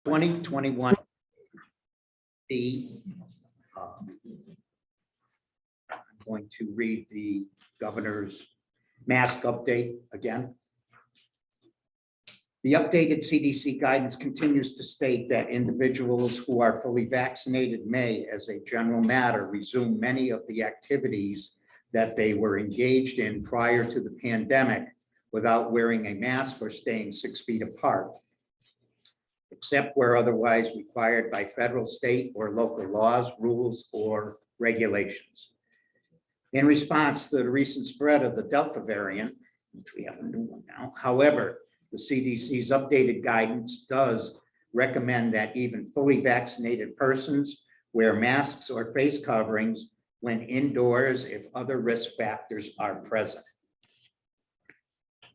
2021 I'm going to read the governor's mask update again. The updated CDC guidance continues to state that individuals who are fully vaccinated may, as a general matter, resume many of the activities that they were engaged in prior to the pandemic without wearing a mask or staying 6 feet apart, except where otherwise required by federal, state, or local laws, rules, or regulations. In response to the recent spread of the Delta variant, which we have a new one now, however, the CDC's updated guidance does recommend that even fully vaccinated persons wear masks or face coverings when indoors if other risk factors are present.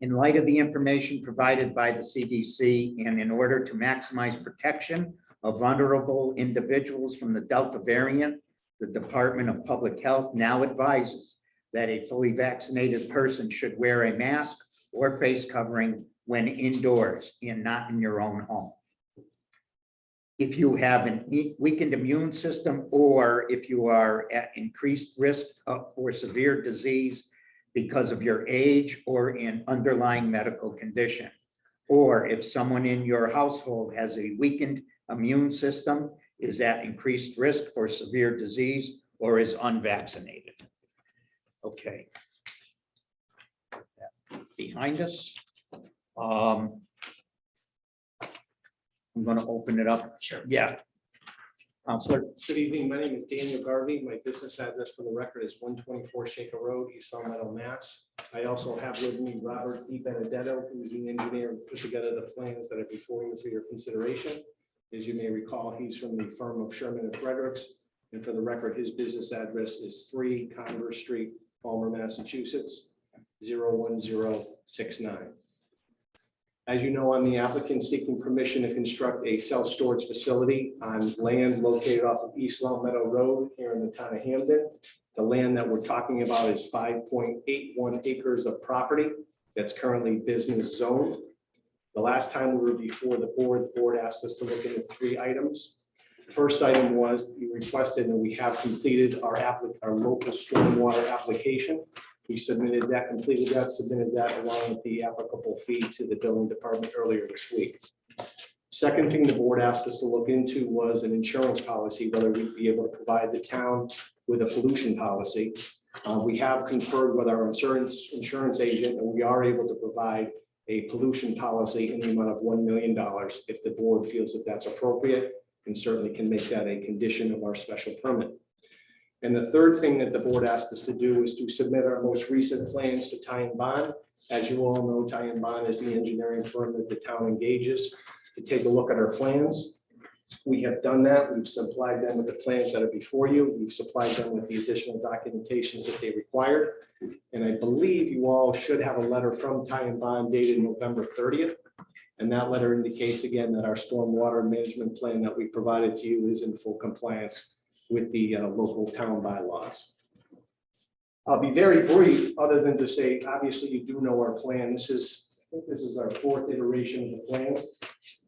In light of the information provided by the CDC and in order to maximize protection of vulnerable individuals from the Delta variant, the Department of Public Health now advises that a fully vaccinated person should wear a mask or face covering when indoors and not in your own home. If you have an weakened immune system, or if you are at increased risk for severe disease because of your age or an underlying medical condition, or if someone in your household has a weakened immune system, is at increased risk for severe disease, or is unvaccinated. Okay. Behind us. I'm going to open it up. Sure. Yeah. Counselor. Good evening. My name is Daniel Garvey. My business address for the record is 124 Shaker Road, East Long Meadow, Mass. I also have with me Robert D. Benedetto, who is the engineer who put together the plans that are before you for your consideration. As you may recall, he's from the firm of Sherman and Fredericks. And for the record, his business address is 3 Converse Street, Palmer, Massachusetts, 01069. As you know, I'm the applicant seeking permission to construct a self-storage facility on land located off of East Long Meadow Road here in the town of Hampden. The land that we're talking about is 5.81 acres of property that's currently business zoned. The last time we were before the board asked us to look into 3 items. The first item was you requested, and we have completed our local stormwater application. We submitted that, completed that, submitted that along with the applicable fee to the building department earlier this week. Second thing the board asked us to look into was an insurance policy, whether we'd be able to provide the town with a pollution policy. We have conferred with our insurance agent, and we are able to provide a pollution policy in the amount of $1 million if the board feels that that's appropriate, and certainly can make that a condition of our special permit. And the third thing that the board asked us to do is to submit our most recent plans to Ty & Bond. As you all know, Ty & Bond is the engineering firm that the town engages to take a look at our plans. We have done that. We've supplied them with the plans that are before you. We've supplied them with the additional documentations that they required. And I believe you all should have a letter from Ty & Bond dated November 30th. And that letter indicates again that our stormwater management plan that we provided to you is in full compliance with the local town bylaws. I'll be very brief, other than to say, obviously you do know our plan. This is our 4th iteration of the plan.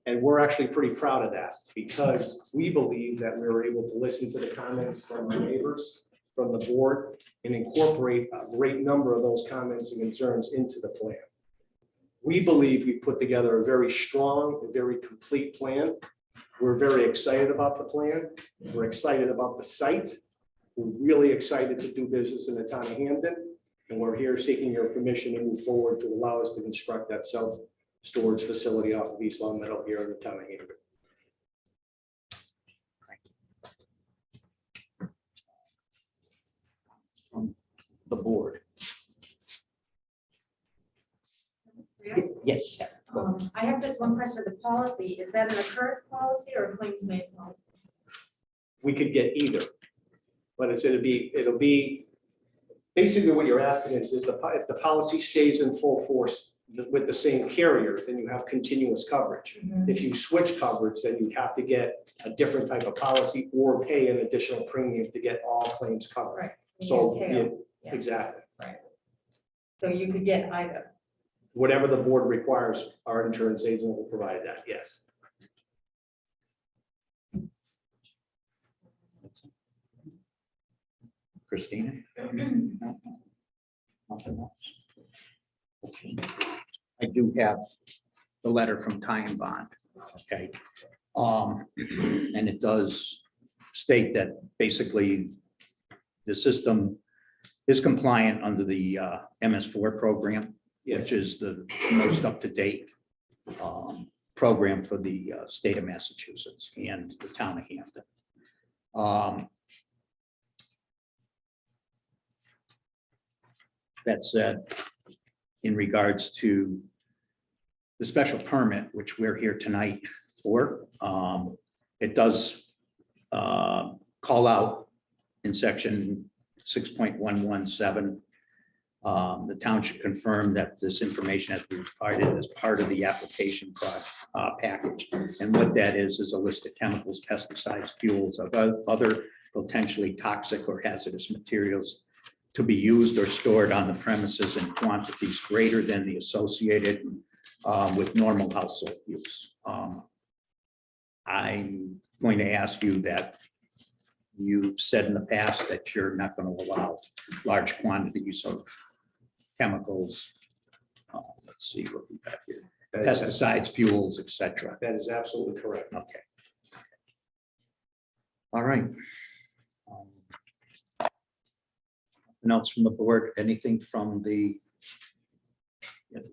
And we're actually pretty proud of that because we believe that we were able to listen to the comments from our neighbors, from the board, and incorporate a great number of those comments and concerns into the plan. We believe we put together a very strong and very complete plan. We're very excited about the plan. We're excited about the site. We're really excited to do business in the town of Hampden. And we're here seeking your permission to move forward to allow us to construct that self-storage facility off of East Long Meadow here in the town of Hampden. From the board. Yeah. Yes. I have just one question. The policy, is that an occurrence policy or a claims made policy? We could get either, but it'll be basically what you're asking is if the policy stays in full force with the same carrier, then you have continuous coverage. Mm-hmm. If you switch coverage, then you have to get a different type of policy or pay an additional premium to get all claims covered. Right. So Yeah. exactly. Right. So you could get either. Whatever the board requires, our insurance agent will provide that, yes. Christina? No? Nothing else. Okay. I do have the letter from Ty and Bond. Okay. And it does state that basically the system is compliant under the MS4 program, which is the most up-to-date program for the state of Massachusetts and the town of Hampden. That said, in regards to the special permit, which we're here tonight for, it does call out in section 6.117. The town should confirm that this information has been provided as part of the application package. And what that is a list of chemicals, pesticides, fuels, of other potentially toxic or hazardous materials to be used or stored on the premises in quantities greater than the associated with normal household use. I'm going to ask you that you've said in the past that you're not going to allow large quantities of chemicals. Let's see what we got here. Pesticides, fuels, etc. That is absolutely correct. Okay. All right. Notes from the board, anything from the,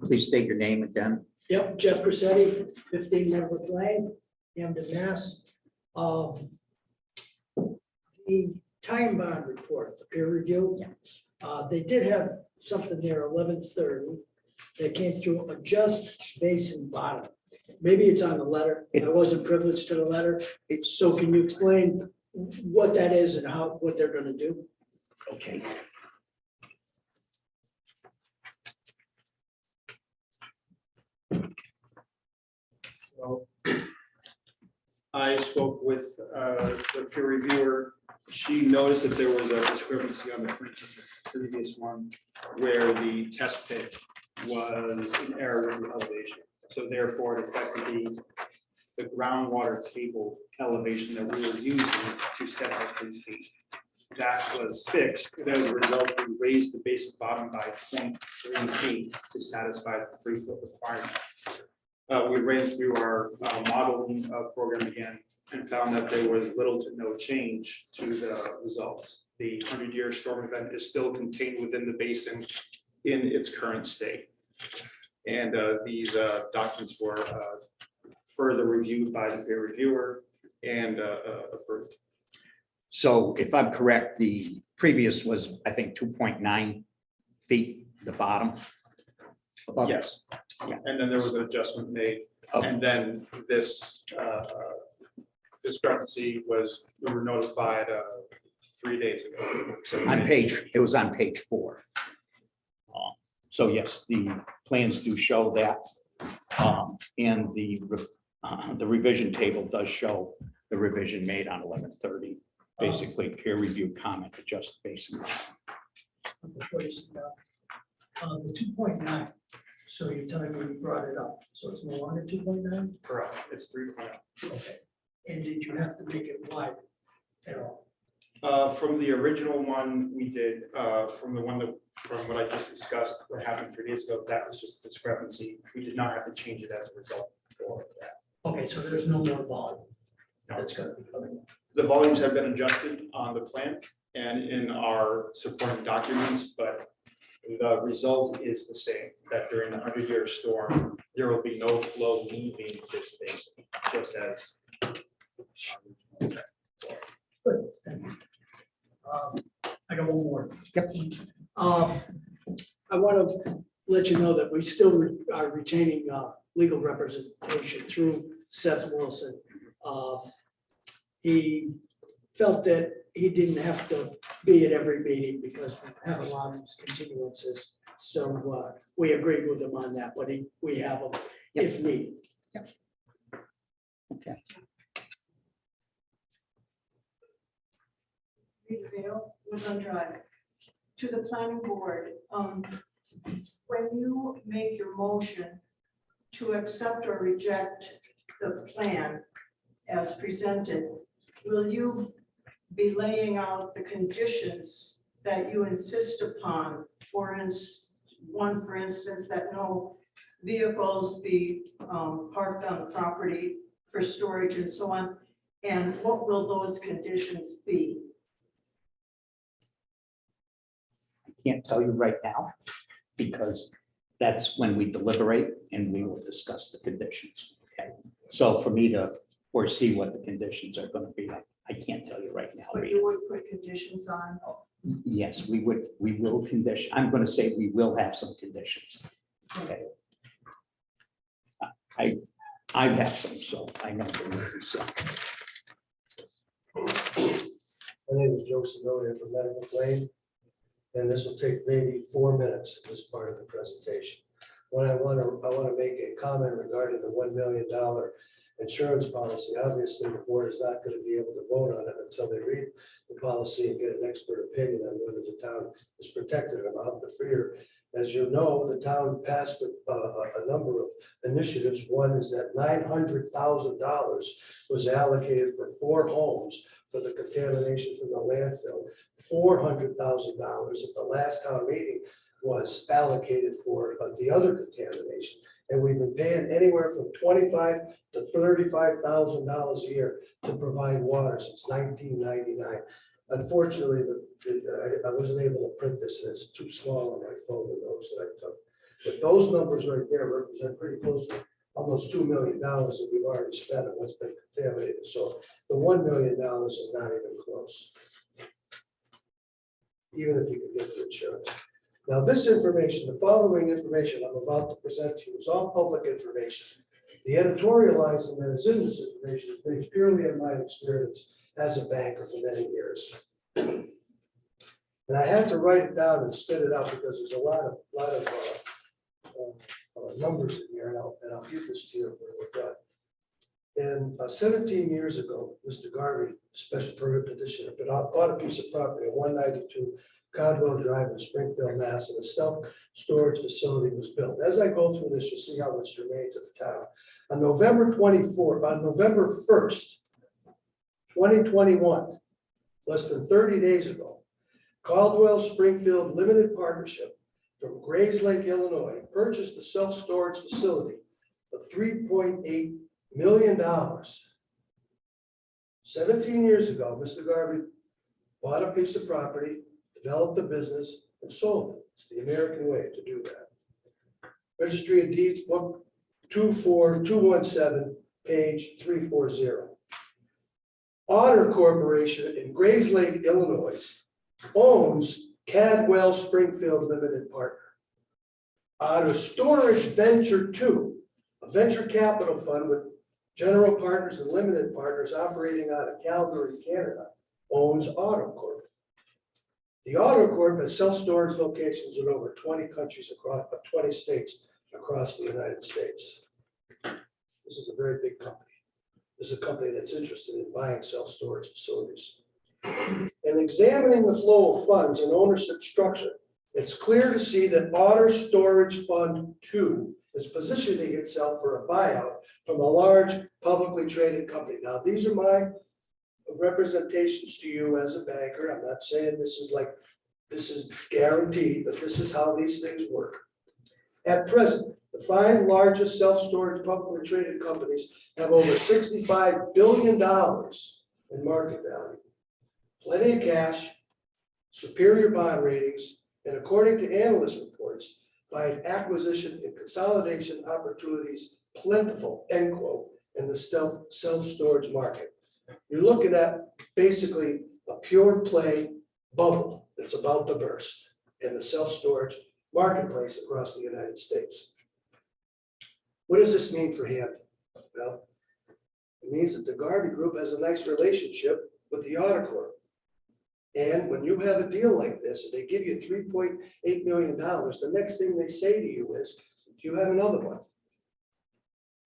please state your name again. Yep, Jeff Crissetti, 15 Medwood Lane, Hampden, Mass. The time bond report, the peer review, they did have something there, 11:30, that came through a just basin bottom. Maybe it's on the letter. I wasn't privileged to the letter. So can you explain what that is and what they're going to do? Okay. So I spoke with the peer reviewer. She noticed that there was a discrepancy on the previous one where the test pit was in error with the elevation. So therefore it affected the groundwater table elevation that we were using to set our 3 feet. That was fixed, and as a result, we raised the basic bottom by 0.3 feet to satisfy the 3-foot requirement. We ran through our modeling program again and found that there was little to no change to the results. The 100-year storm event is still contained within the basin in its current state. And these documents were further reviewed by the peer reviewer and approved. So if I'm correct, the previous was, I think, 2.9 feet, the bottom. Above. Yes. Yeah. And then there was an adjustment made. Okay. And then this discrepancy was, we were notified 3 days ago. So On page, it was on page 4. So yes, the plans do show that. And the revision table does show the revision made on 11/30. Basically, peer review comment, adjust basin. Before you sit down, the 2.9. So you're telling me you brought it up. So it's no longer 2.9? correct, it's 3.0. Okay. And did you have to make it wide at all? From the original one, we did, from what I just discussed, what happened 3 days ago, that was just discrepancy. We did not have to change it as a result for that. Okay, so there's no more volume No. that's going to be coming. The volumes have been adjusted on the plan and in our supporting documents, but the result is the same, that during the 100-year storm, there will be no flow leaving this basin, just as. Good. Thank you. I got one more. Yep. I want to let you know that we still are retaining legal representation through Seth Wilson. He felt that he didn't have to be at every meeting because we have a lot of these continuances. So we agreed with him on that, but we have them if needed. Okay. Was on drive to the planning board. When you make your motion to accept or reject the plan as presented, will you be laying out the conditions that you insist upon, for instance, that no vehicles be parked on the property for storage and so on? And what will those conditions be? I can't tell you right now, because that's when we deliberate and we will discuss the conditions. Okay, so for me to foresee what the conditions are going to be, I can't tell you right now. But you would put conditions on? Yes, we will condition, I'm going to say we will have some conditions. Okay. I have some, so I know there will be some. My name is Joe Simonia from Medical Claim, and this will take maybe 4 minutes, this part of the presentation. What I want to make a comment regarding the $1 million insurance policy. Obviously, the board is not going to be able to vote on it until they read the policy and get an expert opinion on whether the town is protected or not. But for your, as you know, the town passed a number of initiatives. One is that $900,000 was allocated for 4 homes for the contamination from the landfill. $400,000 at the last town meeting was allocated for the other contamination. And we've been paying anywhere from $25,000 to $35,000 a year to provide water since 1999. Unfortunately, I wasn't able to print this, and it's too small on my phone, the notes that I took. But those numbers right there represent pretty close to almost $2 million that we've already spent on what's been contaminated. So the $1 million is not even close, even if you could get the insurance. Now, this information, the following information I'm about to present to you is all public information. The editorializing that is in this information is based purely on my experience as a banker for many years. And I had to write it down and spit it out because there's a lot of numbers in here, and I'll give this to you when we're done. And 17 years ago, Mr. Garvey, special permit petitioner, bought a piece of property at 192 Codwell Drive in Springfield, Mass. And a self-storage facility was built. As I go through this, you'll see how it's germane to the town. On November 1st, 2021, less than 30 days ago, Caldwell Springfield Limited Partnership from Grays Lake, Illinois, purchased the self-storage facility for $3.8 million. 17 years ago, Mr. Garvey bought a piece of property, developed a business, and sold it. It's the American way to do that. Registry of Deeds, book 24217, page 340. Otter Corporation in Grays Lake, Illinois, owns Cadwell Springfield Limited Partner. Otter Storage Venture 2, a venture capital fund with general partners and limited partners operating out of Calgary, Canada, owns Otter Corp. The Otter Corp has self-storage locations in over 20 countries across 20 states across the United States. This is a very big company. This is a company that's interested in buying self-storage facilities. And examining the flow of funds and ownership structure, it's clear to see that Otter Storage Fund 2 is positioning itself for a buyout from a large publicly traded company. Now, these are my representations to you as a banker. I'm not saying this is guaranteed, but this is how these things work. At present, the 5 largest self-storage publicly traded companies have over $65 billion in market value, plenty of cash, superior bond ratings, and according to analyst reports, find acquisition and consolidation opportunities plentiful, end quote, in the self-storage market. You're looking at basically a pure play bubble that's about to burst in the self-storage marketplace across the United States. What does this mean for Hampden? Well, it means that the Garvey Group has a nice relationship with the Otter Corp. And when you have a deal like this, and they give you $3.8 million, the next thing they say to you is, do you have another one?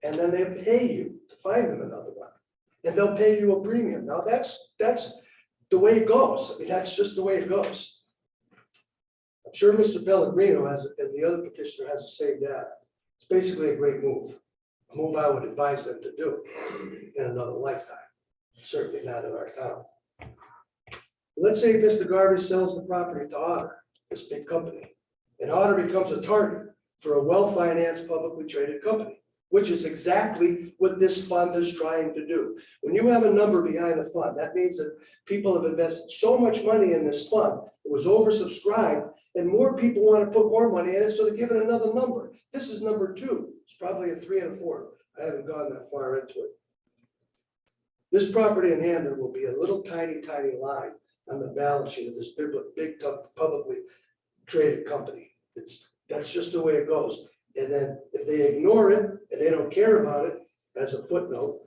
And then they pay you to find them another one. And they'll pay you a premium. Now that's the way it goes. I mean, that's just the way it goes. I'm sure Mr. Pellegrino has, and the other petitioner has the same data. It's basically a great move. A move I would advise them to do in another lifetime. Certainly not in our town. Let's say Mr. Garvey sells the property to Otter, this big company, and Otter becomes a target for a well-financed, publicly traded company, which is exactly what this fund is trying to do. When you have a number behind a fund, that means that people have invested so much money in this fund, it was oversubscribed, and more people want to put more money in it, so they're given another number. This is number 2. It's probably a 3 and a 4. I haven't gone that far into it. This property in Hampden will be a little tiny line on the balance sheet of this big publicly traded company. That's just the way it goes. And then if they ignore it and they don't care about it, as a footnote,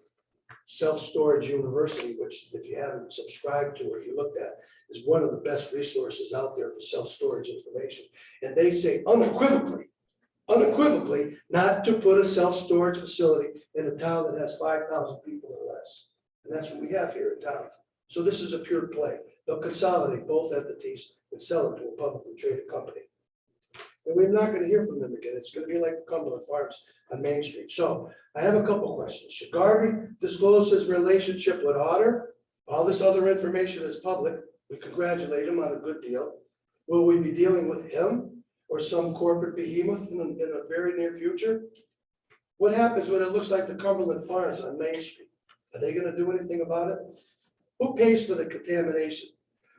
Self-Storage University, which if you haven't subscribed to or you looked at, is one of the best resources out there for self-storage information. And they say unequivocally, not to put a self-storage facility in a town that has 5,000 people or less. And that's what we have here in town. So this is a pure play. They'll consolidate both entities and sell it to a publicly traded company. And we're not going to hear from them again. It's going to be like the Cumberland Farms on Main Street. So I have a couple questions. Should Garvey disclose his relationship with Otter? All this other information is public. We congratulate him on a good deal. Will we be dealing with him or some corporate behemoth in a very near future? What happens when it looks like the Cumberland Farms on Main Street? Are they going to do anything about it? Who pays for the contamination?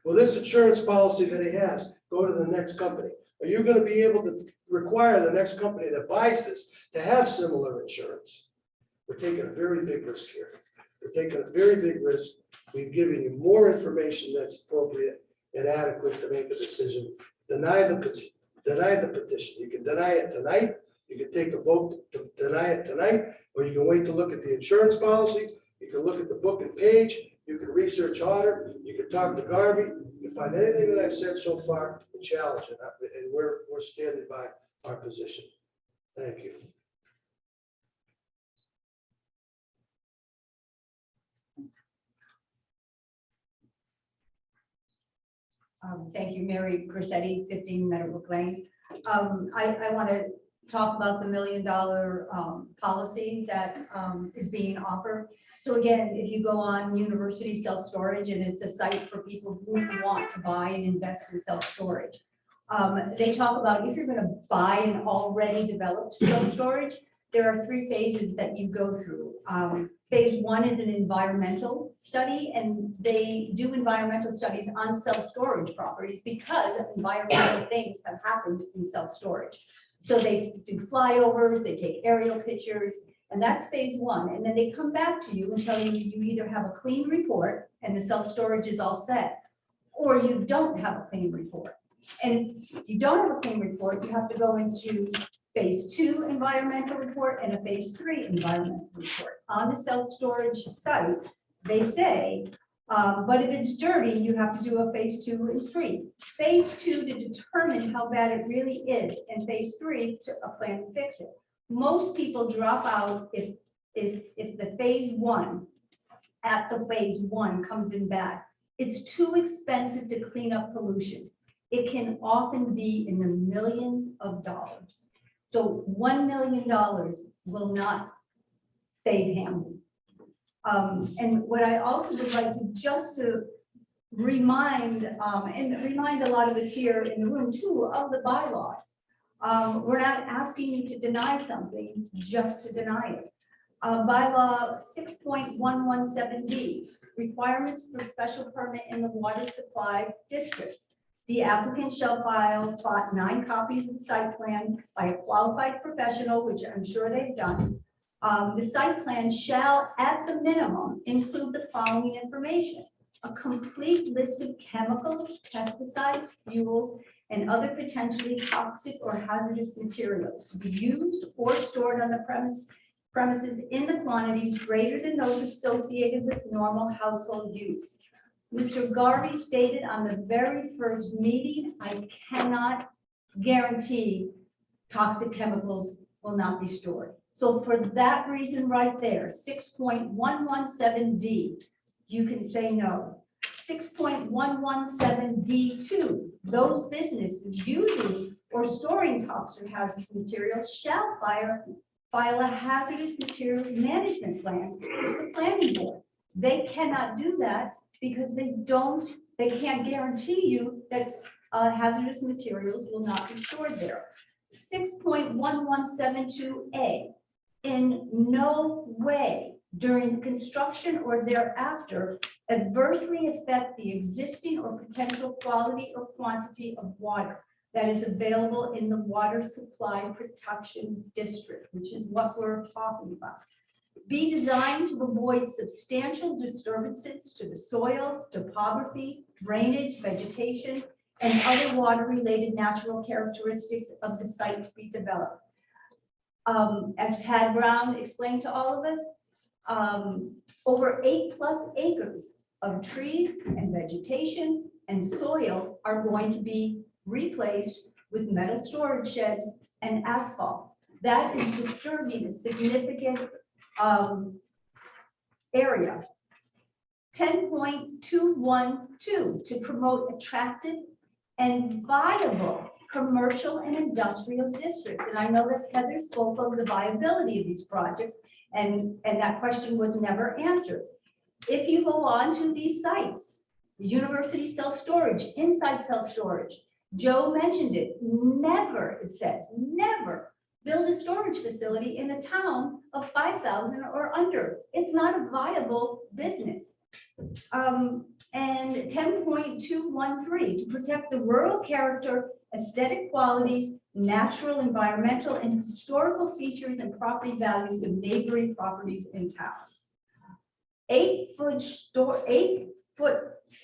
Will this insurance policy that he has go to the next company? Are you going to be able to require the next company that buys this to have similar insurance? We're taking a very big risk here. We're taking a very big risk. We've given you more information that's appropriate and adequate to make a decision. Deny the petition. You can deny it tonight. You can take a vote to deny it tonight, or you can wait to look at the insurance policy. You can look at the book and page. You can research Otter. You can talk to Garvey. You can find anything that I've said so far and challenge it. And we're standing by our position. Thank you. Thank you, Mary Crissetti, 15 Meadowbrook Lane. I want to talk about the $1 million policy that is being offered. So again, if you go on University Self-Storage, and it's a site for people who want to buy and invest in self-storage. They talk about if you're going to buy an already developed self-storage, there are 3 phases that you go through. Phase 1 is an environmental study, and they do environmental studies on self-storage properties because environmental things have happened in self-storage. So they do flyovers, they take aerial pictures, and that's phase 1. And then they come back to you and tell you you either have a clean report and the self-storage is all set, or you don't have a clean report. And if you don't have a clean report, you have to go into phase 2 environmental report and a phase 3 environmental report. On the self-storage site, they say, but if it's dirty, you have to do a phase 2 and 3. Phase 2 to determine how bad it really is, and phase 3 to a plan to fix it. Most people drop out if the phase 1 comes in bad. It's too expensive to clean up pollution. It can often be in the millions of dollars. So $1 million will not save Hampden. And what I also would like to just to remind, and remind a lot of us here in the room too, of the bylaws. We're not asking you to deny something just to deny it. Bylaw 6.117B, requirements for special permit in the water supply district. The applicant shall file 9 copies of the site plan by a qualified professional, which I'm sure they've done. The site plan shall, at the minimum, include the following information: a complete list of chemicals, pesticides, fuels, and other potentially toxic or hazardous materials to be used or stored on the premises in the quantities greater than those associated with normal household use. Mr. Garvey stated on the very first meeting, I cannot guarantee toxic chemicals will not be stored. So for that reason right there, 6.117D, you can say no. 6.117D2, those businesses using or storing toxic or hazardous materials shall file a hazardous materials management plan with the planning board. They cannot do that because they They can't guarantee you that hazardous materials will not be stored there. 6.1172A, in no way during the construction or thereafter adversely affect the existing or potential quality or quantity of water that is available in the water supply protection district, which is what we're talking about. Be designed to avoid substantial disturbances to the soil, topography, drainage, vegetation, and other water-related natural characteristics of the site to be developed. As Tad Brown explained to all of us, over 8+ acres of trees and vegetation and soil are going to be replaced with metal storage sheds and asphalt. That is disturbing a significant area. 10.212, to promote attractive and viable commercial and industrial districts. And I know that Heather spoke of the viability of these projects, and that question was never answered. If you go on to these sites, the university self-storage, inside self-storage, Joe mentioned it, never, it says, never build a storage facility in a town of 5,000 or under. It's not a viable business. And 10.213, to protect the rural character, aesthetic qualities, natural, environmental, and historical features and property values of neighboring properties in towns. 8-foot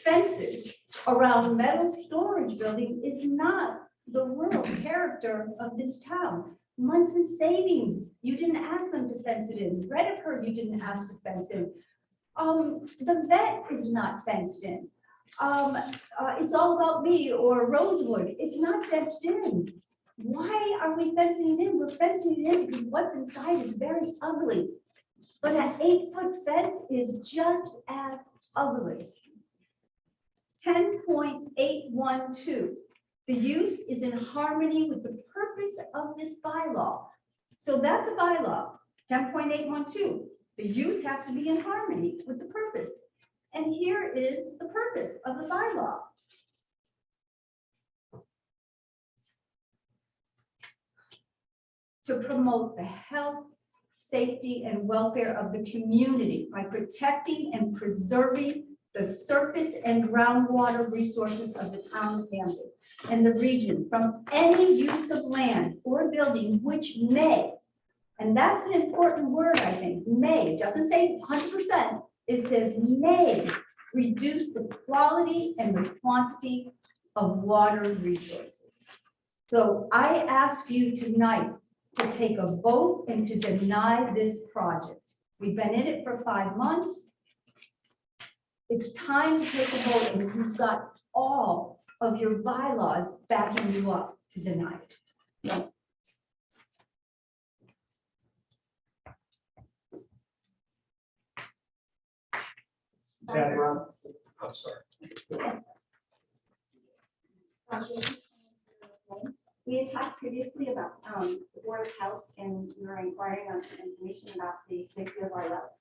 fences around metal storage building is not the rural character of this town. Munson Savings, you didn't ask them to fence it in. Reddiker, you didn't ask to fence in. The vet is not fenced in. It's All About Me or Rosewood is not fenced in. Why are we fencing it in? We're fencing it in because what's inside is very ugly. But an 8-foot fence is just as ugly. 10.812, the use is in harmony with the purpose of this bylaw. So that's a bylaw. 10.812, the use has to be in harmony with the purpose. And here is the purpose of the bylaw. To promote the health, safety, and welfare of the community by protecting and preserving the surface and groundwater resources of the town of Hampden and the region from any use of land or building which may, and that's an important word, I think, may, it doesn't say 100%, it says may reduce the quality and the quantity of water resources. So I ask you tonight to take a vote and to deny this project. We've been in it for 5 months. It's time to take a vote, and you've got all of your bylaws backing you up to deny it. Tad Brown? I'm sorry. We had talked previously about the Board of Health, and we were inquiring on some information about the safety of our wells.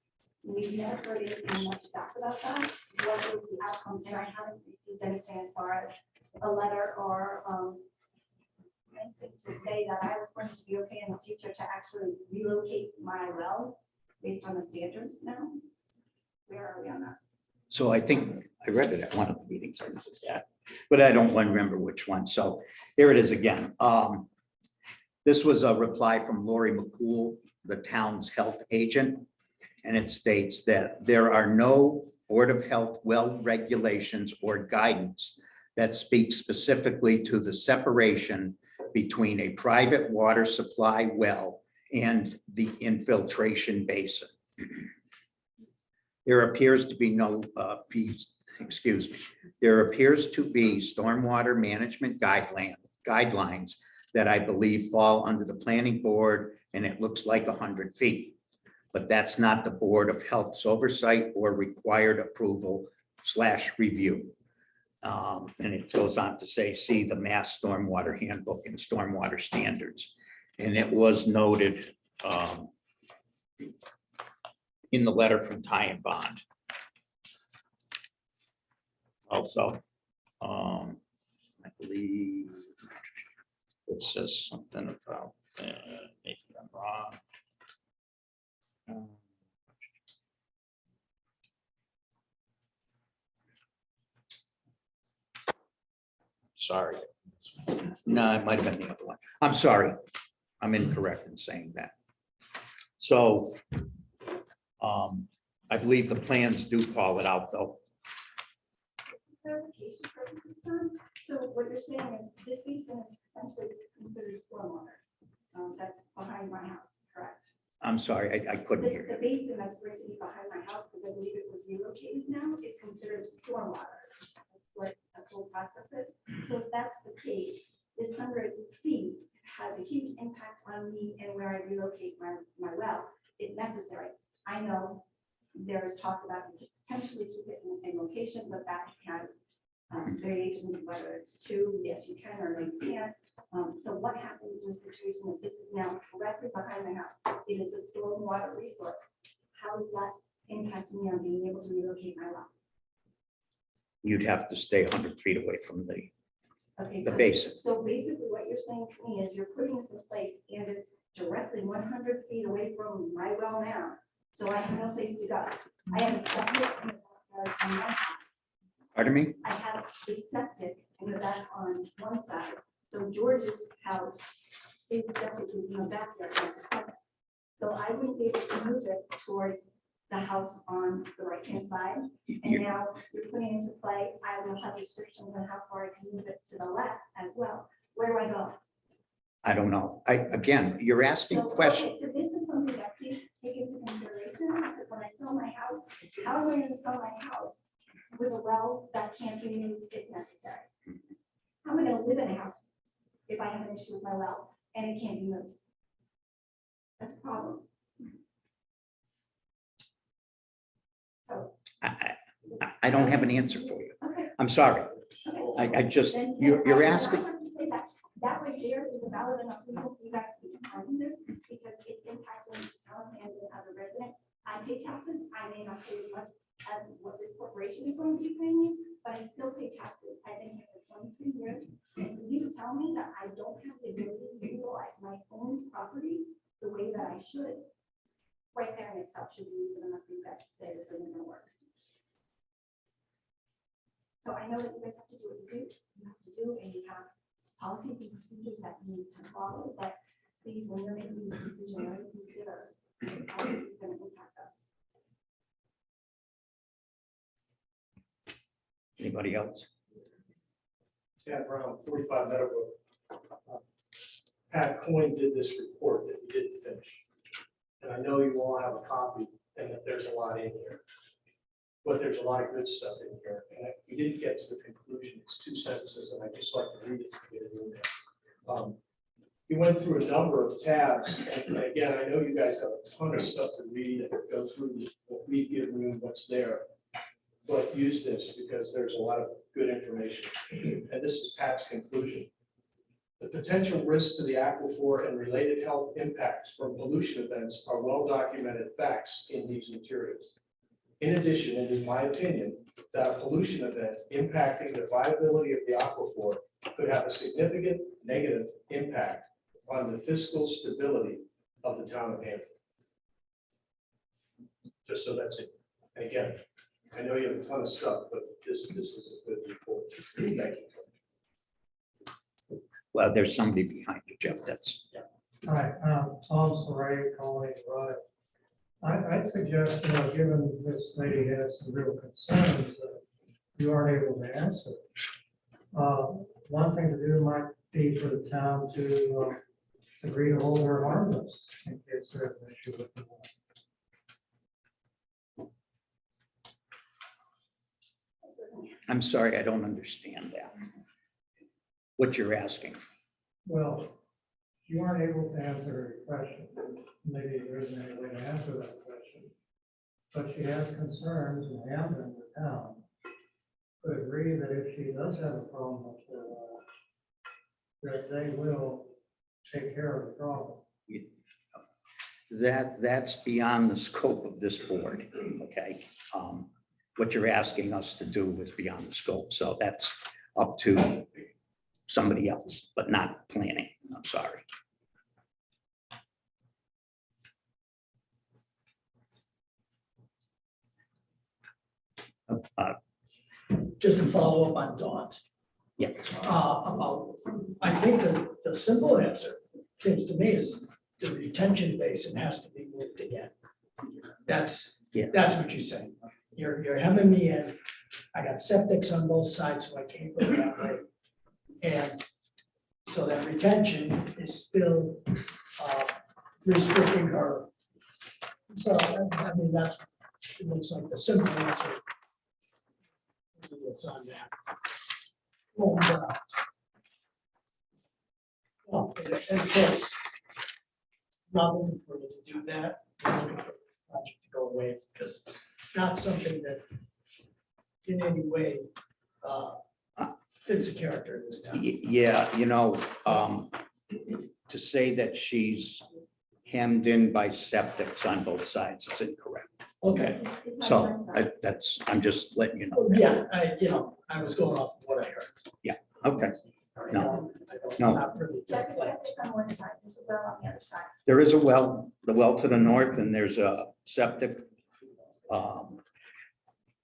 We've never heard anything much back about that. What was the outcome? And I haven't received anything as far as a letter or anything to say that I was going to be okay in the future to actually relocate my well based on the standards now. Where are we on that? So I think I read it at one of the meetings I was at, but I don't remember which one. So here it is again. This was a reply from Lori McCool, the town's health agent. And it states that there are no Board of Health well regulations or guidance that speak specifically to the separation between a private water supply well and the infiltration basin. There appears to be no, there appears to be stormwater management guidelines that I believe fall under the planning board, and it looks like 100 feet. But that's not the Board of Health's oversight or required approval / review. And it goes on to say, see the Mass Stormwater Handbook and Stormwater Standards. And it was noted in the letter from Ty and Bond. also. I believe it says something about, maybe I'm wrong. Sorry. No, it might have been the other one. I'm sorry. I'm incorrect in saying that. So I believe the plans do call it out, though. Clarification purposes, Tom. So what you're saying is this basin is essentially considered stormwater. That's behind my house, correct? I'm sorry, I couldn't hear The you. basin that's right to be behind my house, because I believe it was relocated now, is considered stormwater. That's what the whole process is. So if that's the case, this 100 feet has a huge impact on me and where I relocate my well, if necessary. I know there's talk about potentially keep it in the same location, but that has variations, whether it's 2, yes, you can, or no, you can't. So what happens in a situation that this is now directly behind my house? It is a stormwater resource. How is that impacting me on being able to relocate my well? You'd have to stay 100 feet away from the Okay, the so- basin. So basically what you're saying to me is you're putting this in place and it's directly 100 feet away from my well now. So I have no place to go. I have a septic in the backyard on one side. Pardon me? I have a septic in the back on one side. So George's house, his septic is in the backyard. of the septic. So I wouldn't be able to move it towards the house on the right-hand side. And You- now you're putting into play, I will have restrictions on how far I can move it to the left as well. Where do I go? I don't know. Again, you're asking So, questions. okay, so this is something that please take into consideration, because when I sell my house, how am I gonna sell my house with a well that can't be used if necessary? How am I gonna live in a house if I have an issue with my well and it can't be moved? That's a problem. So, I don't have an answer for you. okay, I'm sorry. okay. I just, Then- you're then I asking, have to say that right there is a valid enough reason for you guys to be determining this, because it's impacting the town and as a resident. I pay taxes, I may not pay as much as what this corporation is going to be paying you, but I still pay taxes. I've been here for 23 years, and for you to tell me that I don't have the ability to utilize my own property the way that I should, right there in itself should be reason enough for you guys to say this isn't gonna work. So I know that you guys have to do what you have to do, and you have policies and procedures that you need to follow, but please, when you're making this decision, really consider how this is gonna impact us. anybody else? Tad Brown, 45 Meadowbrook. Pat Coyne did this report that we didn't finish. And I know you all have a copy and that there's a lot in here. But there's a lot of good stuff in here. And we didn't get to the conclusion. It's 2 sentences and I'd just like to read it to get it in there. He went through a number of tabs. And again, I know you guys have a ton of stuff to read and go through what we've given you and what's there. But use this because there's a lot of good information. And this is Pat's conclusion. The potential risks to the aquifer and related health impacts from pollution events are well-documented facts in these materials. In addition, and in my opinion, that a pollution event impacting the viability of the aquifer could have a significant negative impact on the fiscal stability of the town of Hampden. Just so that's it. And again, I know you have a ton of stuff, but this is a good report. Thank you. Well, there's somebody behind you, Jeff. That's, Hi, Tom Saray, calling Rod. I'd suggest, given this lady has some real concerns that you aren't able to answer. One thing to do might be for the town to agree to hold her harmless in case there's an issue with the law. I'm sorry, I don't understand that. What you're asking. Well, you aren't able to answer her question. Maybe there isn't any way to answer that question. But she has concerns, and Hampden, the town, could agree that if she does have a problem with the law, that they will take care of the problem. That's beyond the scope of this board, okay? what you're asking us to do is beyond the scope. So that's up to somebody else, but not planning. I'm sorry. Just to follow up on Dawn's. Yeah. About, I think the simple answer seems to me is the retention basin has to be moved again. That's what you're saying. You're hemming me in. I got septics on both sides, so I can't go that way. And so that retention is still restricting her. So, I mean, that's, it looks like the simple answer. It's on that. Well, of course, not looking for you to do that. I'm looking for the project to go away because it's not something that in any way fits the character of this town. Yeah, you know, to say that she's hemmed in by septics on both sides is incorrect. Okay, So that's, I'm just letting you know. yeah, I was going off of what I heard. Okay, No. No. I'm not privy to the Septic plans. is on one side, there's a well on the other side. there is a well, the well to the north, and there's a septic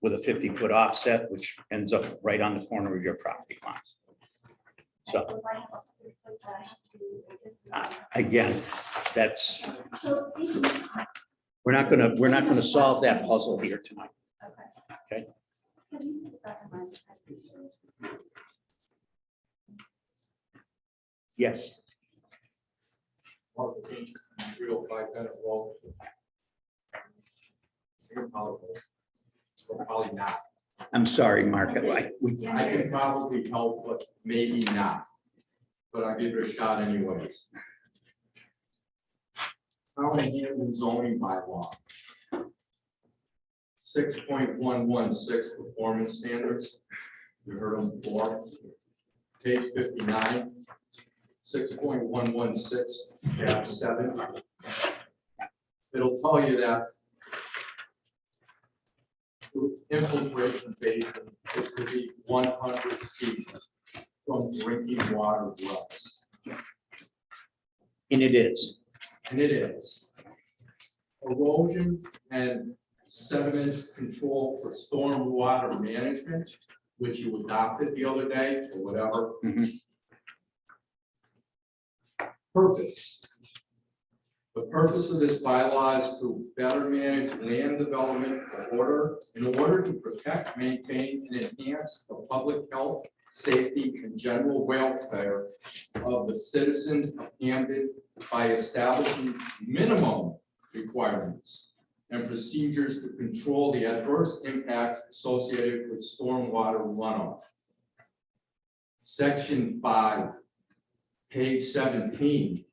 with a 50-foot offset, which ends up right on the corner of your property line. So if I have a 100 foot, I have to do existing. again, that's, So these- we're not gonna solve that puzzle here tonight. Okay. Can you see the back of my- Yes, Real 5-minute walk. Probably not. I'm sorry, Mark. I can probably help, but maybe not. But I'll give it a shot anyways. How in Hampden zoning bylaw. 6.116 performance standards. You heard them before. Page 59. 6.116-7. It'll tell you that infiltration basin is to be 100 feet from drinking water wells. and it is. And it is. Erosion and sediment control for stormwater management, which you adopted the other day or whatever. Mhm. Purpose. The purpose of this bylaw is to better manage land development in order to protect, maintain, and enhance the public health, safety, and general welfare of the citizens of Hampden by establishing minimum requirements and procedures to control the adverse impacts associated with stormwater runoff. Section 5, page 17,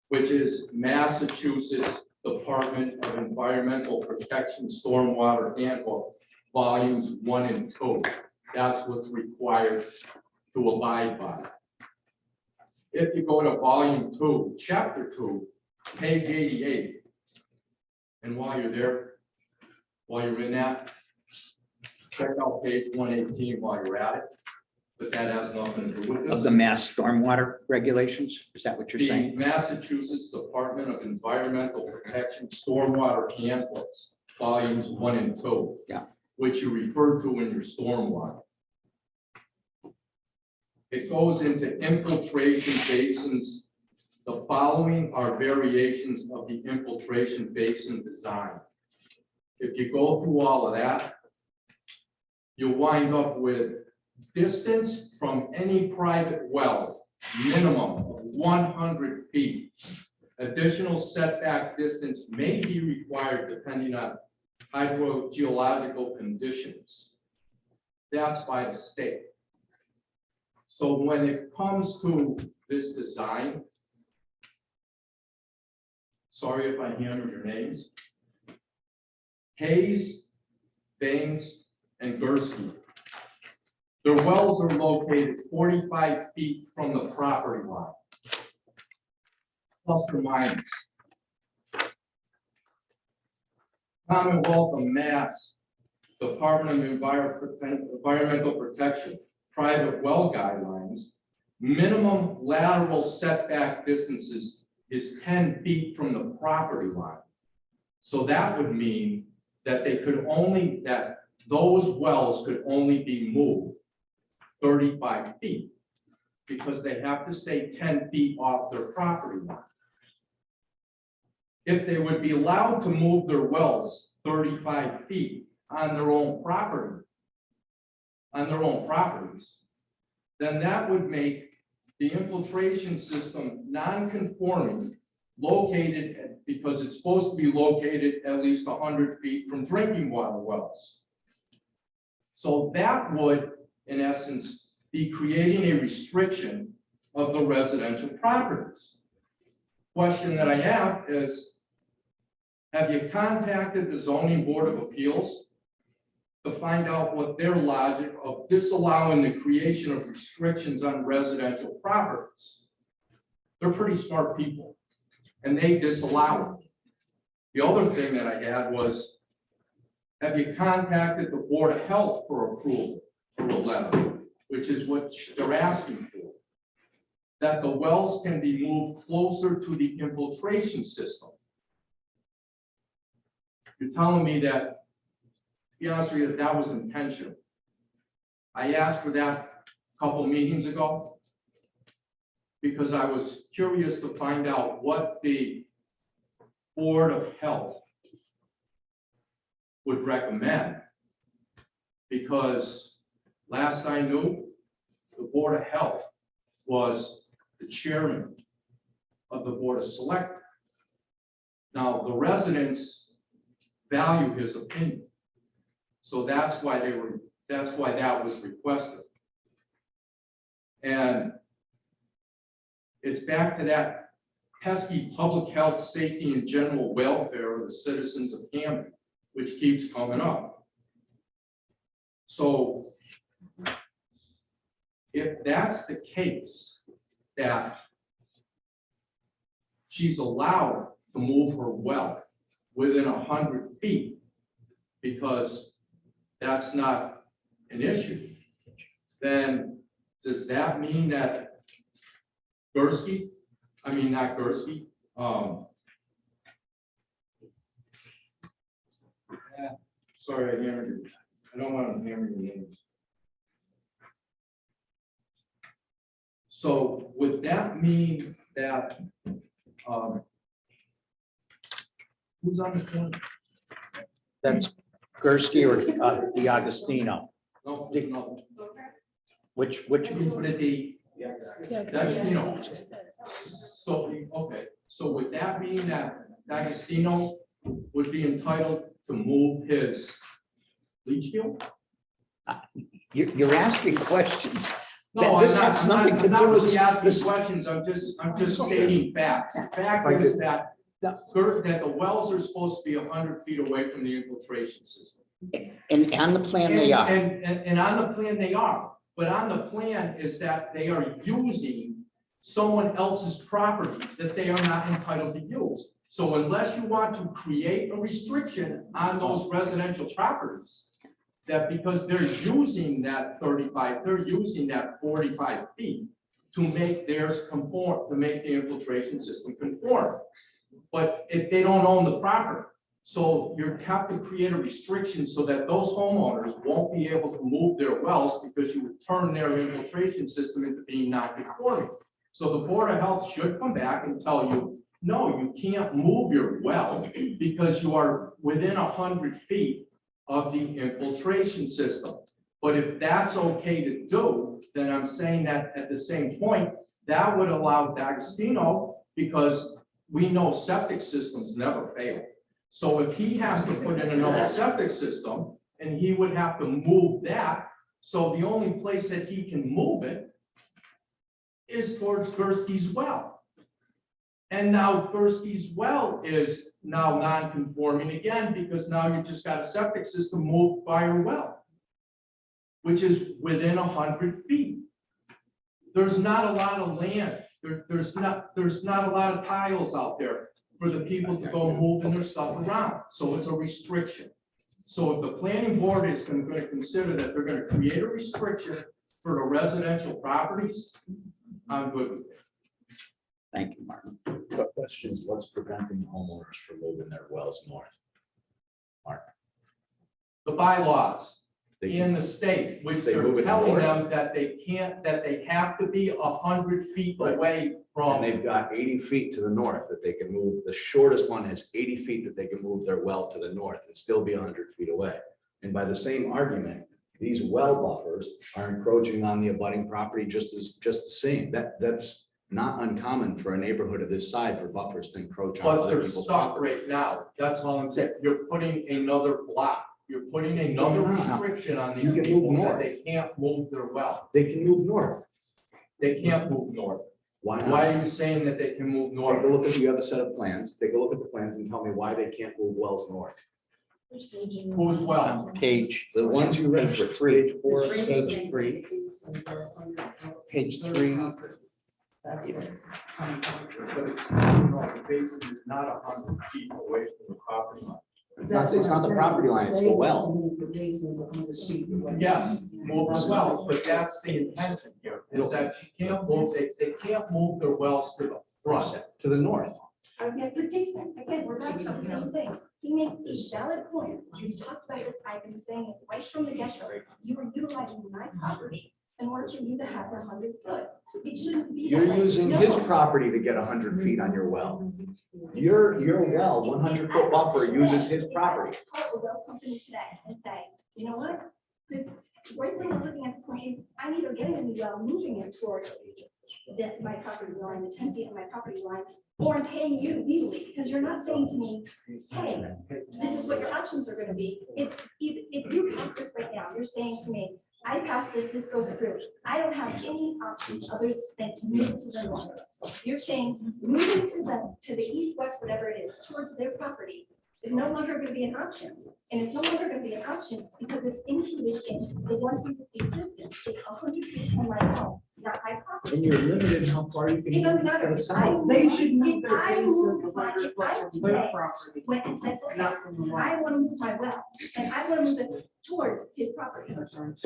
which is Massachusetts Department of Environmental Protection Stormwater Handbook, volumes 1 and 2. That's what's required to abide by. If you go to volume 2, chapter 2, page 88, and while you're there, while you're in that, check out page 118 while you're at it, but that has nothing to do with Of this. the mass stormwater regulations, is that what you're The saying? Massachusetts Department of Environmental Protection Stormwater Handbooks, volumes 1 and 2. Yeah. Which you referred to in your stormwater. It goes into infiltration basins. The following are variations of the infiltration basin design. If you go through all of that, you'll wind up with distance from any private well, minimum of 100 feet. Additional setback distance may be required depending on hydrogeological conditions. That's by the state. So when it comes to this design, sorry if I hammered your names, Hayes, Baines, and Gursky. Their wells are located 45 feet from the property line, plus or minus. Commonwealth of Mass Department of Environmental Protection, private well guidelines, minimum lateral setback distances is 10 feet from the property line. So that would mean that that those wells could only be moved 35 feet because they have to stay 10 feet off their property line. If they would be allowed to move their wells 35 feet on their own property, on their own properties, then that would make the infiltration system non-conforming, located, because it's supposed to be located at least 100 feet from drinking water wells. So that would, in essence, be creating a restriction of the residential properties. Question that I have is, have you contacted the Zoning Board of Appeals to find out what their logic of disallowing the creation of restrictions on residential properties? They're pretty smart people, and they disallow it. The other thing that I had was, have you contacted the Board of Health for approval for a letter, which is what they're asking for? That the wells can be moved closer to the infiltration system. You're telling me that, to be honest with you, that was intentional. I asked for that a couple meetings ago because I was curious to find out what the Board of Health would recommend. Because last I knew, the Board of Health was the chairman of the Board of Selectmen. Now, the residents value his opinion. So that's why that was requested. And it's back to that pesky public health, safety, and general welfare of the citizens of Hampden, which keeps coming up. So if that's the case, that she's allowed to move her well within 100 feet, because that's not an issue, then does that mean that Gursky, not Gursky, sorry, I hammered you. I don't want to hammer your names. So would that mean that, who's on the phone? That's Gursky or the Agostino, No, no. which, Put a D. That's, so, okay, so would that mean that D'Agostino would be entitled to move his leach field? you're asking questions. No, This I'm has not, nothing to I'm not do with really asking this. questions, I'm just stating facts. The fact is that that the wells are supposed to be 100 feet away from the infiltration system. And on the plan they are. And on the plan they are, but on the plan is that they are using someone else's property that they are not entitled to use. So unless you want to create a restriction on those residential properties, that because they're using that 35, they're using that 45 feet to make theirs conform, to make the infiltration system conform. But if they don't own the property, so you have to create a restriction so that those homeowners won't be able to move their wells because you would turn their infiltration system into being non-conforming. So the Board of Health should come back and tell you, no, you can't move your well because you are within 100 feet of the infiltration system. But if that's okay to do, then I'm saying that at the same point, that would allow D'Agostino, because we know septic systems never fail. So if he has to put in another septic system and he would have to move that, so the only place that he can move it is towards Gursky's well. And now Gursky's well is now non-conforming again, because now you just got a septic system moved by your well, which is within 100 feet. There's not a lot of land. There's not a lot of tiles out there for the people to go moving their stuff around. So it's a restriction. So if the planning board is going to consider that they're going to create a restriction for the residential properties, I'm good with it. Thank you, Martin. The question is, what's preventing homeowners from moving their wells north? Mark, The bylaws they in can, the state, which They they're move it telling north? them that they can't, that they have to be 100 feet Right. away from. and they've got 80 feet to the north that they can move. The shortest one has 80 feet that they can move their well to the north and still be 100 feet away. And by the same argument, these well buffers are encroaching on the abutting property just the same. That's not uncommon for a neighborhood of this size for buffers to encroach on But other they're people's stuck property. right now. That's all I'm saying. You're putting another block. You're putting another No. restriction on You these can move people that north. they can't move their well. They can move north. They can't move north. Why not? Why are you saying that they can move Take a north? look at, you have a set of plans. Take a look at the plans and tell me why they can't move wells north. Who's well? Page, The ones you read for page 4, page 3, page 3. But it's, the basin is not 100 feet away from the property line. It's not the property line, it's the well. Yes, move as well, but that's the intention here, is that you can't move, they can't move their wells to the front. To the north. Okay, but Jason, again, we're back to the same thing. He makes a valid point. He's talked about this, I've been saying it right from the get-go. You are utilizing my property in order for you to have 100 foot. It shouldn't be. that You're way. using No. his property to get 100 feet on your well. Your well, 100-foot buffer uses his property. Call the well company today and say, you know what? Because right now we're looking at the plan, I'm either getting a new well, moving it towards my property line, the 10 feet of my property line, or I'm paying you legally, because you're not saying to me, hey, this is what your options are gonna be. If you pass this right now, you're saying to me, I pass this goes through. I don't have any options other than to move to the north. You're saying moving to the east, west, whatever it is, towards their property is no longer gonna be an option. And it's no longer gonna be an option because it's included in the 100 feet distance, it's 100 feet from my home, not my property. And you're limited how far you can It doesn't move to matter. the If south. They should move if their I basin moved to my- 100 if I foot from their today property, went and said, okay, not from the line. I want to move my well, and I want to move it towards his property.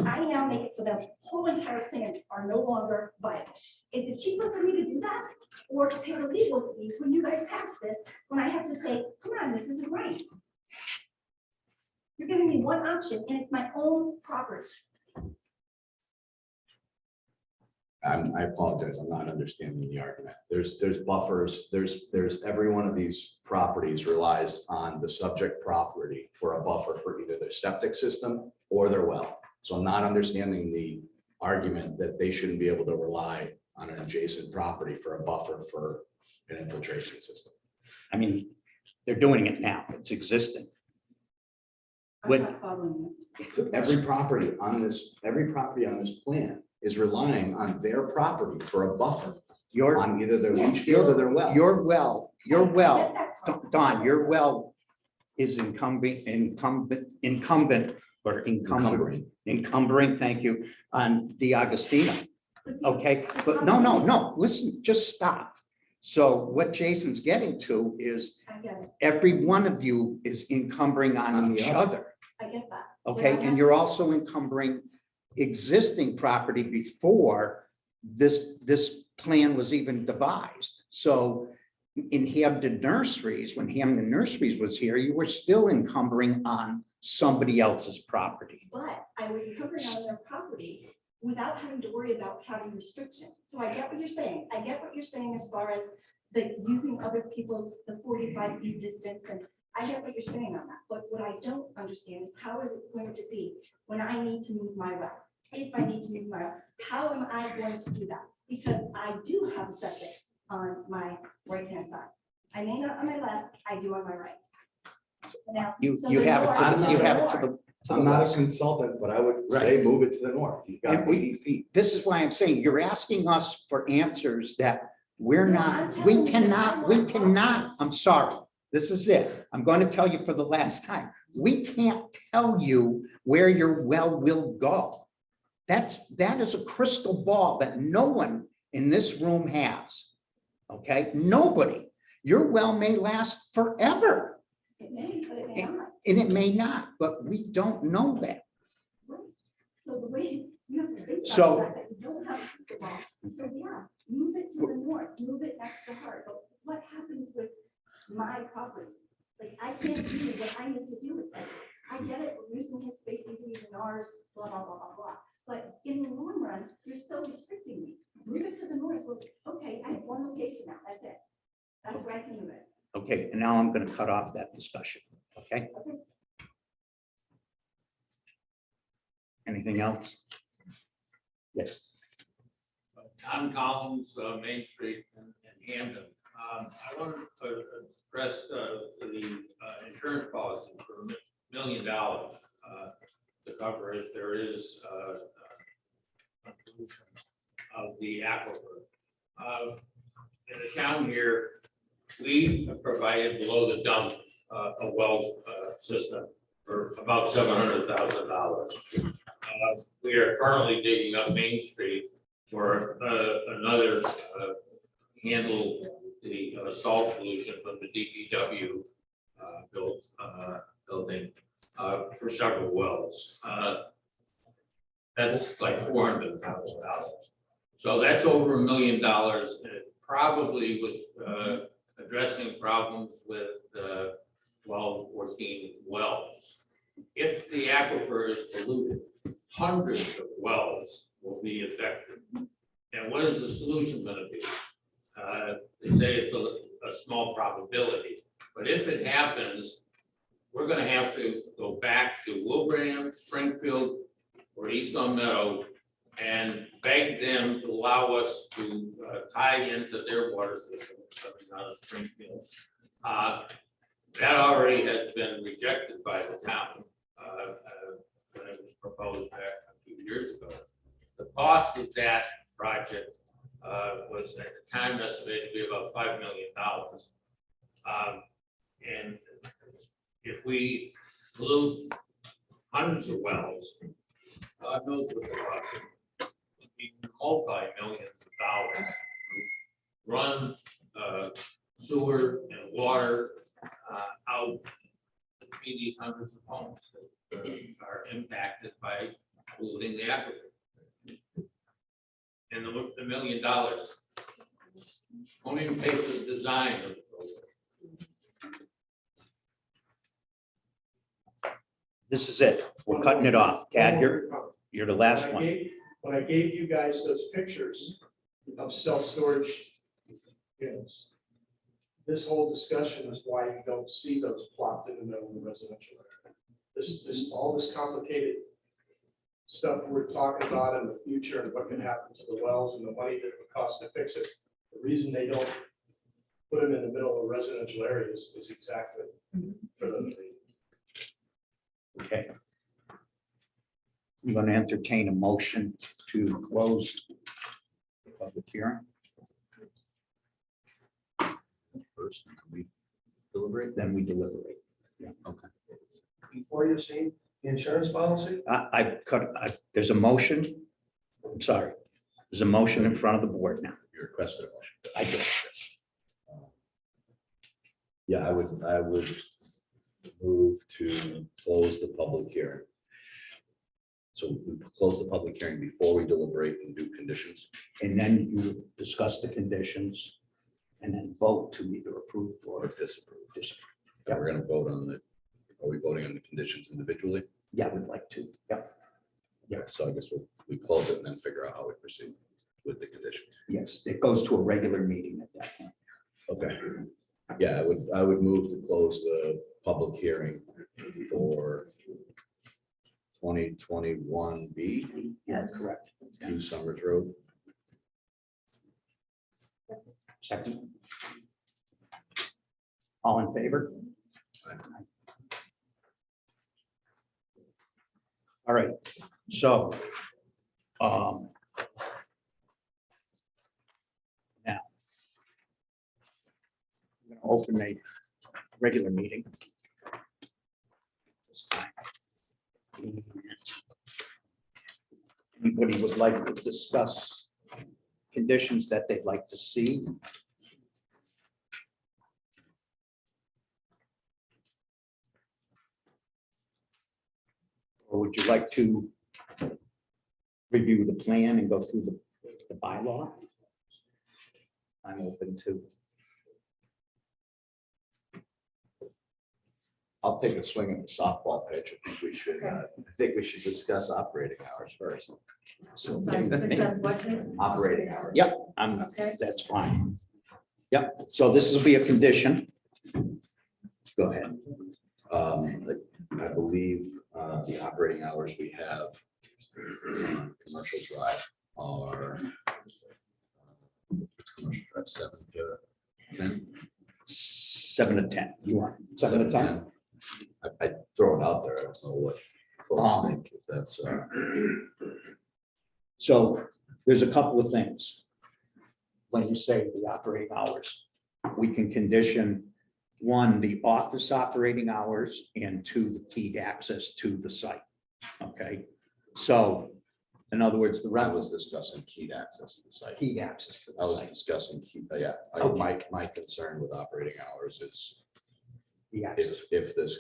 I now make it so that whole entire plans are no longer viable. Is it cheaper for me to do that? Or to pay the legal fees when you guys pass this, when I have to say, come on, this isn't right? You're giving me one option and it's my own property. I apologize, I'm not understanding the argument. There's buffers, there's every one of these properties relies on the subject property for a buffer for either their septic system or their well. So I'm not understanding the argument that they shouldn't be able to rely on an adjacent property for a buffer for an infiltration system. I mean, they're doing it now. It's existing. I'm What- not following you. Every property on this plan is relying on their property for a buffer Your, on either their Yes. leach field or their well. your well, I get that part. Don, your well is encumbering, thank you, on the Agostino. But see, Okay, but no, listen, just stop. So what Jason's getting to is I get it, every one of you is encumbering on each other. I get that. Okay, and you're also encumbering existing property before this plan was even devised. So in Hampden Nurseries, when Hampden Nurseries was here, you were still encumbering on somebody else's property. But I was encumbering on their property without having to worry about having restrictions. So I get what you're saying. I get what you're saying as far as the using other people's, the 45 feet distance, and I get what you're saying on that. But what I don't understand is how is it going to be when I need to move my well? If I need to move my well, how am I going to do that? Because I do have septic on my right-hand side. I may not on my left, I do on my right. Now, You so you the have it more- to, you have it to the. I'm not a consultant, but I would say move it to the north. You've got And we- 80 feet. This is why I'm saying you're asking us for answers that we're No, not, I'm telling you, we cannot, I'm sorry. This is it. I'm going to tell you for the last time. We can't tell you where your well will go. That is a crystal ball that no one in this room has. Okay, nobody. Your well may last forever. It may, but it may not. And it may not, but we don't know that. So the way you have to think So- about that, you don't have a crystal ball. So yeah, move it to the north, move it extra hard. But what happens with my property? Like, I can't do what I need to do with this. I get it, we're using his space, he's using ours, blah, blah, blah, blah, blah. But in the long run, you're still restricting me. Move it to the north. Well, okay, I have one location now, that's it. That's where I can move it. Okay, and now I'm gonna cut off that discussion, okay? Okay. Anything else? Yes. Tom Collins, Main Street in Hampden. I want to address the insurance policy for $1 million to cover if there is a pollution of the aquifer. In the town here, we provided below the dump a well system for about $700,000. We are currently digging up Main Street for another handle the salt pollution from the DPW building for several wells. That's like $400,000. So that's over $1 million, and it probably was addressing problems with 12, 14 wells. If the aquifer is polluted, hundreds of wells will be affected. And what is the solution going to be? They say it's a small probability, but if it happens, we're going to have to go back to Wilbraham, Springfield, or East Long Meadow and beg them to allow us to tie into their water system coming out of Springfield. That already has been rejected by the town when it was proposed back a few years ago. The cost of that project was at the time estimated to be about $5 million. And if we pollute hundreds of wells, God knows what the cost is. Multi-millions of dollars to run sewer and water out to feed these hundreds of homes that are impacted by polluting the aquifer. And the $1 million won't even pay for the design of the program. This is it. We're cutting it off. Tad, you're the last one. When I gave you guys those pictures of self-storage units, this whole discussion is why you don't see those plopped in the middle of the residential area. All this complicated stuff we're talking about in the future and what can happen to the wells and the money that it would cost to fix it. The reason they don't put them in the middle of residential areas is exactly for those reasons. Okay. I'm going to entertain a motion to close the public hearing. First, we deliberate. Then we deliberate. Okay. Before you see the insurance policy, There's a motion. I'm sorry. There's a motion in front of the board now. You requested a motion. I did. Yeah, I would move to close the public hearing. So we close the public hearing before we deliberate and do conditions. And then you discuss the conditions and then vote to either approve Or or disapprove. disapprove. And we're gonna vote on are we voting on the conditions individually? Yeah, we'd like to. Yeah. Yeah. So I guess we close it and then figure out how we proceed with the conditions. Yes, it goes to a regular meeting at that point. Okay. Yeah, I would move to close the public hearing for 2021B, Yes, correct. 2 Summers Road. Second. All in favor? All right, so now I'm going to open a regular meeting. This time. Anybody would like to discuss conditions that they'd like to see? Or would you like to review the plan and go through the bylaw? I'm open to. I'll take a swing at the softball pitch. I think we should discuss operating hours first. I'm sorry, discuss what? Operating hours. Yep, Okay. that's fine. Yep, so this will be a condition. Go ahead. I believe the operating hours we have on Commercial Drive are it's Commercial Drive 7 to 10. 7 to 10. You want 7 to 10? I throw it out there. I don't know what folks Um, think if that's. So there's a couple of things. When you say the operating hours, we can condition, one, the office operating hours, and two, the keyed access to the site. Okay, so in other words, the I rent was discussing keyed access to the site. keyed access to I the was site. discussing, yeah, Okay. my concern with operating hours is The access. if this,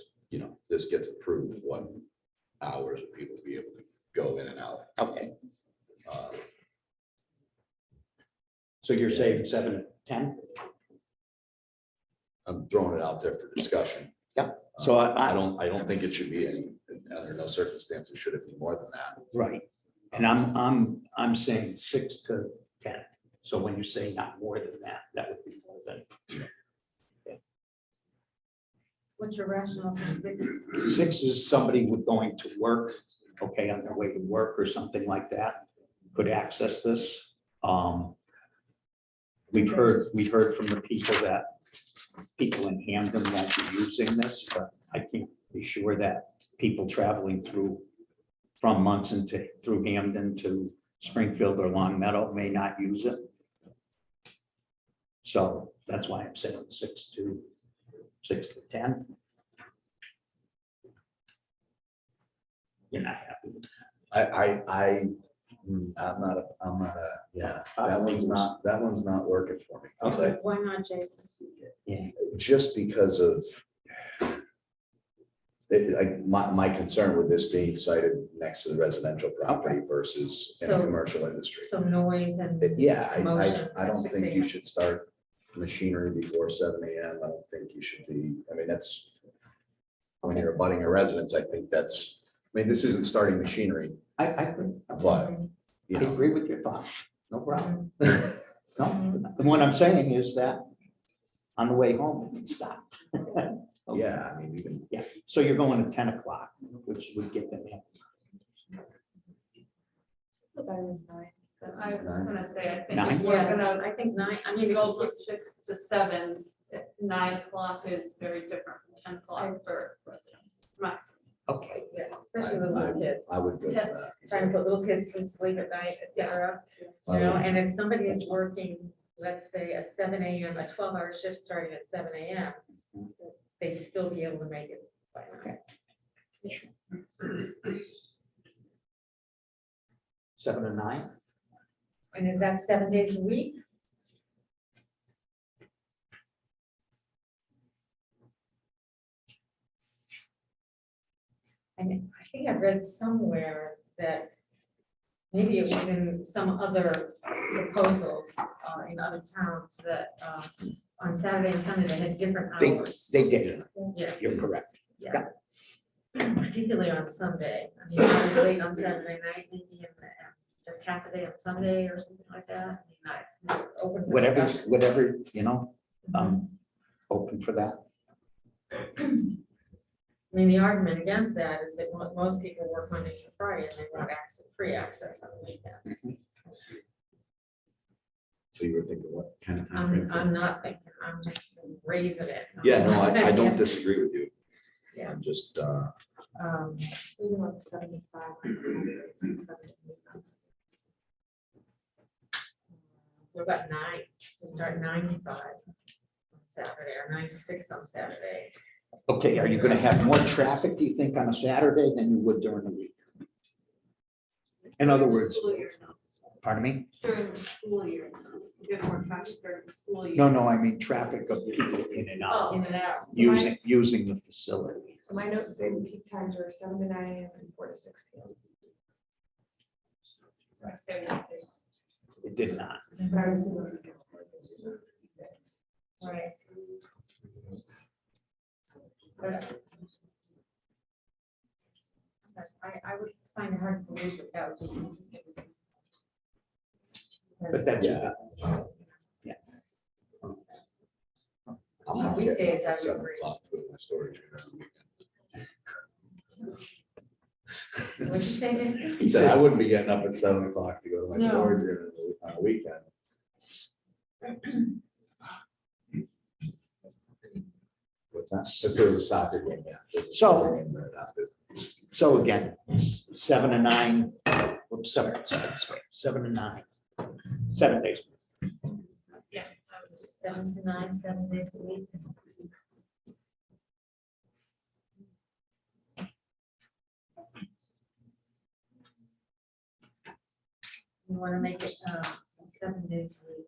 this gets approved, what hours will people be able to go in and out? Okay, Uh, so you're saying 7 to 10? I'm throwing it out there for discussion. Yeah, so I- I don't think it should be any, under no circumstances should it be more than that. Right. And I'm saying 6 to 10. So when you say not more than that, that would be more than. What's your rationale for 6? 6 is somebody with going to work, okay, on their way to work or something like that, could access this. We've heard from the people in Hampden won't be using this, but I can't be sure that people traveling from Munson through Hampden to Springfield or Long Meadow may not use it. So that's why I'm saying 6 to 10. You're not happy with Yeah, that one's not working for me. I'll say, Why not, Jason? just because of my concern with this being sited next to the residential property versus in the So- commercial industry. Some noise and. Yeah, Commotion I at don't 6 think you a.m. should start machinery before 7 a.m. I don't think you should be, that's when you're abutting a residence, I think that's, this isn't starting machinery, I agree. but, I agree with your thoughts, no problem. No, and what I'm saying is that on the way home, you can stop. yeah, you can. Yeah, so you're going at 10 o'clock, which would get them in. I was gonna say, I think Nine? if we're gonna, I think 9, I mean, go from 6 to 7, 9 o'clock is very different from 10 o'clock for residents. Right. Okay, yeah, especially with little kids. I would go for Yes. that. Trying to put little kids to sleep at night, et cetera. You know, and if somebody is working, let's say a 7 a.m., a 12-hour shift starting at 7 a.m., they'd still be able to make it by 9. okay. 7 to 9? And is that 7 days a week? And I think I read somewhere that maybe it was in some other proposals in other towns that on Saturday and Sunday they had different hours. They did, Yeah, you're correct. yeah. Particularly on Sunday. I mean, I was late on Saturday night, maybe in just half a day on Sunday or something like that. I mean, not open for discussion. Whatever, I'm open for that. I mean, the argument against that is that most people work Monday through Friday and they want free access on the weekends. So you were thinking what kind of time frame? I'm not thinking, I'm just raising it. Yeah, no, I don't disagree with you. Yeah. I'm just, We want 75. What about 9? We start 9 to 5 on Saturday or 9 to 6 on Saturday. Okay, are you gonna have more traffic, do you think, on a Saturday than you would during the week? In other words, Pardon me? During the school year, you get more traffic during the school year. No, I mean traffic of people in and Oh, out, in and out. using the facility. So my notes say the peak times are 7 to 9 AM and 4 to 6 PM. So I say that things. It did not. But I was assuming- Right. I would find it hard to believe that that would be consistent. But that's, Yeah. I'm not getting Weekdays, up I at would 7 agree. o'clock to put my storage unit on the weekend. What'd you say, Jason? He said I wouldn't be getting up at 7 o'clock to go to my No. storage unit on a weekend. What's that? If there was a soccer game, yeah. There's a So- soccer game, but not the- so again, 7 to 9, oops, 7 to 9, 7 days. Yeah. 7 to 9, 7 days a week. You want to make it 7 days a week.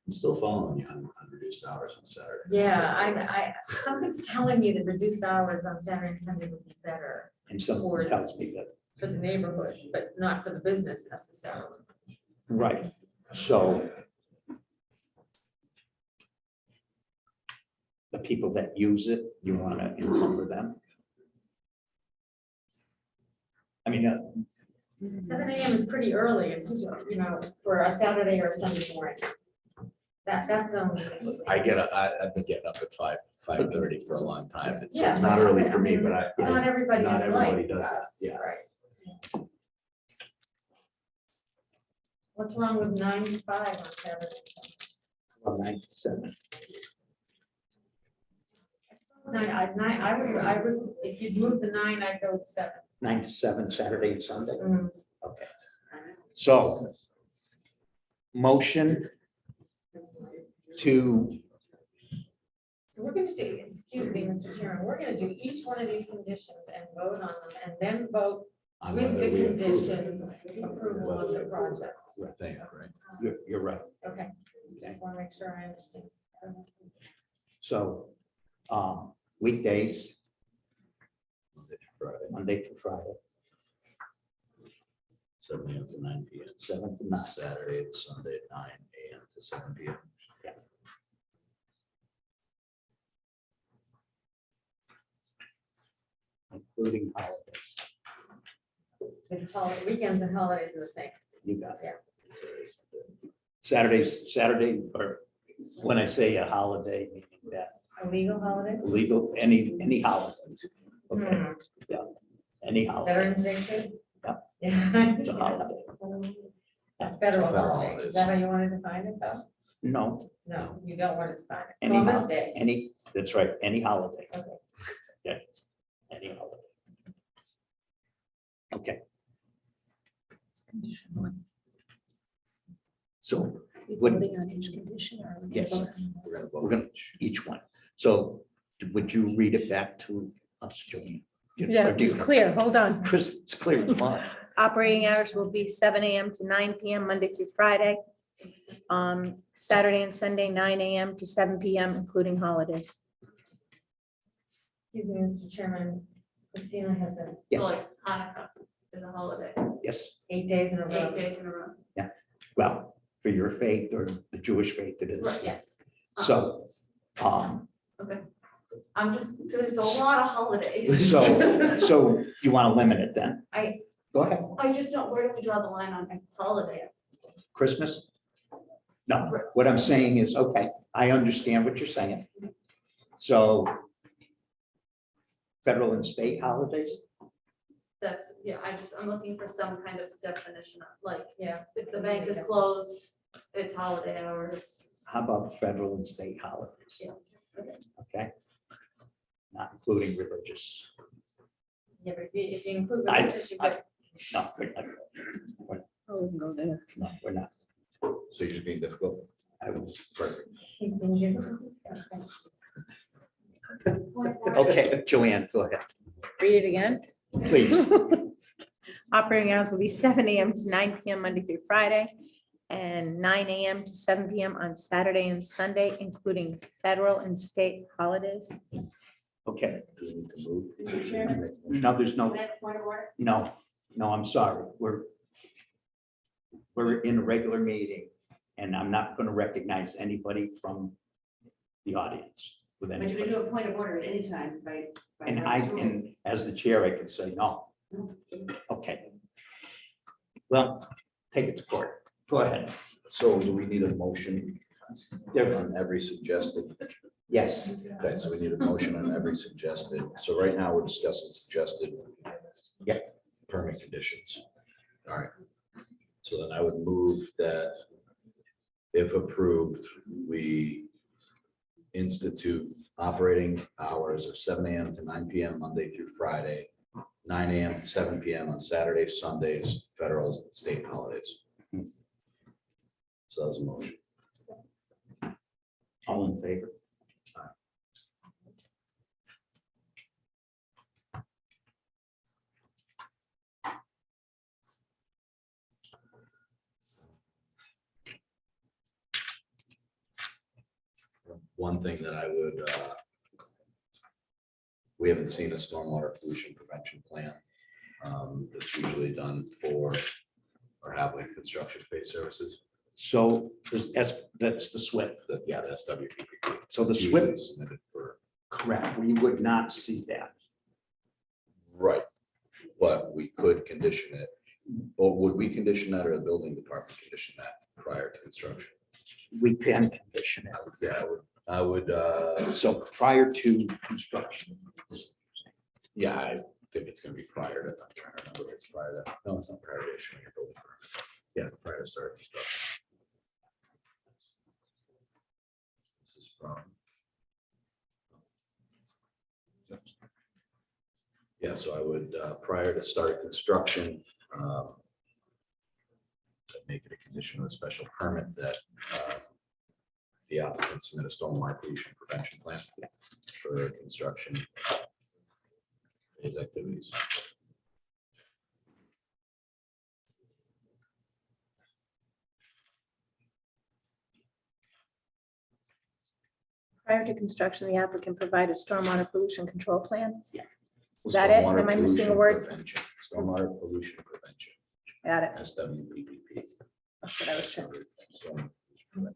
I'm still following you on reduced hours on Saturday. Yeah, something's telling me that reduced hours on Saturday and Sunday would be better And something tells me that, for the neighborhood, but not for the business necessarily. right, so the people that use it, you want to encumber them? I mean, 7 AM is pretty early, and for a Saturday or a Sunday morning. That's only. I've been getting up at 5:30 for a long time. It's Yeah, not early I for me, mean, but Not everybody not is everybody like does that, us, yeah. right? What's wrong with 9 to 5 on Saturday? 9 to 7. I would, if you'd move the 9, I'd go with 7. 9 to 7, Saturday and Sunday. Mm. Okay. So motion to, So we're gonna do, excuse me, Mr. Chairman, we're gonna do each one of these conditions and vote on them, and then vote on with whether the we approve it. conditions, approval of the project. I think, right? you're right. Okay, just wanna make sure I understand. So weekdays, Monday through Friday, Monday through Friday, 7 AM to 9 PM. 7 to 9. Saturday and Sunday at 9 AM to 7 PM. Including holidays. Weekends and holidays are the same. You got it. Yeah. Saturday, or when I say a holiday, meaning that A legal holiday? legal, any holiday. Okay, Hmm. any holiday. Veterans Day too? Yeah. Yeah. It's a holiday. A federal Federal holiday. holidays. Is that how you wanted to define it though? No, No, you don't want to define it. any, Columbus hol- Day. any, that's right, any holiday. Okay. Okay, any holiday. Okay. So, would, on each condition or? yes, We're gonna we're vote gonna, each. each one. So would you read it back to us, Jillian? Yeah, Or do it's you- clear, hold on. Chris, it's clear. Come on. Operating hours will be 7 AM to 9 PM, Monday through Friday. Saturday and Sunday, 9 AM to 7 PM, including holidays. Excuse me, Mr. Chairman, Christina has a Yeah. So like Hanukkah is a holiday, Yes, 8 days in a row. 8 days in a row. well, for your faith or the Jewish faith it is. Right, yes. So, Okay. I'm just, it's a lot of holidays. so you want to limit it then? I- Go ahead. I just don't, where do we draw the line on a holiday? Christmas? No, what I'm saying is, okay, I understand what you're saying. So federal and state holidays? That's, yeah, I'm looking for some kind of definition of, like, Yeah. if the bank is closed, it's holiday hours. How about federal and state holidays? Yeah, okay. Okay? Not including religious. Yeah, but if you include I- religious, you get, No, we're not. Go there. No, we're not. So you're just being difficult. I was Perfect. he's been difficult. Okay, Joanne, go ahead, Read it again. please. Operating hours will be 7 AM to 9 PM Monday through Friday, and 9 AM to 7 PM on Saturday and Sunday, including federal and state holidays. Okay, Do we need to move? Mr. Chairman? no, there's no, Can I have point of order? no, I'm sorry. We're in a regular meeting, and I'm not going to recognize anybody from the audience with But you can anybody. do a point of order at any time by. And rules. and as the chair, I can say no. Okay. Well, take it to court. Go ahead. So do we need a motion There- on every suggested? Yes, Okay, so we need a motion on every suggested. So right now we're discussing suggested. Yeah. Permit conditions. All right. So then I would move that if approved, we institute operating hours of 7 AM to 9 PM Monday through Friday, 9 AM to 7 PM on Saturdays, Sundays, federal and state holidays. So that was a motion. all in favor? One thing that I would, we haven't seen a stormwater pollution prevention plan. That's usually done for or have like construction phase services. So that's the SWIP. Yeah, that's WPP. So the It's usually SWIP, submitted for, correct, we would not see that. right, but we could condition it. Or would we condition that or the building department condition that prior to construction? We can condition it. Yeah, I would, So prior to construction. yeah, I think it's gonna be prior to, I'm trying to remember if it's prior to, no, it's not prior to issuing a building permit. Yeah, prior to start construction. This is from. Yeah, so I would, prior to start construction, I'd make it a condition of a special permit that the applicant submit a stormwater pollution prevention plan for construction phase activities. Prior to construction, the applicant provide a stormwater pollution control plan. Is that it? Am I missing a word? Stormwater pollution prevention, Got it. SWPPP. That's what I was trying.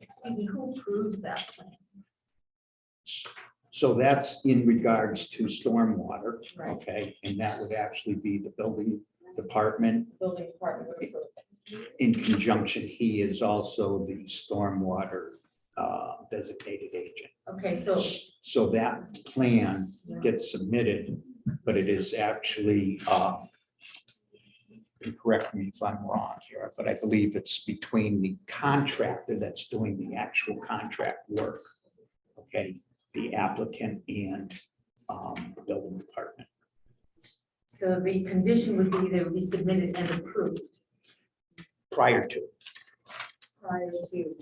Excuse me, who approves that plan? So that's in regards to stormwater, Right. okay? And that would actually be the building department. Building department would approve it. In conjunction, he is also the stormwater designated agent. Okay, so, So that plan gets submitted, but it is actually, and correct me if I'm wrong here, but I believe it's between the contractor that's doing the actual contract work, okay, the applicant and the building department. so the condition would be they would be submitted and approved Prior to prior to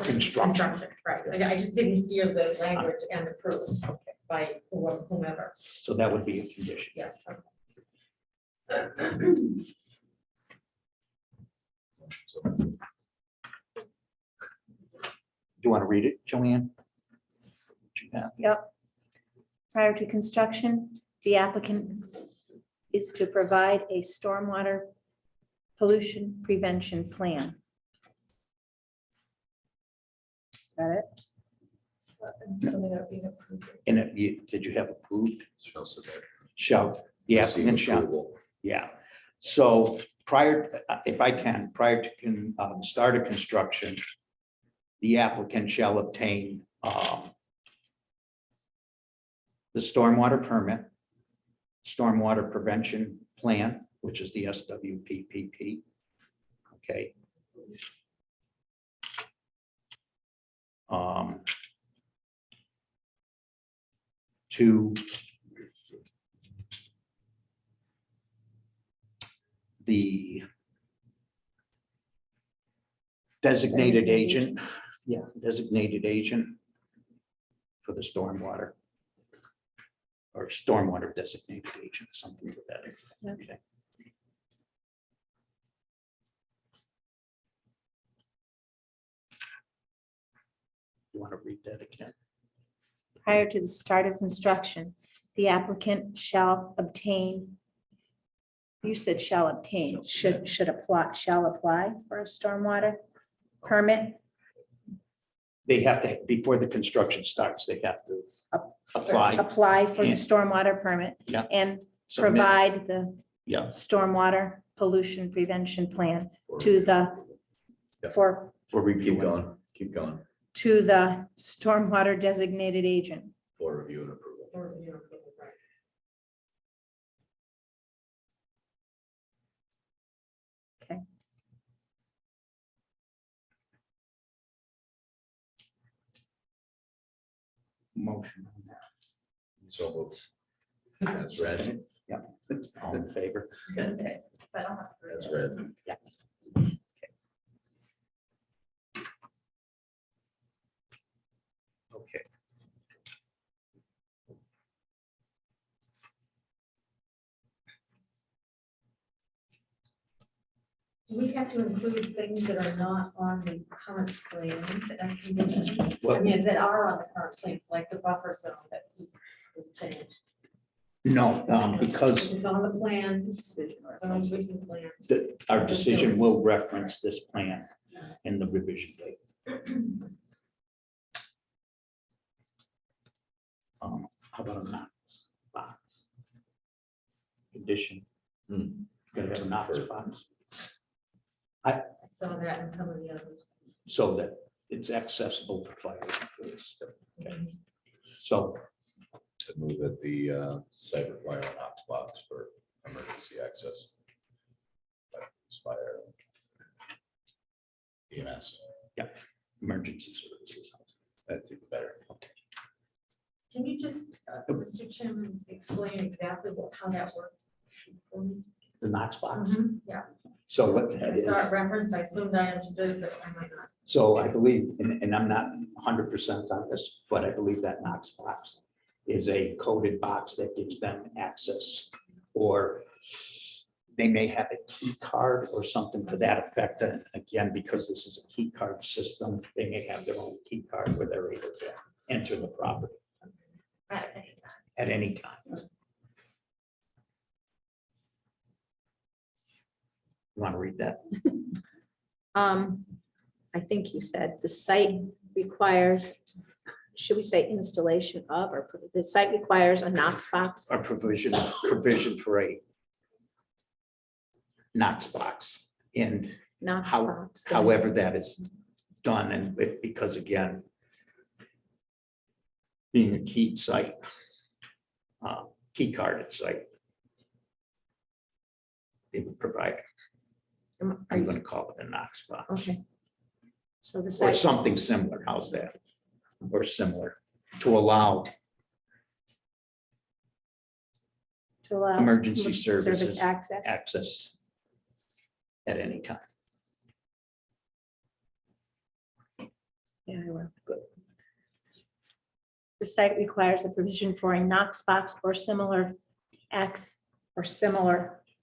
construction. right. I just didn't hear the language and approved by whomever, So that would be a condition. yeah. Do you want to read it, Joanne? What you have? Yep. Prior to construction, the applicant is to provide a stormwater pollution prevention plan. Got it? And did you have approved? Shall submit. Shall, the Receive applicant shall, approval. yeah. So prior, if I can, prior to start of construction, the applicant shall obtain the stormwater permit, stormwater prevention plan, which is the SWPPP. Okay. To the designated agent, designated agent for the stormwater. Or stormwater designated agent, something to that effect. Okay. You want to read that again? Prior to the start of construction, the applicant shall obtain. You said shall obtain, should apply, shall apply for a stormwater permit. They have to, before the construction starts, they have to apply. For the And- stormwater permit. Yeah. And submit- provide the Yeah, stormwater pollution prevention plan to the, Yep. for, for review. Keep going, to the stormwater designated agent. for review and approval. Okay. Motion on that. So moved. That's red, All in favor? I was gonna say, but I don't have to read that's it. red. Okay. Do we have to include things that are not on the current plans as conditions? I Well- mean, that are on the current plans, like the buffer zone that was changed. No, because It's on the plan, the most recent plan. our decision will reference this plan in the revision date. How about a Knox box? Condition. Gotta have a Knox box, I saw that in some of the others. so that it's accessible to fire. So, To move that the site require an Knox box for emergency access. Fire. EMS, emergency services. that's even better. Can you just, Mr. Chairman, explain exactly how that works? for me? The Knox box. Yeah, So what that I saw it is, referenced, I assumed I understood, but I might not. so I believe, and I'm not 100% on this, but I believe that Knox box is a coded box that gives them access, or they may have a key card or something to that effect. And again, because this is a key card system, they may have their own key card where they're able to enter the property At any time. at any time. You want to read that? I think you said the site requires, should we say installation of, or the site requires a Knox box? A provision for a Knox box in Knox how, box. however that is done, and because again, being a keyed site, key carded site, they would provide, Are I'm you- going to call it a Knox box, Okay. So the or site, something similar. How's that? Or similar to allow to allow. emergency Service services access. access at any time. Yeah, I will. Good. The site requires a provision for a Knox box or similar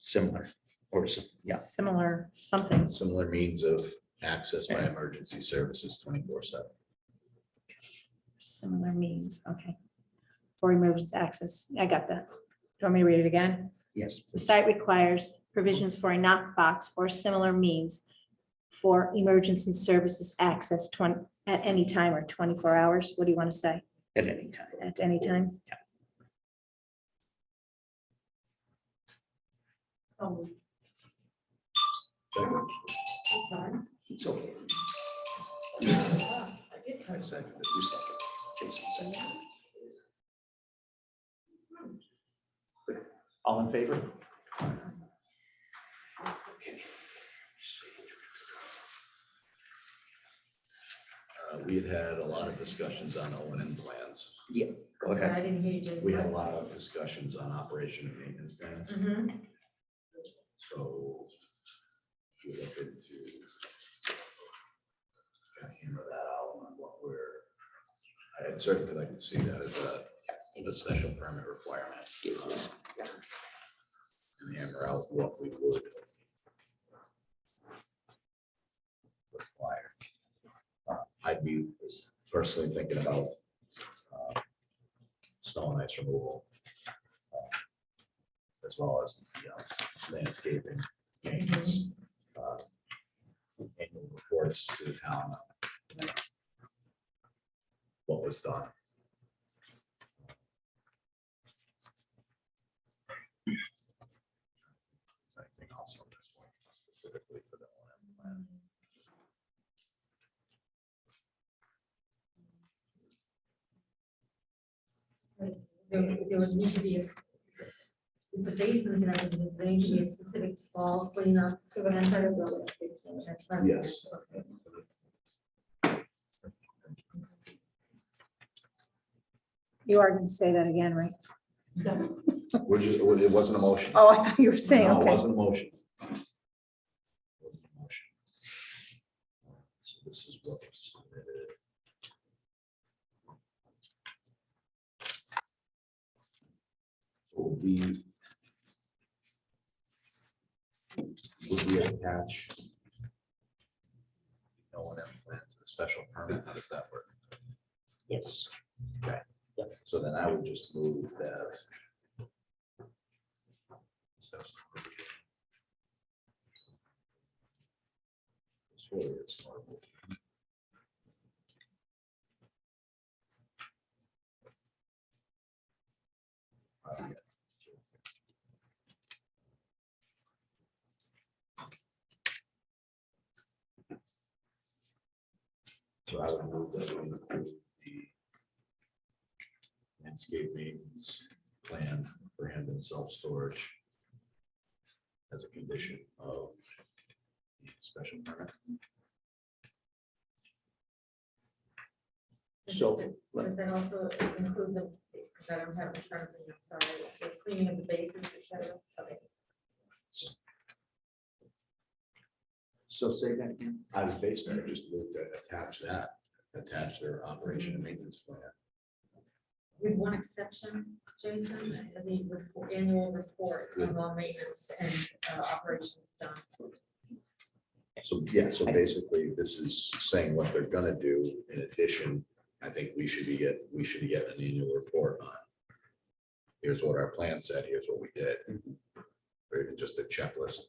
Similar or some, yeah. similar something. Similar means of access by emergency services 24/7. Similar means, okay. For emergency access, I got that. Do you want me to read it again? Yes. The site requires provisions for a knock box or similar means for emergency services access at any time or 24 hours. What do you want to say? At any time. At any time? So. Second. I'm sorry. It's okay. I did I touch second it. You second. Jason second. All in favor? Okay. We had a lot of discussions on O&M plans. Yeah, go I'm sorry, ahead. I didn't hear you just. We had a lot of discussions on operation and maintenance plans. Mhm. So we look into kind of hammer that out on what I'd certainly like to see that as a special permit requirement. And hammer out what we would require. I'd be personally thinking about snow and ice removal, as well as landscaping, maintenance, annual reports to the town. What was done. Anything else on this one specifically for the O&M plan? There would need to be the basins and everything, there need to be a specific fall cleanup to an entire building. That's right. Yes. Okay. You are going to say that again, right? It wasn't a motion. Oh, I thought you were saying, No, it okay. wasn't a motion. Wasn't a motion. So this is what was submitted. So would we attach O&M plan to the special permit? How does that work? Yes. Okay. So then I would just move that. It's horrible. So I would move that we include the landscape maintenance plan for Hampden self-storage as a condition of the special permit. So, Does that also include the, because I don't have it in front of me, I'm sorry, the cleaning of the basins, et cetera? Okay. so say that again. I was basically just moved to attach their operation and maintenance plan. With one exception, Jason, the annual report on all maintenance and operations done. So, yeah, so basically this is saying what they're gonna do. In addition, I think we should be getting an annual report on. Here's what our plan said, here's what we did. Or even just a checklist.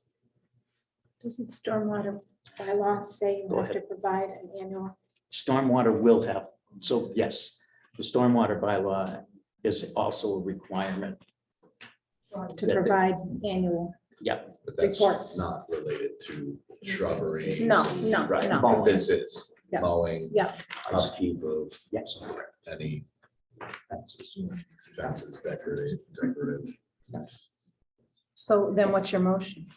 Does the stormwater bylaw say you Go have to provide an annual? Stormwater will have, so yes, the stormwater bylaw is also a requirement. To provide annual, Yep. But that's Reports. not related to shrubbery. No, no, Right, no. but this is Yeah. mowing. Yeah. Upkeep of Yes. any fences, decorative. so then what's your motion?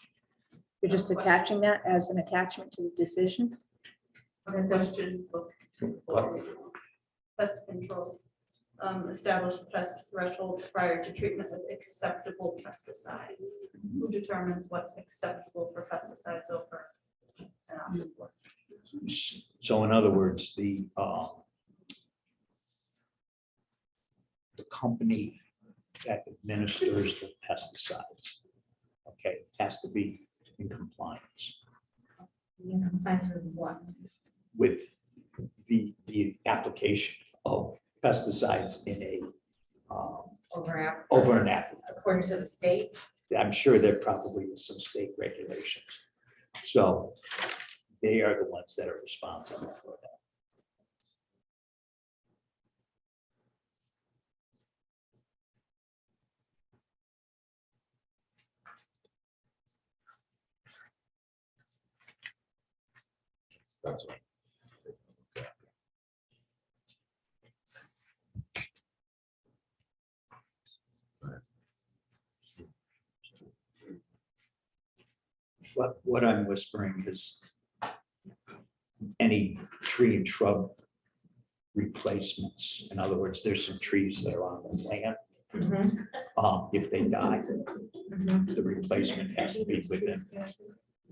You're just attaching that as an attachment to the decision? Question. Pest control. Establish pest thresholds prior to treatment with acceptable pesticides. Who determines what's acceptable for pesticides over and after? So in other words, the company that administers the pesticides, okay, has to be in compliance You can find through what? with the application of pesticides in a over an app. According to the state. I'm sure there probably is some state regulations. So they are the ones that are responsible for that. That's right. What I'm whispering is any tree and shrub replacements. In other words, there's some trees that are on the land. If they die, the replacement has to be within one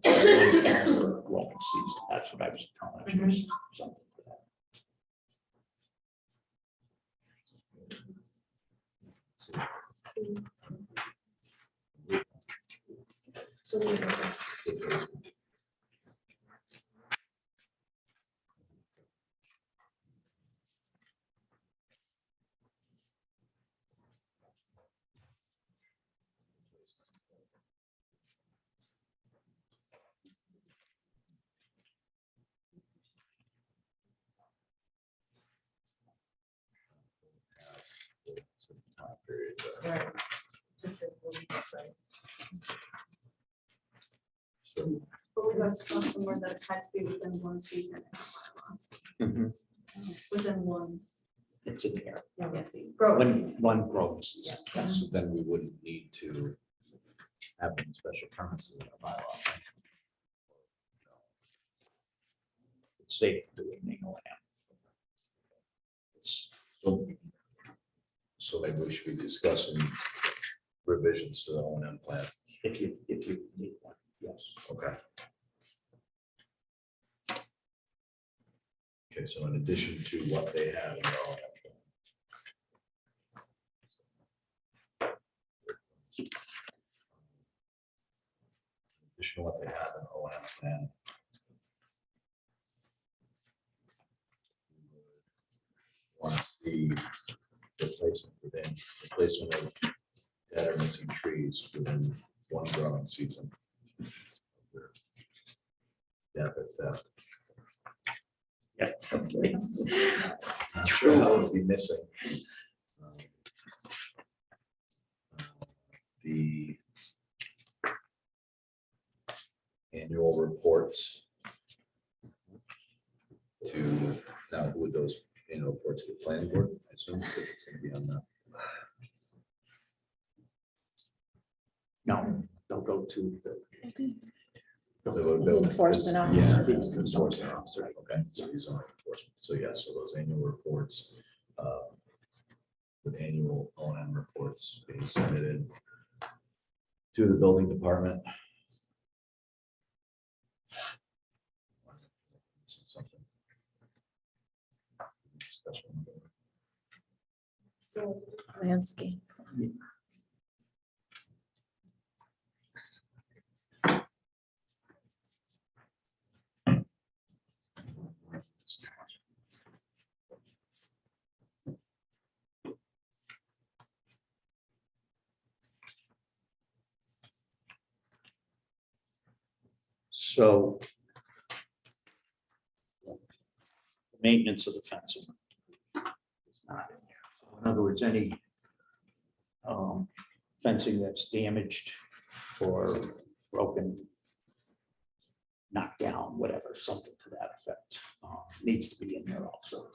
calendar growing season. That's what I was telling you. Something for that. period. Right. Just a little bit, right. So But we got somewhere that it had to be within one season. Mhm. Within one, It's in there. season. Growing One, season. one growing season. so then we wouldn't need to have any special permits in our bylaw. It's safe doing the O&M. It's So maybe we should be discussing revisions to the O&M plan. if you need one, yes. Okay. Okay, so in addition to what they have in their O&M plan. In addition to what they have in O&M plan. Want to see replacement of dead or missing trees within one growing season. Yeah, that's that. Yeah. Okay. Not sure how it's be missing. The annual reports to, now would those annual reports to the planning board, I assume, because it's gonna be on the. No, they'll go to Enforcement Yeah, officer. he's the enforcement officer, okay, so he's on enforcement, so yeah, so those annual reports, with annual O&M reports being submitted to the building department. Something. Special. Landscape. So maintenance of the fencing. It's not in there. So in other words, any fencing that's damaged or broken, knocked down, whatever, something to that effect, needs to be in there also.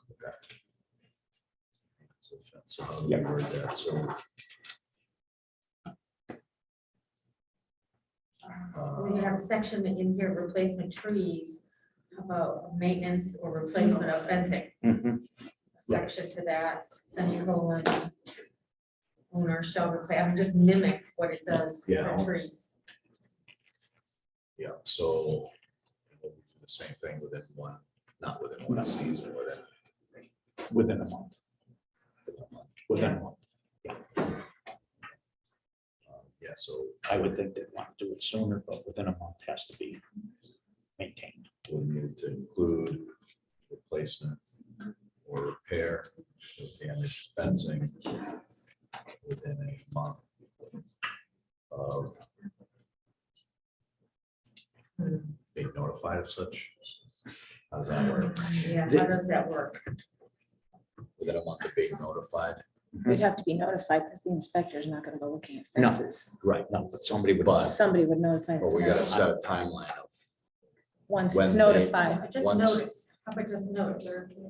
So how do we word that? So. We have a section in here, replacement trees, how about maintenance or replacement of fencing, Mhm. a section to that, semicolon. Owner shall replace, I mean, just mimic what it does Yeah. for trees. Yeah, so we'll do the same thing within one, not within one season, Within a month. Within a month. Yeah, so I would think they'd want to do it sooner, but within a month has to be maintained. we'll need to include replacement or repair of damaged fencing within a month of being notified of such. How does that work? Yeah, how does that work? Within a month of being notified? We'd have to be notified because the inspector's not gonna go looking at No. fences. Right, no, but somebody would. But- Somebody would notify. But we gotta set a timeline of Once when it's they- notified, Just Once- notice, how about just notice?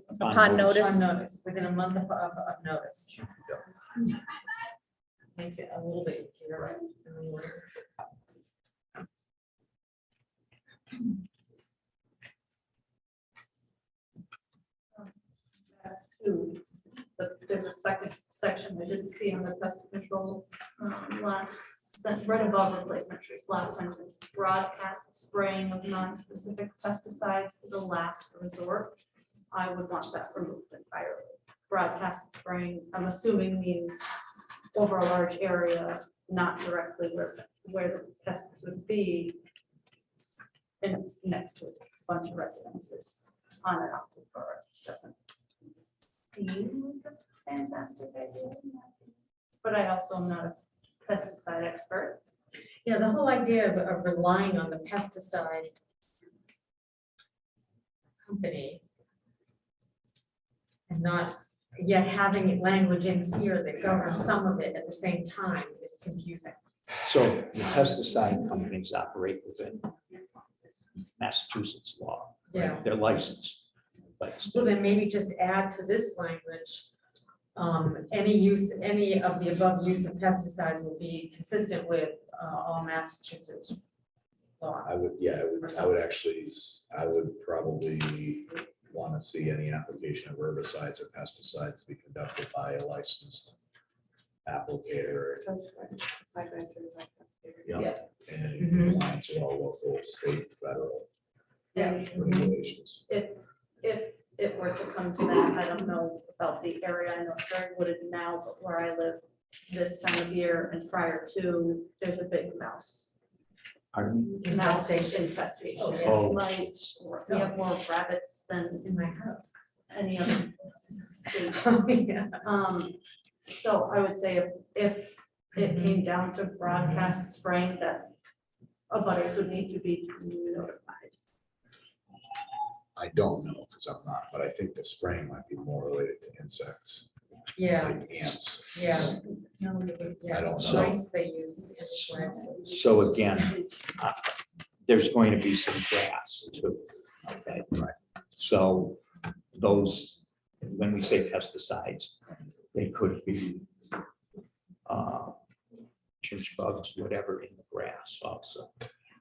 upon notice. On notice, within a month of notice. Makes it a little bit easier, right? Two, but there's a second section I didn't see on the pest control, right above replacement trees, last sentence. Broadcast spraying of non-specific pesticides is a last resort. I would want that removed entirely. Broadcast spraying, I'm assuming means over a large area, not directly where the pests would be. And next to a bunch of residences on and off the borough, doesn't seem like a fantastic idea. But I also am not a pesticide expert. Yeah, the whole idea of relying on the pesticide company and not yet having language in here that governs some of it at the same time is confusing. So the pesticide companies operate within Massachusetts law. right? Yeah. They're licensed. So then maybe just add to this language, any of the above use of pesticides will be consistent with all Massachusetts law. I would, yeah, I would actually, I would probably want to see any application of herbicides or pesticides be conducted by a licensed applicator. Yeah, and in compliance with all local, state, federal Yeah. regulations. If it were to come to that, I don't know about the area, I know it's very wooded now, but where I live this time of year and prior to, there's a big mouse Pardon me? infestation. Oh. Mice, we have more rabbits than In my house. any other state. Yeah. So I would say if it came down to broadcast spraying, that abutters would need to be notified. I don't know, because I'm not, but I think the spraying might be more related to insects. Yeah, Like ants. yeah. I don't know. Mice they use. So again, there's going to be some grass too. Okay, right. So those, when we say pesticides, they could be chinch bugs, whatever in the grass also.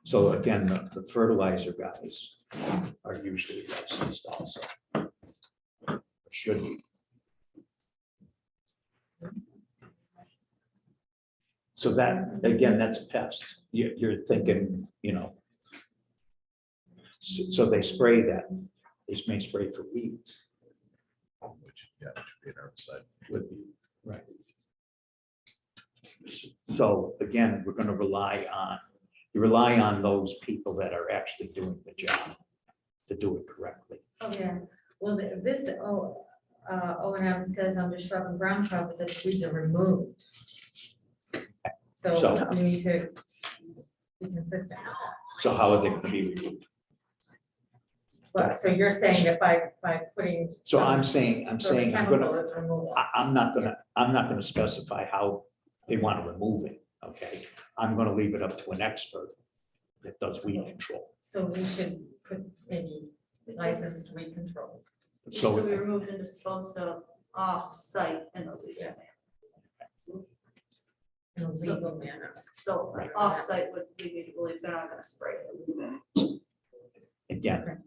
So again, the fertilizer guys are usually licensed also. Should be. So that, again, that's a pest. You're thinking, you know. So they spray that, they may spray for weeds. Which, yeah, which would be an herbicide. Would be, right. So again, we're gonna rely on those people that are actually doing the job to do it correctly. Oh, yeah. Well, this O&M says under shrub and ground cover that the weeds are removed. So So- we need to be consistent with that. So how are they gonna be removed? Well, so you're saying that by putting. So some I'm saying, sort of I'm chemical gonna, is removed. I'm not gonna specify how they want to remove it, okay? I'm gonna leave it up to an expert that does weed control. So we should put maybe licensed weed control. Needs to be So, removed and disposed of off-site in a legal manner. In a So- legal manner. So Right. off-site would lead me to believe they're not gonna spray it. again,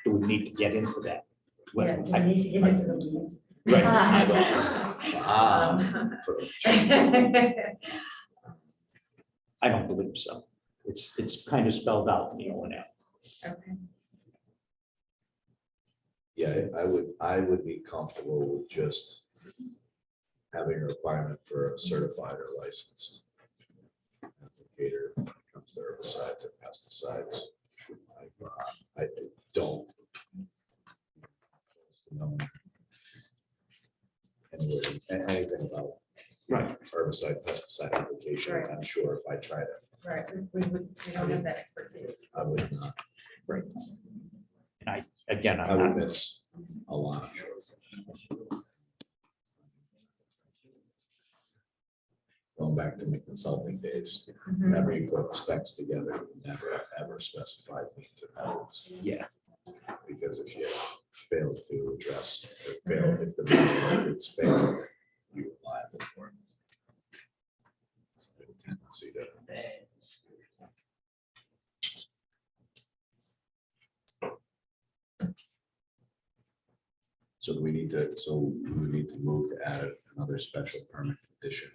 do we need to get into that? Well, Yeah, we I- need to get into the weeds. Right. I don't believe so. It's kind of spelled out in the O&M. Okay. Yeah, I would be comfortable with just having a requirement for a certified or licensed applicator when it comes to herbicides and pesticides. I don't know anything about Right. herbicide, pesticide application. Right. I'm sure if I tried it, Right, we don't have that expertise. I would not, Right. And I'm I would not, miss a lot. Going back to my consulting days, Mhm. whenever you put specs together, you never ever specify means and methods. yeah, Because if you fail to address, or fail, if the means and methods fail, you're liable for it. It's a good tendency to. So do we need to, move to add another special permit condition.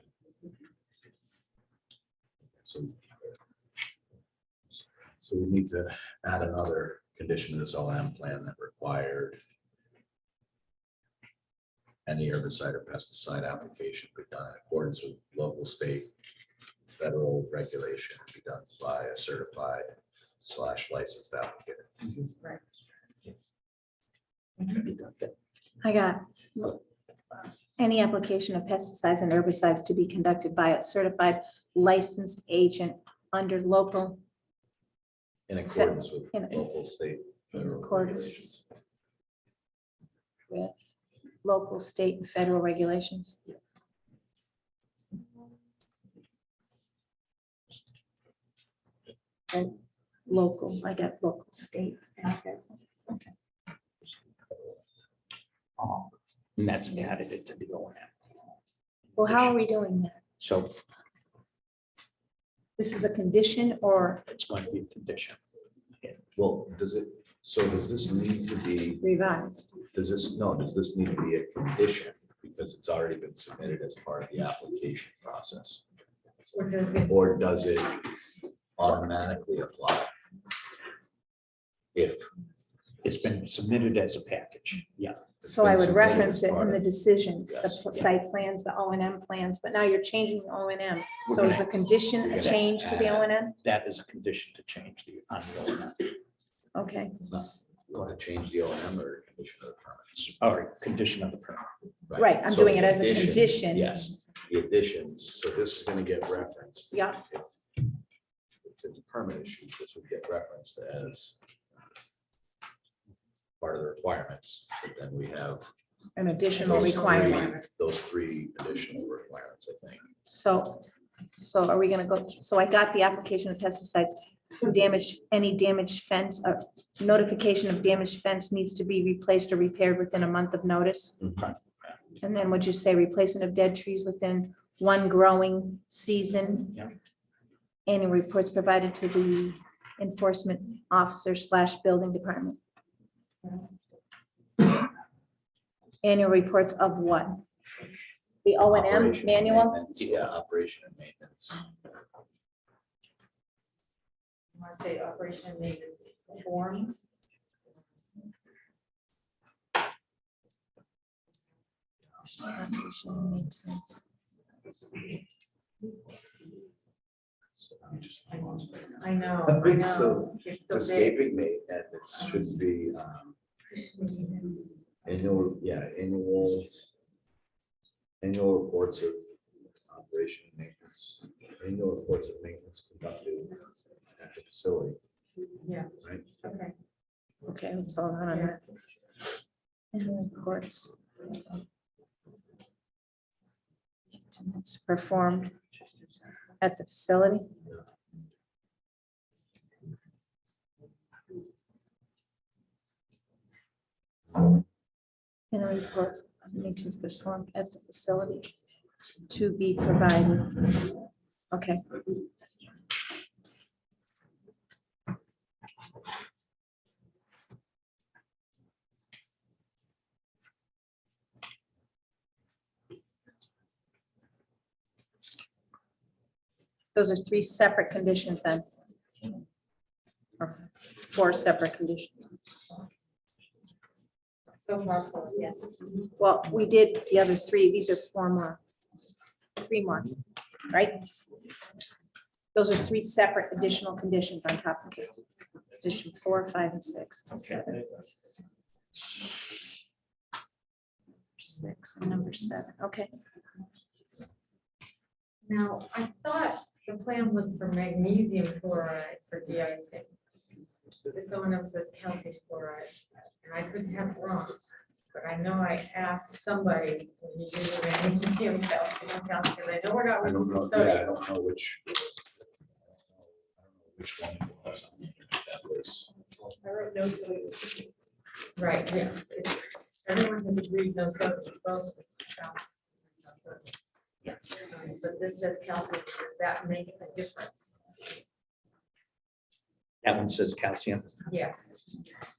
So we need to add another condition to this O&M plan that required any herbicide or pesticide application be done in accordance with local, state, federal regulation, be done by a certified / licensed applicator. Right. I got any application of pesticides and herbicides to be conducted by a certified licensed agent under local In accordance with In local, state, federal accordance. regulations. with local, state, and federal regulations. And local, I got local, state, and federal. And that's added into the O and M. Well, how are we doing that? So This is a condition or it's going to be a condition. Well, does this need to be, revised? does this need to be a condition? Because it's already been submitted as part of the application process, Or does it, or does it automatically apply? If It's been submitted as a package. Yeah. it's So I been would submitted reference as it part in the of- decision, Yes. the site plans, the O and M plans, but now you're changing the O and M. We're So is gonna- the condition we're a gonna change to the O and M? That is a condition to change the on the O and M. Okay, You want to change the O and M or condition of the permit? Or condition of the permit. right, I'm So doing the it as a addition- condition. Yes, the additions, so this is going to get referenced. Yeah. If it's a permit issue, this would get referenced as part of the requirements, but then we have An additional those three- requirement. Those three additional requirements, I think. So are we gonna go, so I got the application of pesticides, damage, any damaged fence, notification of damaged fence needs to be replaced or repaired within a month of notice. And then would you say replacement of dead trees within one growing season? Yeah. Annual reports provided to the enforcement officer / building department. Annual reports of what? The O and M Operation and manual? maintenance, yeah, operation and maintenance. I want to say operation and maintenance form? I know, It's so- It's It's so big. escaping me, and it should be annual reports of operation and maintenance, annual reports of maintenance conducted at the facility, Yeah, right? okay. Okay, let's hold on that. Annual reports. It's performed at the facility. Annual reports of maintenance performed at the facility to be provided. Okay. Those are three separate conditions then. Or four separate conditions. So far, yes. Well, we did the other three. These are four more. Three more, right? Those are three separate additional conditions on top of it. Condition 4, 5, and 6. 6 and number 7. Okay. Now, I thought the plan was for magnesium chloride for de-icing. Someone else says calcium chloride, and I couldn't have it wrong. But I know I asked somebody, when you use magnesium, calcium, because I know we're not I don't using know, yeah, I sodium. don't know which one it was. That was, I wrote no sodium. Right, yeah. Everyone has agreed no sodium. Both. No sodium. Yeah, but this says calcium. Does that make a difference? That one says calcium. Yes.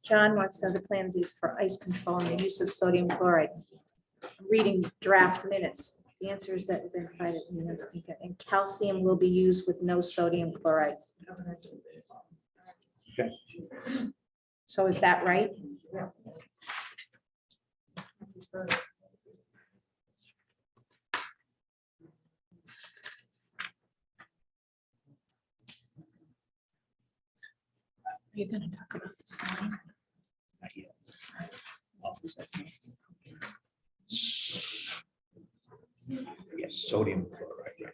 John wants to know the plans used for ice control and the use of sodium chloride. Reading draft minutes. The answer is that they're provided in the instant, and calcium will be used with no sodium chloride. Okay. So is that right? Yeah. Are you going to talk about the sign? Not yet. Oh, is that next? Yes, sodium chloride. Right.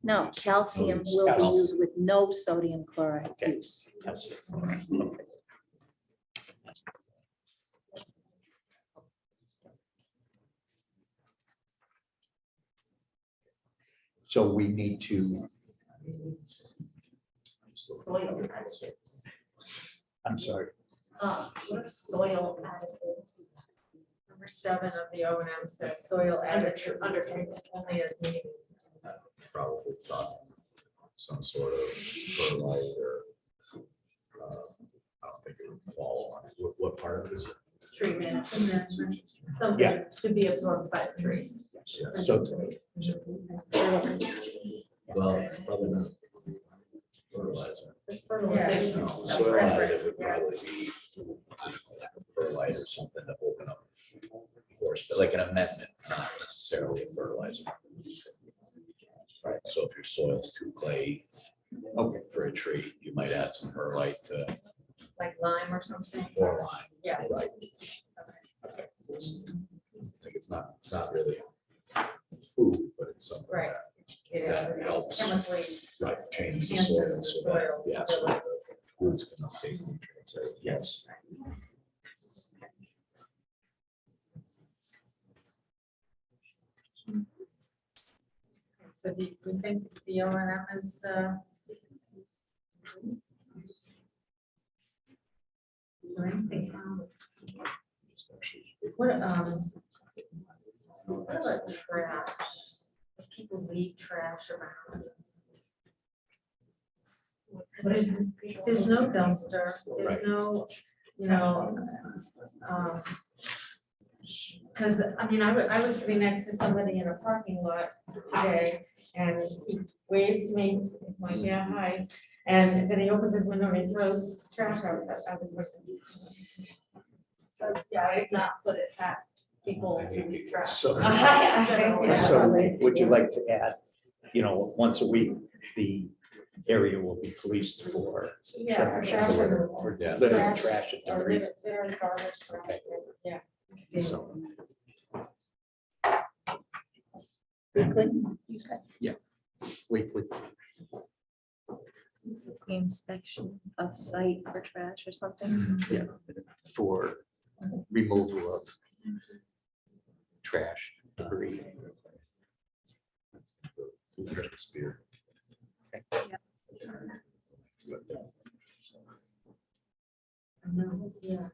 No, calcium will be used with no sodium chloride Okay. use. Calcium. Okay. So we need to, Soil additives. I'm sorry, What are soil additives? Number 7 of the O and M says soil additives under treatment only as needed. Probably talking some sort of fertilizer. I don't think it would fall on it. What part of it is it? Treatment and management, something Yeah. to be absorbed by the tree. Yeah, so well, probably not. Fertilizer. This fertilization No, is soil separate. additive would probably be, I don't know, like a fertilizer, something to open up. Of course, but like an amendment, not necessarily a fertilizer. Right, so if your soil's too clay, okay, for a tree, you might add some perlite to Like lime or something. or lime. Yeah. Right. Like it's not really food, but it's something Right. that It that helps. chemically Right, change the enhances soil the so that, soil yeah, so stability. that the roots can uptake nutrients. yes. So do you think the O and M is, is there anything else? What about trash? If people leave trash around? 'Cause there's no dumpster, there's no, you know, because, I mean, I was sitting next to somebody in a parking lot today, and he waves to me, he's like, yeah, hi. And then he opens his window and he throws trash out of his window. So, yeah, I did not put it past people to leave trash. So, Yeah. so would you like to add, once a week, the area will be policed for Yeah, for trash, trash for removal. for Yeah. litter, trash and Or debris. litter, garbage, trash, yeah. So, Weekly, you said, weekly, the inspection of site for trash or something. yeah, for removal of trash, debris. Spear. Yeah.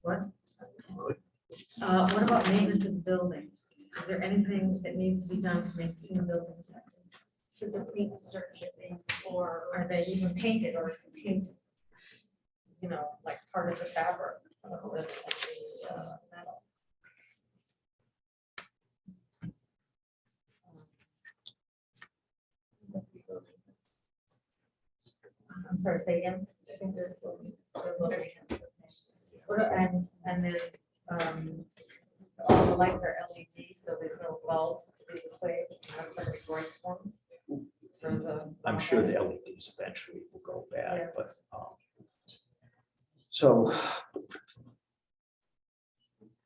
What? What about maintenance of buildings? Is there anything that needs to be done to maintain the buildings? Should the paint start chipping, or are they even painted, or is it painted? Like part of the fabric of the metal. I'm sorry, say again. I think they're looking at. And then, all the lights are LED, so there's no bulbs to be replaced unless somebody breaks one. There's I'm sure the LEDs eventually will go Yeah. bad, but, so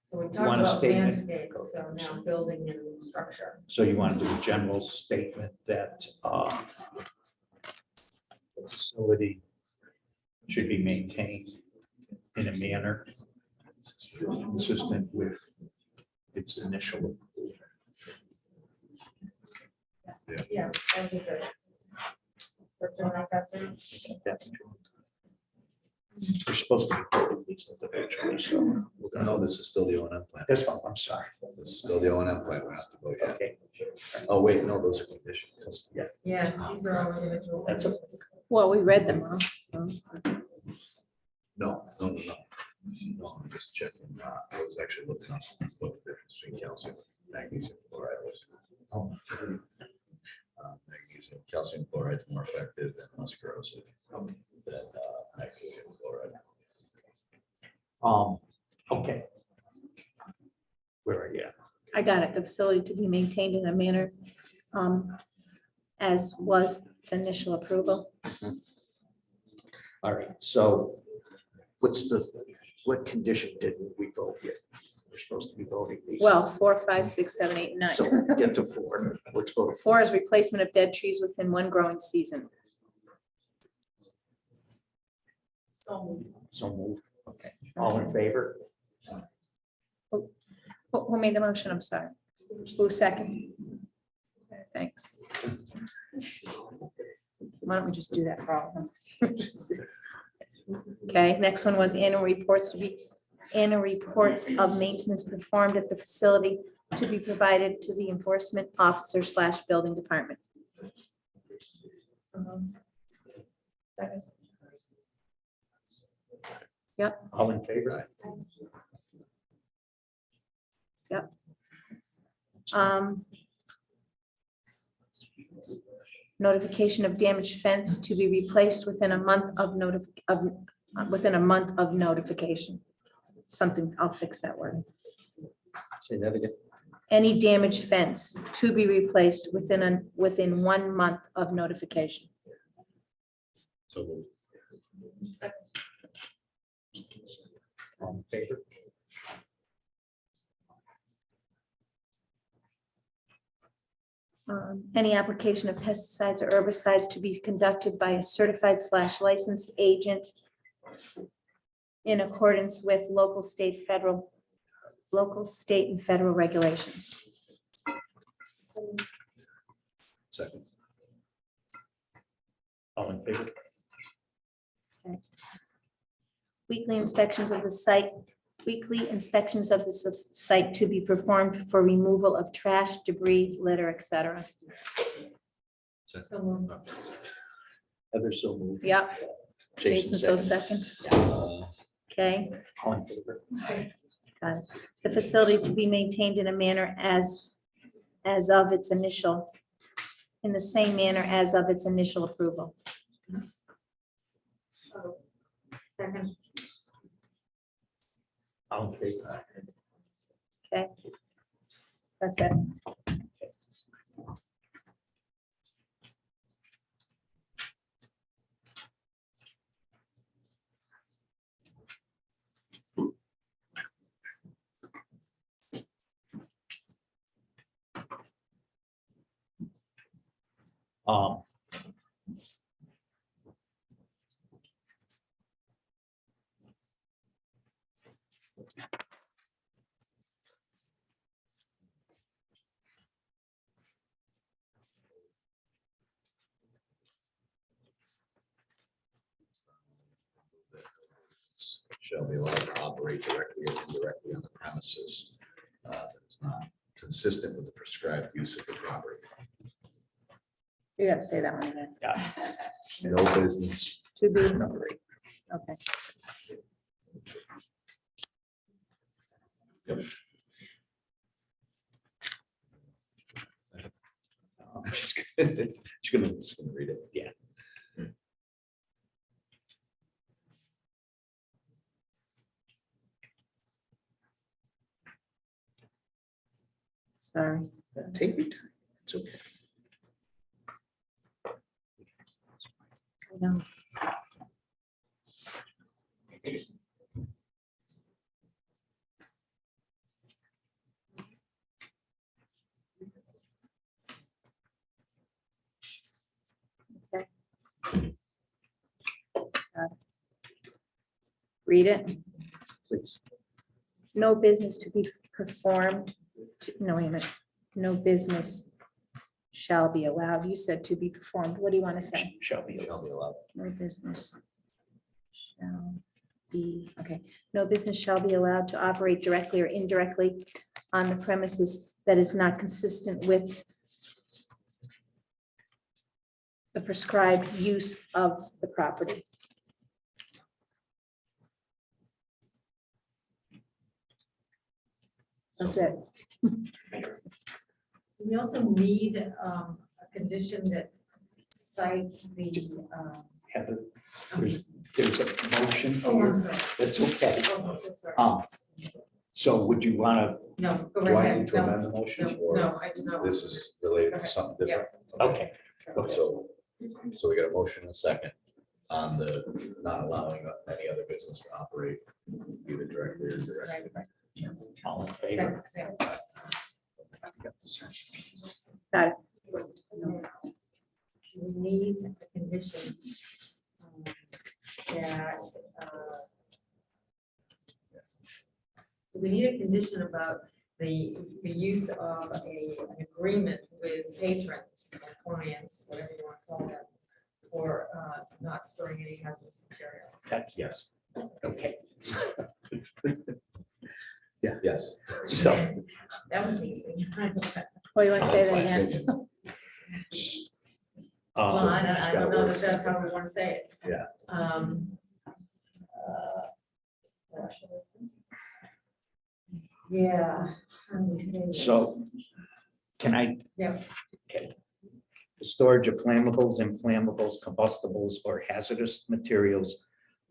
So we talked Want a about statement? landscape, so now building and structure. So you want to do a general statement that the facility should be maintained in a manner consistent with its initial approval. Yeah, that would be good. Something like that there. We're supposed to approve these eventually, so we're No, gonna, this is still the O and M plan. this one, I'm sorry. This is still the O and M plan. We have to vote yet. Okay. Oh, wait, no, those are conditions. Yes. Yeah, these are all individual. That's a- Well, we read them all, so. No. No, I'm just checking. I was actually looking up what the difference between calcium and magnesium chloride was. Magnesium, calcium chloride is more effective and less corrosive than magnesium chloride. Okay. Where are you? I got it, the facility to be maintained in a manner as was its initial approval. All right, so what condition didn't we vote yet? We're supposed to be voting these. Well, 4, 5, 6, 7, 8, 9. So get to 4. Let's go to 4 is replacement of dead trees within one growing season. So So move. Okay, all in favor? Who made the motion? I'm sorry. Who second? Thanks. Why don't we just do that for all of them? Okay, next one was annual reports of maintenance performed at the facility to be provided to the enforcement officer / building department. second. All in favor? Notification of damaged fence to be replaced within a month of notification. Something, I'll fix that word. Say that again. Any damaged fence to be replaced within 1 month of notification. So moved. All in favor? Any application of pesticides or herbicides to be conducted by a certified / licensed agent in accordance with local, state, and federal regulations. Second. All in favor? Weekly inspections of the site to be performed for removal of trash, debris, litter, etc. So moved. Heather, so moved. Yep. Jason, so second. Okay. All in favor? Got it. The facility to be maintained in a manner as of its initial, in the same manner as of its initial approval. Second. All in favor? Okay. That's it. Shall be allowed to operate directly or indirectly on the premises. That is not consistent with the prescribed use of the property. You have to say that one again. No business. To be, Number 8. okay. Yep. She's gonna read it. Yeah. Sorry. Take your time. It's okay. I know. Okay. Read it. Please. No business to be performed, no, wait a minute, no business shall be allowed. You said to be performed. What do you want to say? Shall be. Allowed. No business shall be, okay, no business shall be allowed to operate directly or indirectly on the premises that is not consistent with the prescribed use of the property. That's it. We also need a condition that cites the. Heather, there's a motion. Oh, I'm sorry. That's okay. Oh, so sorry. So would you want to, No, go Do right I ahead. need to No, amend the motion No, or no, I do not. this is related to Okay. something different? okay, So we got a motion and a second. on the not allowing any other business to operate either directly or indirectly. All in favor? Got it. We need a condition that, we need a condition about the use of an agreement with patrons, or clients, whatever you want to call them, for not storing any hazardous materials. That's Yes, okay. yes. So, And that was easy. Well, you want to say That's that my again? opinion. Well, I just don't gotta know work that that's how we want to say it. Yeah. Yeah. How do we say this? so can I? Yeah. Okay. The storage of flammables, inflammables, combustibles, or hazardous materials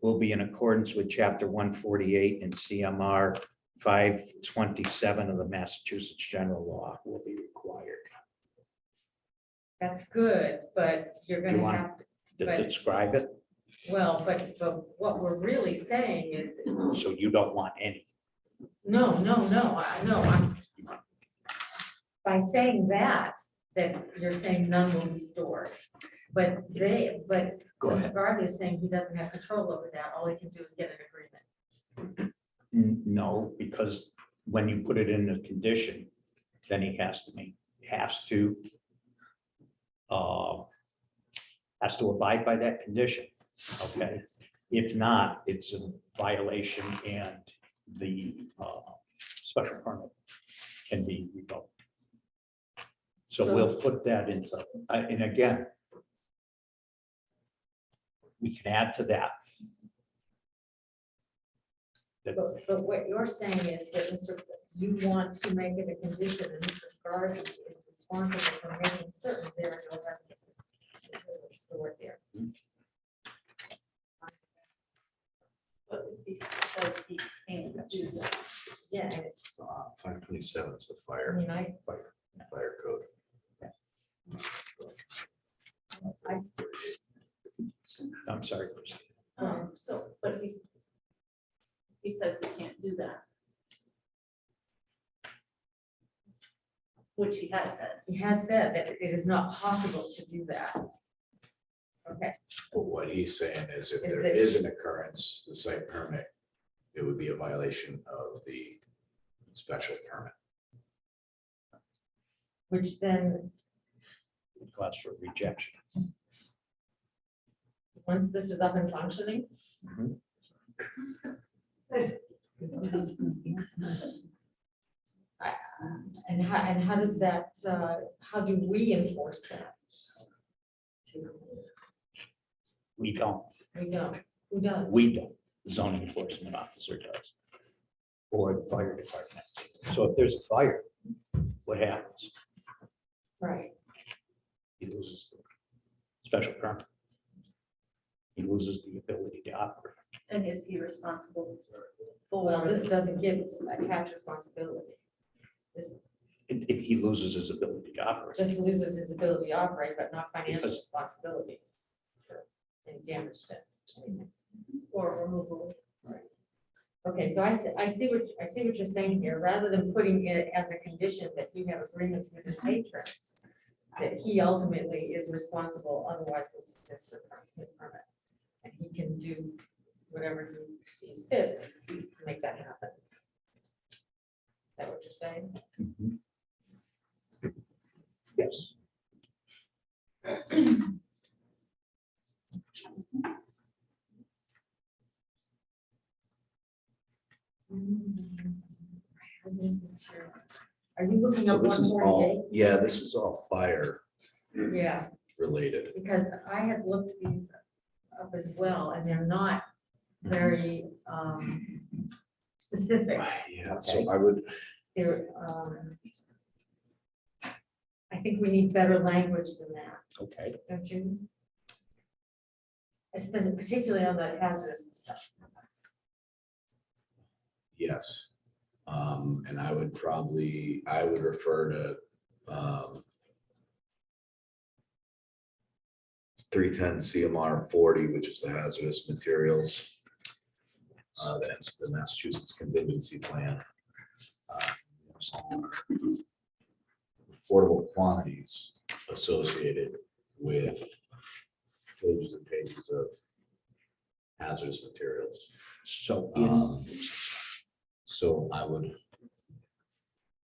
will be in accordance with chapter 148 and CMR 527 of the Massachusetts General Law will be required. That's good, but you're You gonna want have, to But- describe it, well, but what we're really saying is, so you don't want any. no, I know, by saying that you're saying none will be stored. But Go Mr. ahead. Garvey is saying he doesn't have control over that. All he can do is get an agreement. No, because when you put it in the condition, then he has to abide by that condition, okay? If not, it's a violation and the special permit can be revoked. So we'll put that into, and again, we can add to that. But what you're saying is that you want to make it a condition that Mr. Garvey is responsible for making certain there are no hazardous materials stored there. But he says he can't do that. Yeah, and it's, 527 is the I fire mean, fire code. I'm sorry. Christine. So, but he says he can't do that. Which he has said. he has said that it is not possible to do that. Okay, But what he's saying is if Is there that- is an occurrence, the site permit, it would be a violation of the special permit. which then, Request for rejection. once this is up and functioning, Mhm. and how does that, how do we enforce that? We don't, We don't. Who does? we don't, the zoning enforcement officer does. Or the fire department. So if there's a fire, what happens? Right. He loses the special permit. He loses the ability to operate. And is he responsible for? Well, this doesn't give attached responsibility. This If he loses his ability to operate. just loses his ability to operate, but not financial Because- responsibility for any damage to anything. Or removal? Okay, so I see what you're saying here, rather than putting it as a condition that he have agreements with his patrons, that he ultimately is responsible, otherwise loses his permit. And he can do whatever he sees fit to make that happen. Is that what you're saying? Mhm. Yes. Hazardous materials. Are you looking So up this is 148? all, yeah, this is all fire Yeah, related. because I had looked these up as well, and they're not very specific. Yeah, so I would, They're, I think we need better language than that, Okay. don't you? Especially particularly on the hazardous stuff. yes. And I would refer to, 310 CMR 40, which is the hazardous materials. That's the Massachusetts contingency plan. Affordable quantities associated with pages and pages of hazardous materials. So So I would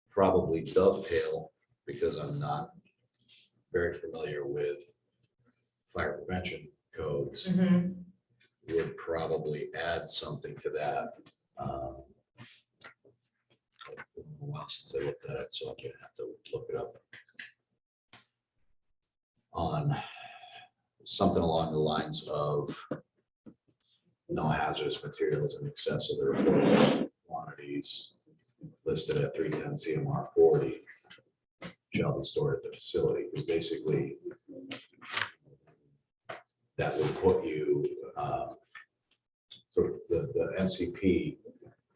probably dovetail, because I'm not very familiar with fire prevention codes, would probably add something to that. It's been a while since I looked at it, so I'm gonna have to look it up. On something along the lines of no hazardous materials in excess of the reported quantities listed at 310 CMR 40 shall be stored at the facility, because basically that would put you, so the NCP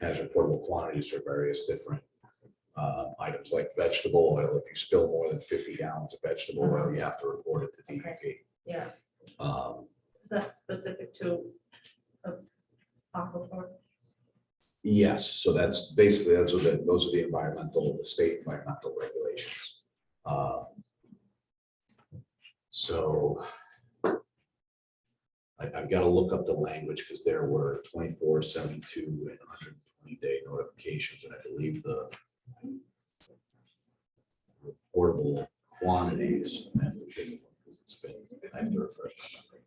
has reportable quantities for various different items like vegetable oil. If you spill more than 50 gallons of vegetable oil, you have to report it to DEP. Yeah. Is that specific to aquifer? Yes, so that's basically, those are the environmental, the state environmental regulations. So I've got to look up the language, because there were 24, 72, and 120-day notifications, and I believe the reportable quantities. I have to take one, because it's been, I have to refresh my memory.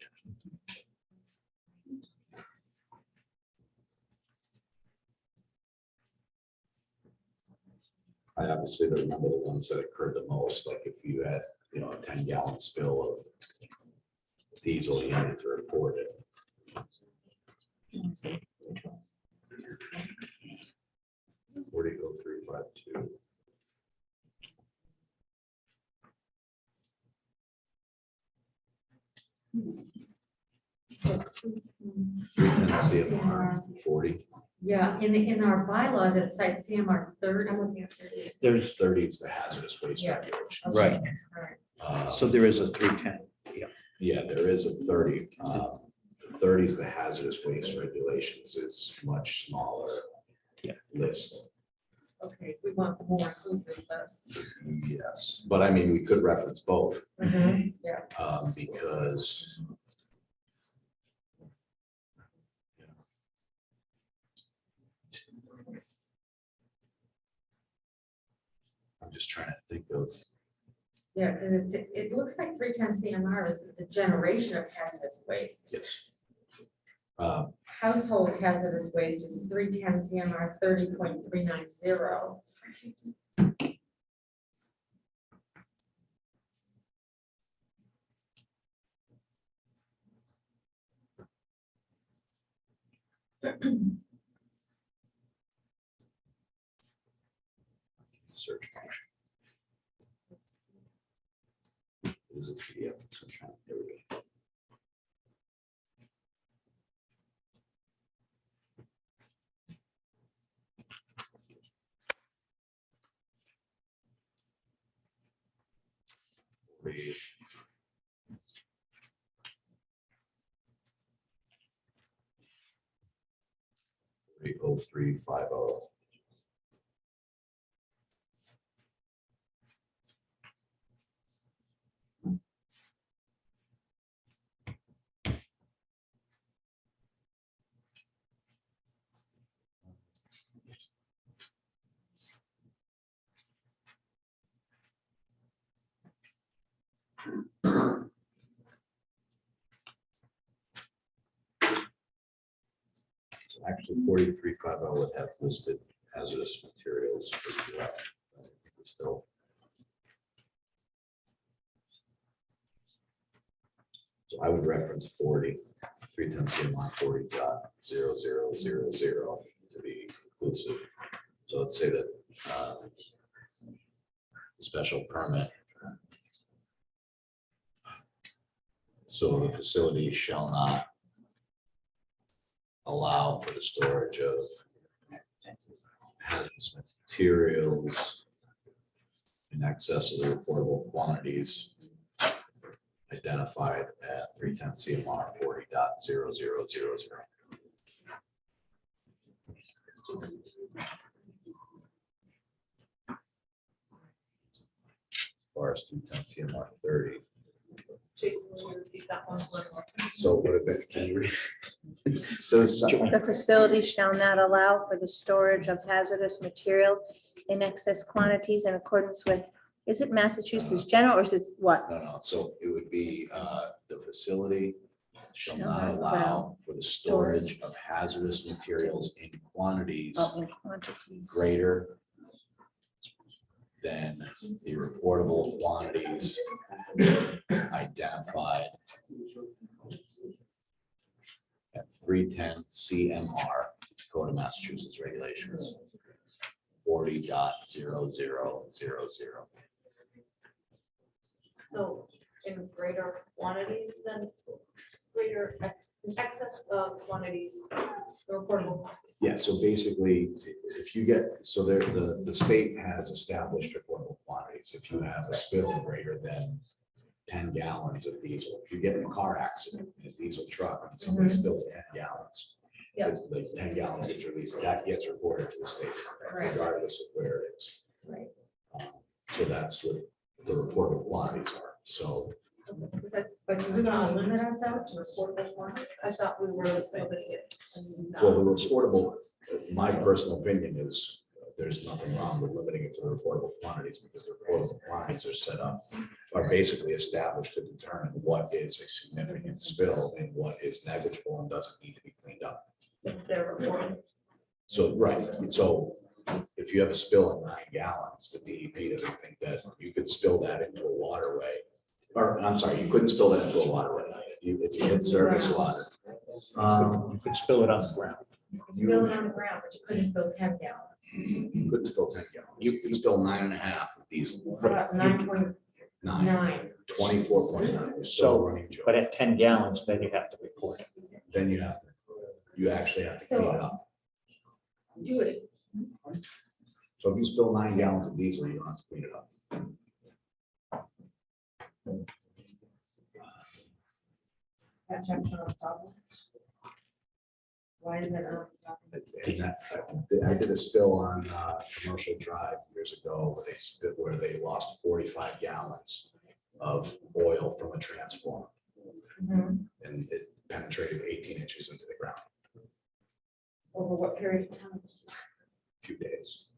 I obviously remember the ones that occurred the most, like if you had, a 10-gallon spill of diesel, you needed to report it. 400352. CMR 40. Yeah, in our bylaws, it cites CMR 30. I'm looking at 30. there's, 30 is the hazardous waste Yeah. regulations. right, All right. so there is a 310. Yeah, there is a 30. The 30 is the hazardous waste regulations. It's much smaller list. Okay, we want more inclusive, that's. Yes, but I mean, we could reference both. Yeah. Because I'm just trying to think of. Yeah, because it looks like 310 CMR is the generation of hazardous waste. Yes. Household hazardous waste is 310 CMR 30.390. Search function. Is it PDF? There we go. Read. 0350. So actually 4350 would have listed hazardous materials as well. I think it's still. So I would reference 40, 310 CMR 40.0000 to be inclusive. So let's say that special permit. So the facility shall not allow for the storage of hazardous materials in excess of the reportable quantities identified at 310 CMR 40.0000. As far as 210 CMR 30. Jason, will you repeat that one more? So what have been, can you read? Those, The facility shall not allow for the storage of hazardous material in excess quantities in accordance with, is it Massachusetts general or is it what? no, so it would be, the facility shall not Shall not allow for the storage of hazardous materials in quantities Oh, in quantities. greater than the reportable quantities identified at 310 CMR, Code of Massachusetts Regulations, 40.0000. So in greater quantities than greater excess of quantities, the reportable quantities. Yeah, so basically, if you get, so there, the state has established reportable quantities. If you have a spill greater than 10 gallons of diesel, if you get in a car accident in a diesel truck and somebody spills 10 gallons, Yeah. the 10 gallons gets released, that gets reported to the state, Right. regardless of where it is. Right. So that's what the reportable quantities are. So But do we want to limit ourselves to reportable quantities? I thought we were limiting it. well, the reportable, my personal opinion is there's nothing wrong with limiting it to the reportable quantities because the reportable quantities are set up, are basically established to determine what is a significant spill and what is negligible and doesn't need to be cleaned up. If they're reported. So, right, so if you have a spill of 9 gallons, the DEP doesn't think that you could spill that into a waterway. Or, I'm sorry, you couldn't spill that into a waterway. If you hit surface water. You could spill it on the ground. You could spill it on the ground, but you couldn't spill 10 gallons. You couldn't spill 10 gallons. You could spill 9.5 of diesel. How about 9.9? 24.9. So, but at 10 gallons, then you have to report it. Then you have to, you actually have to clean it up. Do it. So if you spill 9 gallons of diesel, you don't have to clean it up. That checks on a problem. Why is it not? And I did a spill on Commercial Drive years ago where they lost 45 gallons of oil from a transformer. Mhm. And it penetrated 18 inches into the ground, Over what period of time? a few days.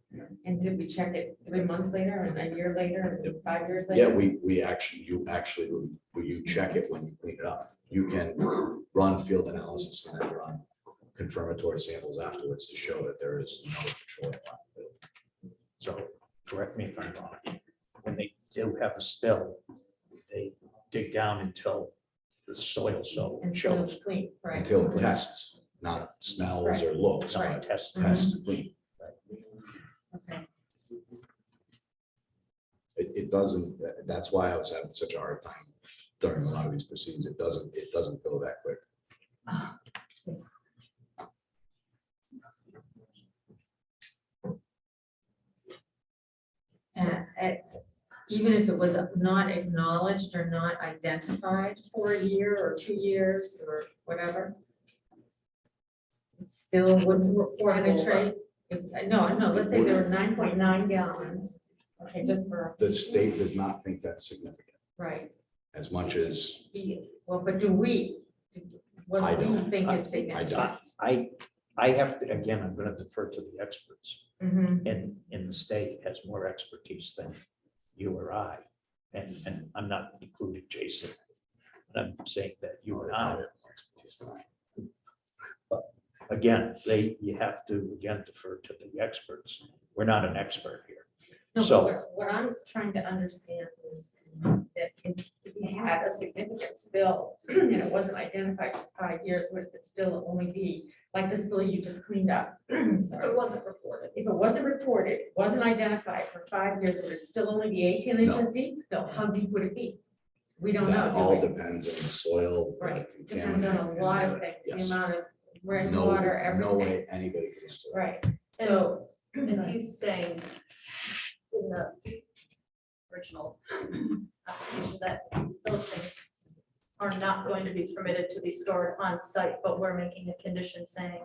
And did we check it 3 months later and a year later and 5 years Yeah, later? we actually, you check it when you clean it up. You can run field analysis and then run confirmatory samples afterwards to show that there is no petroleum liability. So correct me if I'm wrong. When they do have a spill, they dig down until the soil so And so shows. it's clean, right? Until it tests, not smells or looks, Right. but tests clean. Okay. It doesn't, that's why I was having such a hard time during a lot of these proceedings. It doesn't go that quick. And even if it was not acknowledged or not identified for a year or 2 years or whatever, it still wouldn't penetrate. No, let's say there were 9.9 gallons. Okay, just for, The state does not think that's significant right. as much as Well, but do we, what I do we don't. think is I significant? don't. I have to, again, I'm going to defer to the experts. Mhm. And in the state has more expertise than you or I. And I'm not including Jason. But I'm saying that you and I. But again, you have to again defer to the experts. We're not an expert here. No, So- but what I'm trying to understand is that if we had a significant spill and it wasn't identified for 5 years, would it still only be like the spill you just cleaned up? If Sorry. it wasn't reported. If it wasn't reported, wasn't identified for 5 years, would it still only be 18 inches deep? No, how deep would it be? We don't That know, all do we? depends on the soil. the Right, depends on a contaminant, lot and of things, the yes. amount of rainwater, No everything. way anybody can answer that. Right, so. And he's saying in the original application that those things are not going to be permitted to be stored on site, but we're making a condition saying,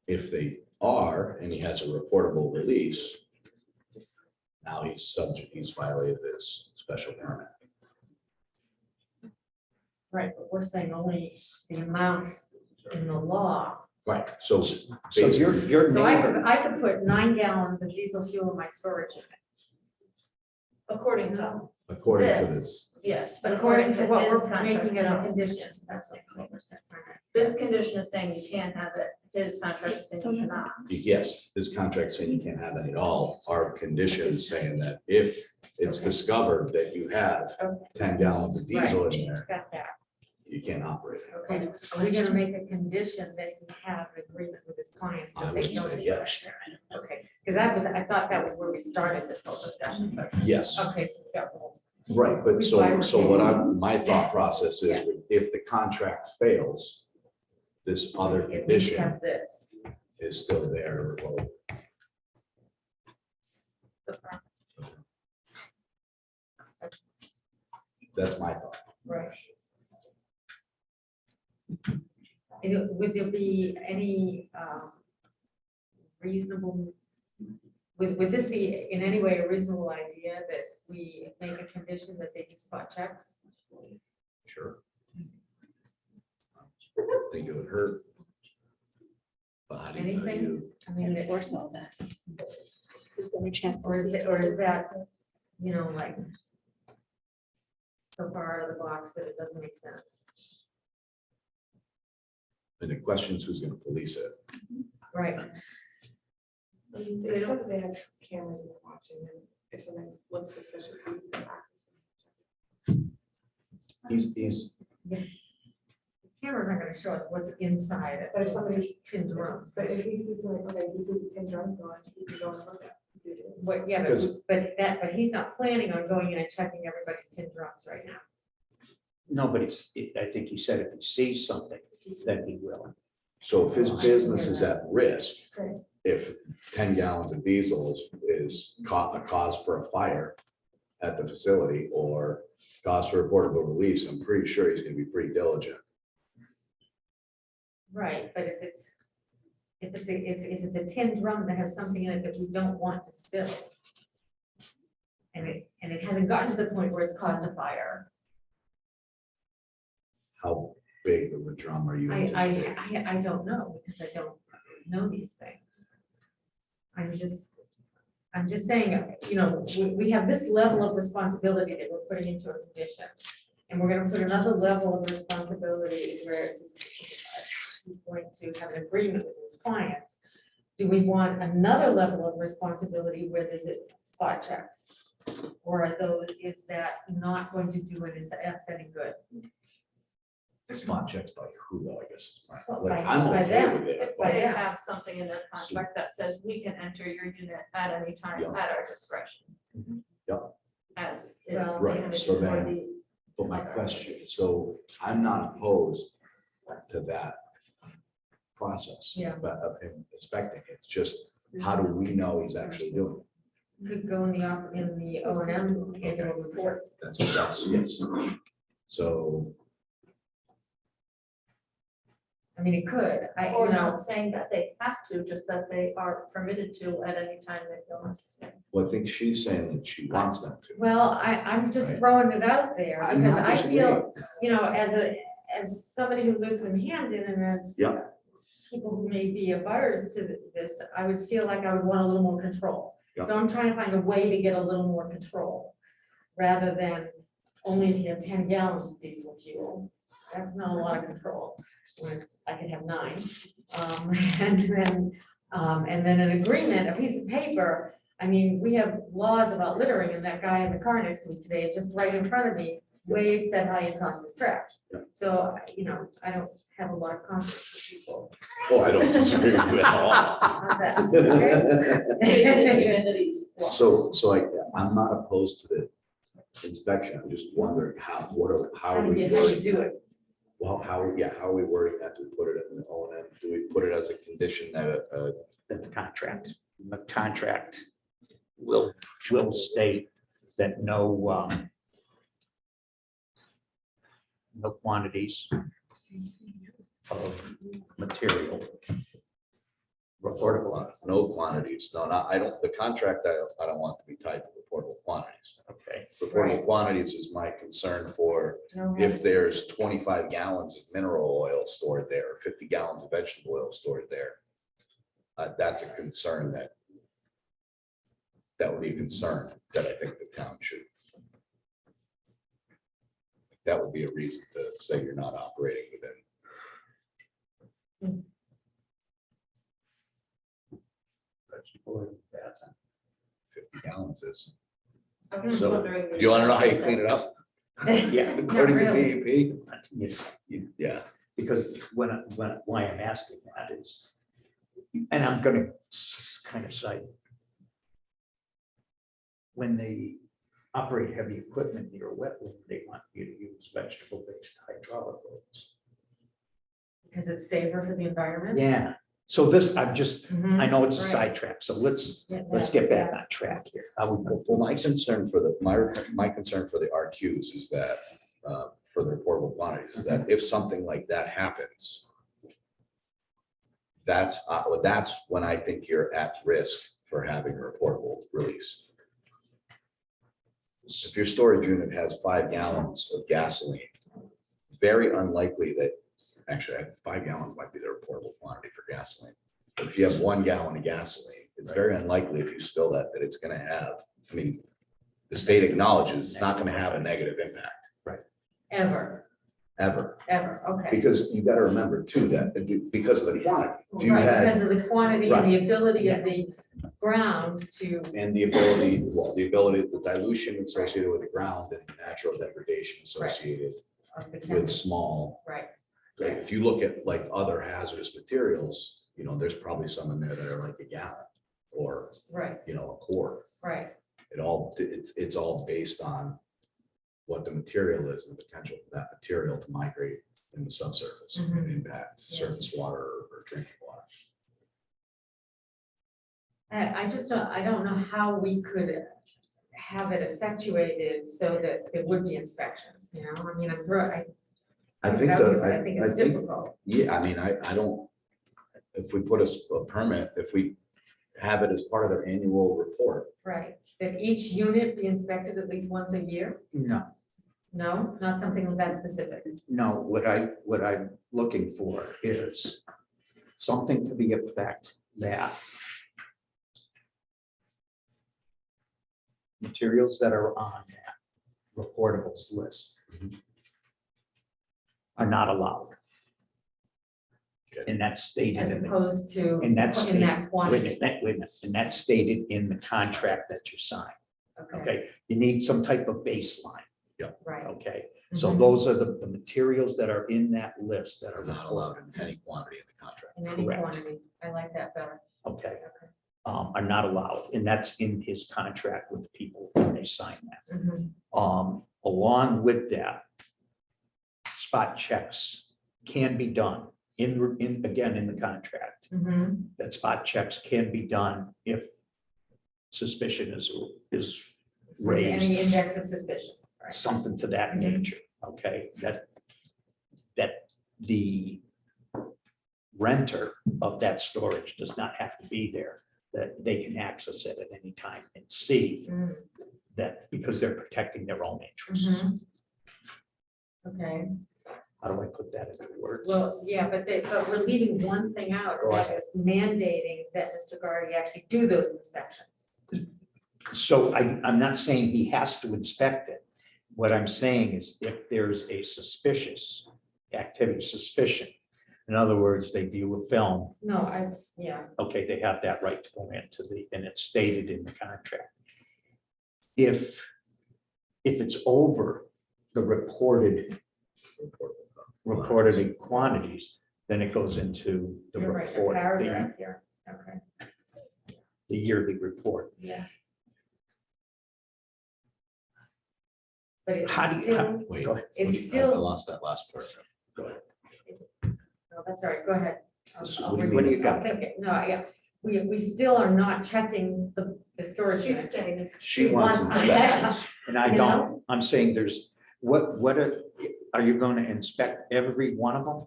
If they are, and he has a reportable release, now he's violated his special permit. Right, but we're saying only the amounts in the law. Right, so So basically, your So neighbor, I could put 9 gallons of diesel fuel in my storage unit. according to according to this. this, Yes, but According to what his we're contract, making as a no. condition. That's like what we're saying. This condition is saying you can't have it, his contract is saying you cannot. yes, his contract saying you can't have any at all, our conditions saying that if it's discovered that you have Okay. 10 gallons of diesel in there, Got that. you can't operate it. Okay, are we gonna make a condition that he have an agreement with his clients? I that they would know say it's yes. Okay, because I thought that was where we started this whole discussion, but, Yes, okay, so, yeah, well, right, but so what my thought process is, Yeah. if the contract fails, this other if we condition have this. is still there. Well, that's my thought. Right. Would there be any reasonable, would this be in any way a reasonable idea that we make a condition that they do spot checks? Sure. Think it would hurt. But how do you know Anything? you? I mean, Enforce all that. Just let me check. to or is see. that, you know, like so far out of the box that it doesn't make sense? And the question is, who's gonna police it? Right. They said they have cameras and they're watching, and if something looks suspicious, you can access. He's, Cameras aren't gonna show us what's inside it. But if somebody's tin drum. But if he sees like, okay, he sees a 10 drum going, he can go and look at it. What, yeah, Because- but he's not planning on going in and checking everybody's tin drums right now. no, but I think he said if he sees something, then he will. so if his business is at risk, Right. if 10 gallons of diesel is a cause for a fire at the facility or cause for reportable release, I'm pretty sure he's gonna be pretty diligent. Right, but if it's a tin drum that has something in it that you don't want to spill. And it hasn't gotten to the point where it's caused a fire. How big of a drum are you anticipating? I don't know, because I don't know these things. I'm just saying, you know, we have this level of responsibility that we're putting into a condition. And we're gonna put another level of responsibility where he's going to have an agreement with his clients. Do we want another level of responsibility where there's spot checks? Or is that not going to do it? Is that any good? Spot checks by who though, I guess. is my- Well, Like, by- I'm by okay them. with it. If but- they have something in their contract that says we can enter your unit at any time Yeah. at our discretion. Yeah. As is. Well, the Right, condition so for then- the- But my question, so I'm not opposed to that process. Yeah. But of him inspecting, it's just, how do we know he's actually doing it? Could go in the O and M annual report. That's, yes. So, I mean, it could, Or you know, not saying that they have to, just that they are permitted to at any time they feel necessary. well, I think she's saying that she wants them to. well, I'm just Right. throwing it out there, I'm because not I feel, disagreeing. you know, as somebody who lives in Hampden and as Yeah. people who may be abutters to this, I would feel like I would want a little more control. Yeah. So I'm trying to find a way to get a little more control, rather than only if you have 10 gallons of diesel fuel. That's not a lot of control, when I could have 9. And then an agreement, a piece of paper. I mean, we have laws about littering, and that guy in the car next to me today, just right in front of me, waved, said how you toss the trash. Yeah. So, you know, I don't have a lot of confidence with people. Oh, I don't disagree with you at all. How's that? Okay? I'm not opposed to the inspection. I'm just wondering how are we How do you wording do that? it? Well, how are we wording that? Do we put it in the O and M? Do we put it as a condition that, That the contract will state that no no quantities of material. Reportable, no quantities, no, not, I don't, the contract, I don't want to be tied to reportable quantities. Okay, Reportable quantities is my concern for if there's 25 gallons of mineral oil stored there, 50 gallons of vegetable oil stored there. That's a concern that would be a concern that I think the town should. That would be a reason to say you're not operating within. Vegetable oil, 50 gallons is. I'm just So, wondering. Do you want to know how you clean it up? yeah, According to really. DEP? Yeah. because why I'm asking that is, and I'm gonna kind of cite, when they operate heavy equipment near a wetland, they want you to use vegetable-based hydraulic oils. Because it's safer for the environment. Yeah, so this, I know it's a Right. sidetrack, so let's Yeah, get back yeah. on track here. I would go Well, my concern for my concern for the RQs is that, for the reportable quantities, is that if something like that happens, that's when I think you're at risk for having a reportable release. If your storage unit has 5 gallons of gasoline, very unlikely that, actually, 5 gallons might be the reportable quantity for gasoline. But if you have 1 gallon of gasoline, it's very unlikely if you spill that it's gonna have, I mean, the state acknowledges it's not gonna have a negative impact, Ever, ever. okay. Because you gotta remember too, that because of the quantity. If you Right, had, because of the quantity and the ability of the ground to, and the ability, the dilution associated with the ground and the natural degradation associated of the with chemical. small. Right, Like, if you look at like other hazardous materials, there's probably some in there that are like a gallon or, right, a quart. right. It's all based on what the material is and the potential for that material to migrate in the subsurface and Mhm. impact surface water or drinking water. I just don't, I don't know how we could have it effectuated so that there would be inspections, I mean, I think I think it's difficult. yeah, I mean, I don't, if we put a permit, if we have it as part of their annual report, Right, that each unit be inspected at least once a year? No, No, not something that specific. no, what I'm looking for is something to the effect that materials that are on that reportables list are not allowed. Okay. And that's stated As in the, opposed to and that's in that wait a quantity. minute, wait a minute, and that's stated in the contract that you sign. Okay, Okay, you need some type of baseline. right. Okay, so Mhm. those are the materials that are in that list that are are not allowed in any quantity in the contract. In any Correct. quantity, I like that better. Okay, Okay. are not allowed, and that's in his contract with the people when they sign that. Mhm. Along with that, spot checks can be done again, in the contract, Mhm. that spot checks can be done if suspicion is There's any raised, index of suspicion, right? something to that Mhm. nature, okay? That the renter of that storage does not have to be there, that they can access it at any time and see Mm, that because they're protecting their own interests. mhm. Okay, How do I put that into words? well, yeah, but we're leaving one thing out, Go that ahead. is mandating that Mr. Gardy actually do those inspections. So I'm not saying he has to inspect it. What I'm saying is if there's a suspicious activity, suspicion, in other words, they view a film, No, yeah, okay, they have that right to go into and it's stated in the contract. If it's over the reported quantities, then it goes into the you're right, the report, paragraph here, okay, the yearly report. yeah. But it's How do you, still, Wait, go ahead. it's I still, lost that last part. Go ahead. no, that's all right, go ahead. So I'll what do you read What do it. you got? I'll think it. No, yeah, we still are not checking the storage She's units. saying, She wants wants to- inspections. And I You don't, I'm saying there's, what are, are you going to inspect every one of them?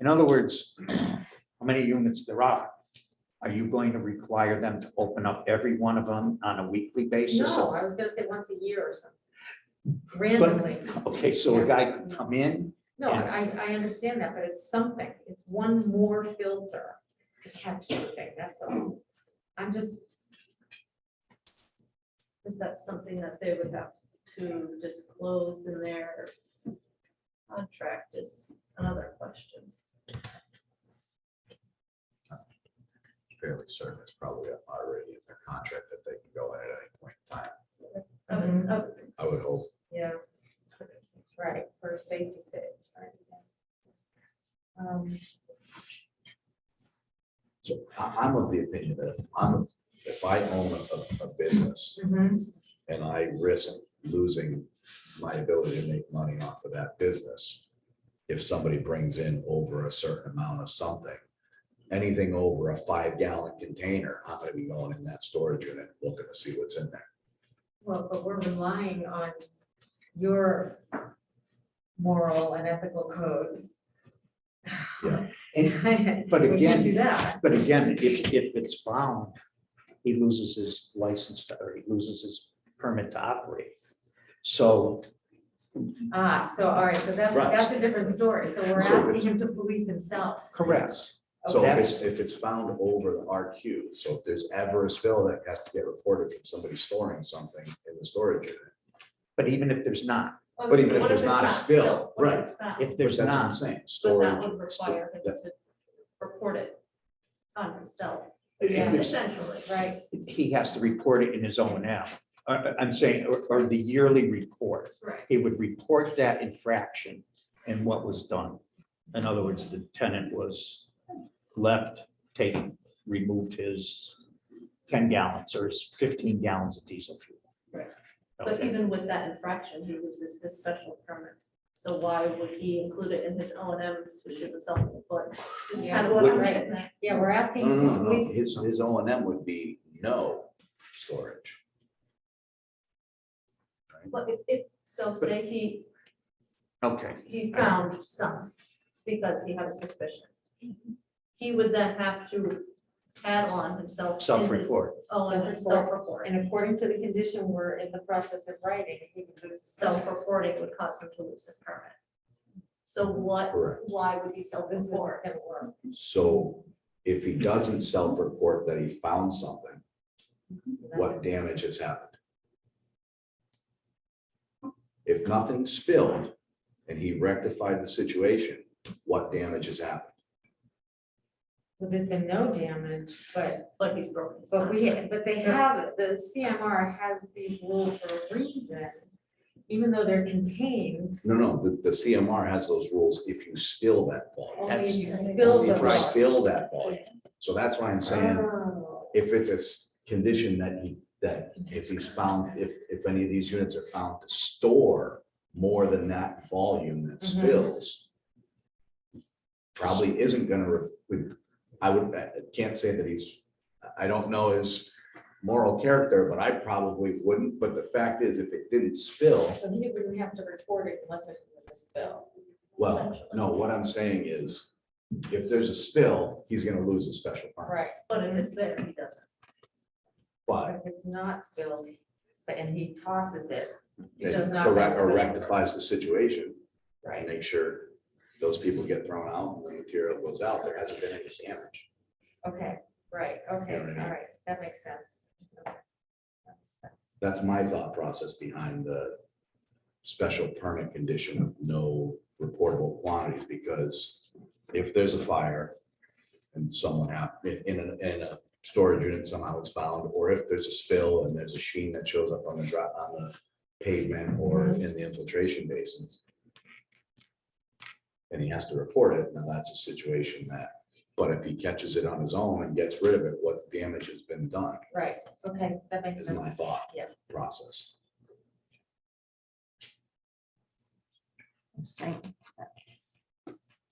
In other words, how many units there are? Are you going to require them to open up every one of them on a weekly basis? No, I was gonna say once a year or something, randomly. Okay, so a guy could come in, No, I understand that, but it's something. It's one more filter to catch something, that's all. I'm just, Is that something that they would have to disclose in their contract is another question. Fairly certain it's probably already in their contract that they can go in at any point in time. I would hope. yeah. Right, for safety sake. Right. So I'm of the opinion that if I own a business and I risk losing my ability to make money off of that business, if somebody brings in over a certain amount of something, anything over a 5-gallon container, I'm gonna be going in that storage unit, looking to see what's in there. Well, but we're relying on your moral and ethical code. Yeah. And, but We can't do again, that. if it's found, he loses his license or he loses his permit to operate. So, So, all right, so that's Right. a different story. So we're So asking it's- him to police himself. correct. So Okay. if it's found over the RQ, so if there's ever a spill that has to get reported from somebody storing something in the storage unit. But even if there's not, But even if What there's it's not a spill, what if right. it's found? if there's That's what I'm not, saying, But storage. that would require him that- to report it on himself, if there's, essentially. Right, he has to report it in his O&M. I'm saying, or the yearly report. Right. He would report that infraction and what was done. In other words, the tenant was left, removed his 10 gallons or his 15 gallons of diesel fuel. Right. But Okay. even with that infraction, he loses his special permit. So why would he include it in his O&M to shoot himself in the foot? This is kind of what I'm Right. getting at. yeah, we're asking. No, him no, to no, no. police. His O&M would be no storage. But if, so say Okay, he found some because he had a suspicion. He would then have to tattle on himself. in his self-report. O&M, self-report. And according to the condition we're in the process of writing, he would lose Self-reporting would cause him to lose his permit. So what, Correct. why would he This isn't self-report? gonna work. So if he doesn't self-report that he found something, what damage has happened? If nothing spilled and he rectified the situation, what damage has happened? Well, there's been no damage, but But he's broken his But contract. they have, the CMR has these rules for a reason, even though they're contained. No, the CMR has those rules if you spill that volume. Only if you That's- spill Only the if you water. spill that volume. So that's why I'm saying, Oh, if it's a condition that if he's found, if any of these units are found to store more than that volume that Mhm. spills, probably isn't gonna, I can't say that I don't know his moral character, but I probably wouldn't. But the fact is, if it didn't spill, So he wouldn't have to report it unless it was a spill. well, no, what I'm saying is, if there's a spill, he's gonna lose a special permit. Right, But if it's there, he doesn't. But but if it's not spilled, and he tosses it, it it does not. correct or spill. rectifies the situation, and Right, make sure those people get thrown out and the material goes out, there hasn't been any damage. okay, right, okay, You know what I mean? all right, that makes sense. Okay. That makes sense. That's my thought process behind the special permit condition of no reportable quantities, because if there's a fire and someone in a storage unit somehow it's found, or if there's a spill and there's a sheen that shows up on the pavement or in the infiltration basins, and he has to report it, now that's a situation that, but if he catches it on his own and gets rid of it, what damage has been done Right, okay, that makes is sense. my thought Yeah. process. I'm saying.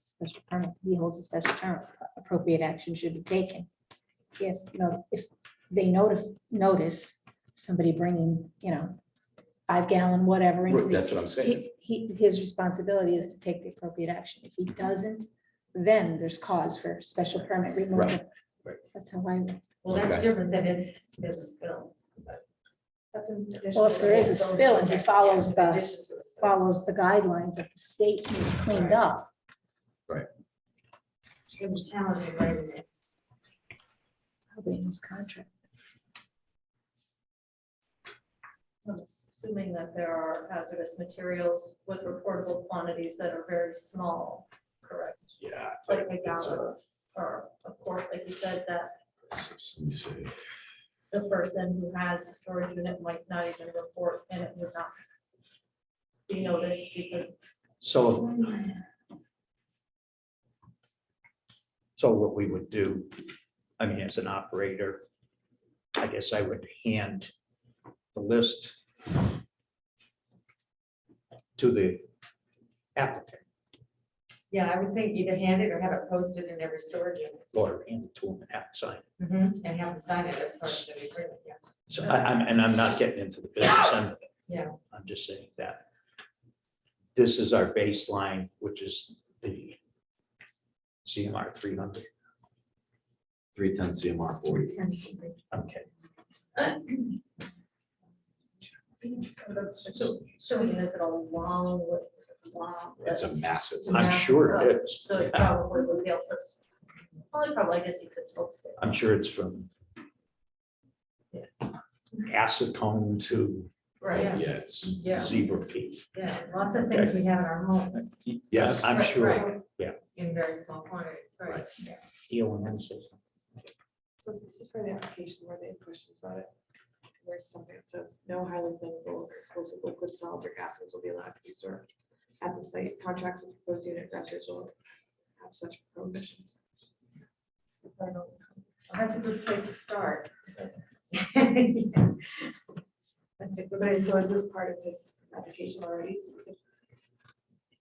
Special permit, he holds a special permit, appropriate action should be taken. If they notice somebody bringing, 5-gallon, whatever. into the- That's what I'm saying. His responsibility is to take the appropriate action. If he doesn't, then there's cause for special permit removal. Right. That's how I, Well, that's Okay. different than if there's a spill. That's in addition well, if to there the is a whole spill and he Yeah, follows in the, addition to a spill. follows the guidelines of the state and it's cleaned up. It was challenging, right? Probably in his contract. I'm assuming that there are hazardous materials with reportable quantities that are very small, correct? Yeah. Like a it's gallon or a quart, like you said, that Let me see. the person who has the storage unit might not even report and it would not be noticed because it's. So what we would do, I mean, as an operator, I guess I would hand the list to the applicant Yeah, I would think either hand it or have it posted in every storage unit. or hand it to him and have it signed. And have them sign it as part of the agreement, yeah. So I'm not getting into the business end. of it. Yeah. I'm just saying that this is our baseline, which is the CMR 300. 310 CMR 40. Okay. Showing is it a long, is it long? It's a massive. I'm sure it is. So it probably would be able to, probably, I guess you could post it. I'm sure it's from acetone to Right, Yeah, it's. Yeah, zebra pea. yeah, lots of things we have in our homes. Yes. I'm Right, sure. right. Yeah. In very small quantities, right? Right. Yeah. EOM system. So this is for the application where they have questions about it. Where's something that says no highly flammable or explosive liquid solids or gases will be allowed to be served at the site. Contracts with proposed unit renters will have such prohibitions. That's a good place to start. That's a good But place so to is this part of his application already?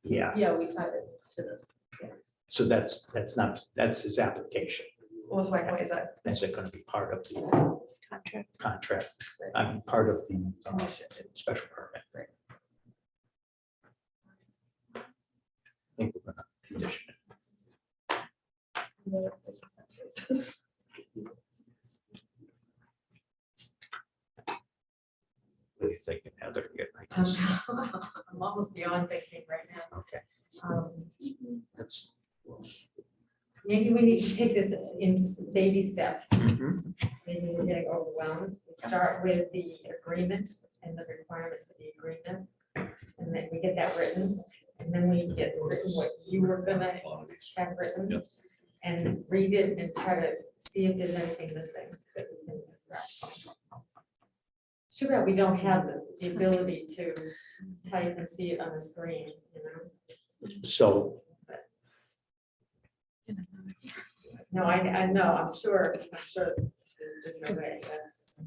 Yeah, Yeah, we tied it to the. so that's his application. What was my point is that Is it going to be part of the contract? I mean, part of the special permit. I think we're going to condition it. What are you thinking, Heather? I'm almost beyond thinking right now. Okay. That's. Maybe we need to take this in baby steps. Mhm. Maybe we're getting overwhelmed. We start with the agreement and the requirement for the agreement. And then we get that written, and then we get written what you were gonna have written. Yep. And read it and try to see if there's anything missing that we can address. It's too bad we don't have the ability to type and see it on the screen, you know? So, No, I know, I'm sure there's just no way, that's.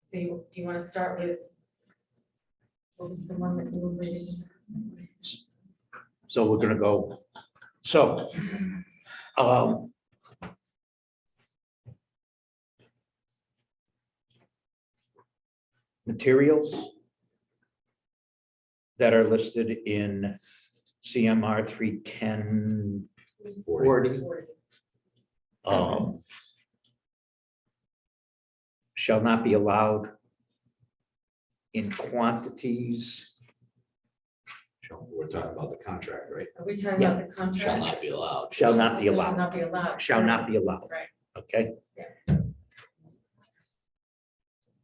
So do you want to start with? What was the one that you were reading? so we're going to go, so. Materials that are listed in CMR 31040 shall not be allowed in quantities. We're talking about the contract, right? Are we talking about the contract? Shall not be allowed. Shall not be Shall allowed. not be allowed. Shall not be allowed. Right. Okay,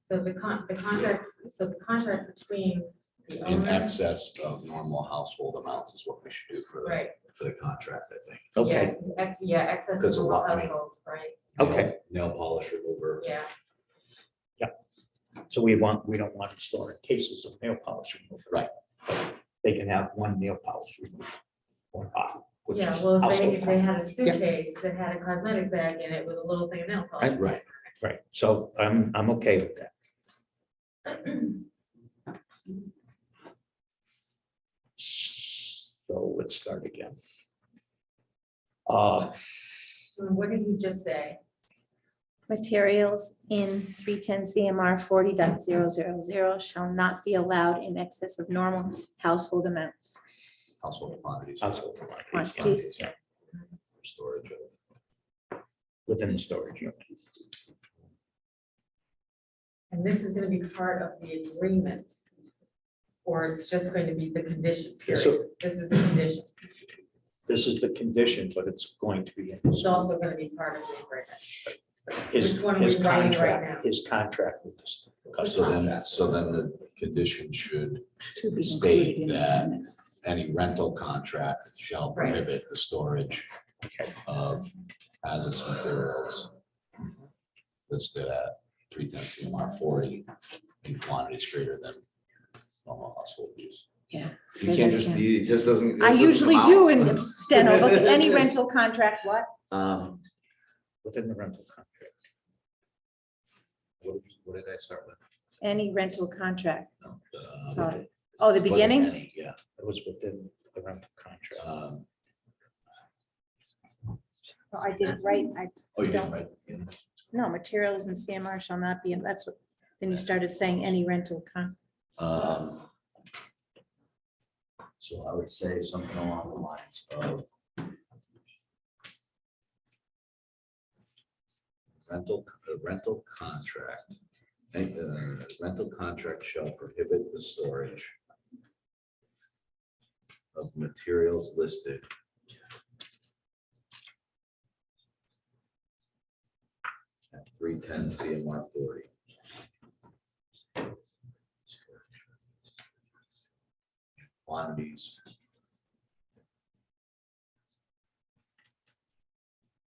So the contract between the In owner. excess of normal household amounts is what we should do for Right. the excess, I think. okay, Yeah, excess Because of a lot, I mean- household, right, okay. Nail polish remover. yeah. So we don't want to store cases of nail polish remover. Right. They can have one nail polish remover. Or bottle, which Yeah, is well, household if they had a product. suitcase that had a cosmetic bag in it with a little thing of nail polish. Right. Right, so I'm okay with that. So let's start again. What did he just say? Materials in 310 CMR 40.000 shall not be allowed in excess of normal household amounts. Household quantities. Quantities. Storage of. Within the storage unit. And this is gonna be part of the agreement. Or it's just going to be the condition, period. So- This is the condition. This is the condition, but it's going to be in It's also gonna be part of the agreement. his, Which one are we his writing right contract, now? his contract with this. So then the condition should To be state included in the that minutes. any rental contract shall Right. prohibit the storage of hazardous materials listed at 310 CMR 40 in quantities greater than normal household use. Yeah. You can't just, it just doesn't. I it doesn't usually come do out. in steno, but any rental contract, what? Within the rental contract. What did I start with? Any rental contract. No, Sorry. Oh, the wasn't beginning? any, Yeah. It was within the rental contract. Oh, I did it right. Oh, you didn't write. No, materials in CMR shall not be, that's what, then you started saying any rental So I would say something along the lines of rental contract. Rental contract shall prohibit the storage of materials listed at 310 CMR 40. Quantities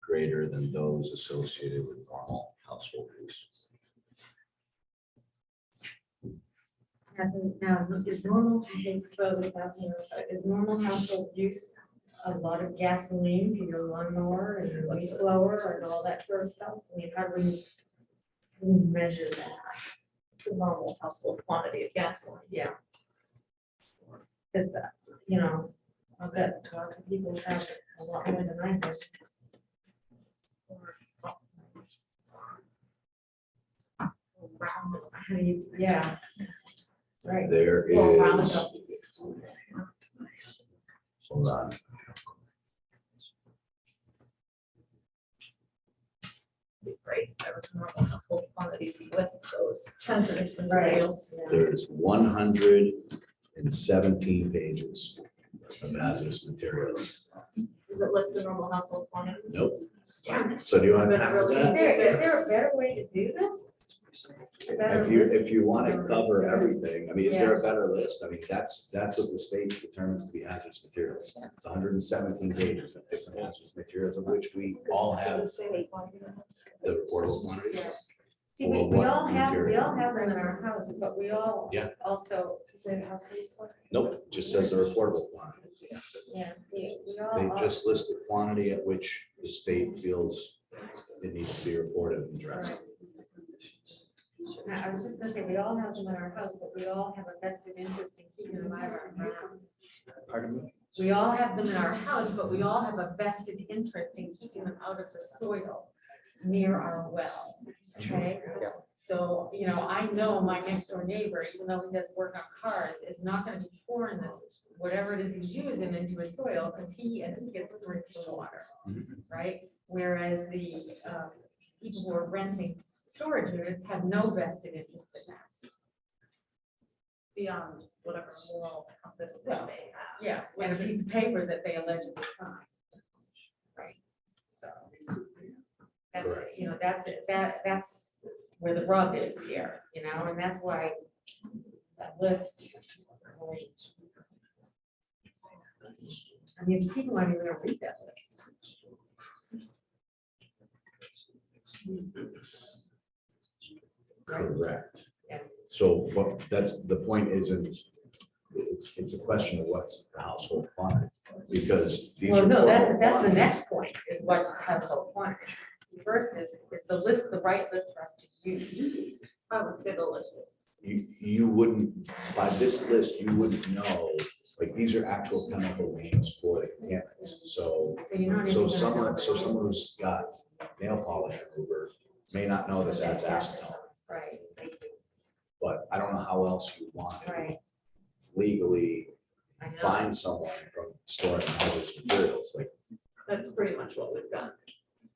greater than those associated with normal household use. Now, is normal, I hate to throw this out here, but is normal household use a lot of gasoline for your lawnmower and your leaf blower and all that sort of stuff? I mean, how do we measure that? The normal household quantity of gasoline. Yeah. Because, you know, I've got lots of people who have a lot more than I do. Yeah. Right. There Well, is, Roundup. hold on. Right, that was normal household quantity with those hazardous materials. There's 117 pages of hazardous materials. Does it list the normal household quantity? Nope. So do you want to have Is that? there a better way to do this? If you want to cover everything, I mean, is there a better list? I mean, that's what the state determines to be hazardous materials. It's 117 pages of different hazardous materials, of which we all have the reportable quantities. See, Or we what all have material. them in our house, but we all Yeah. also, Nope, just says the reportable quantity. yeah, we all. They just list the quantity at which the state feels it needs to be reported and addressed. I was just gonna say, we all have them in our house, but we all have a vested interest in keeping them out of our ground. Pardon me? We all have them in our house, but we all have a vested interest in keeping them out of the soil near our well, okay? So, you know, I know my next door neighbor, even though he does work on cars, is not gonna be pouring this, whatever it is he's using into his soil, because he and his kids drink the water, right? Whereas the people who are renting storage units have no vested interest in that. Beyond whatever moral compass they Well, may have. Yeah, and a piece of paper that they allegedly signed. Right, so. That's, Correct. you know, that's it, that's where the rub is here, you know, and that's why that list. I mean, people aren't even gonna read that list. Correct. Yeah. So what, that's, the point isn't, it's a question of what's the household quantity, because. these Well, no, that's reportable the quantities- next point, is what's the household quantity. First is the list, the right list for us to use. I would say the list is. You wouldn't, by this list, you wouldn't know, like, these are actual chemical names for the contaminants. So, So you're not. so even gonna know someone, what so it is. someone who's got nail polish remover may not know that that's That's acetone, Right, thank you. but I don't know how else you want to Right. legally I know. find someone from storing hazardous materials. Like That's pretty much what we've done.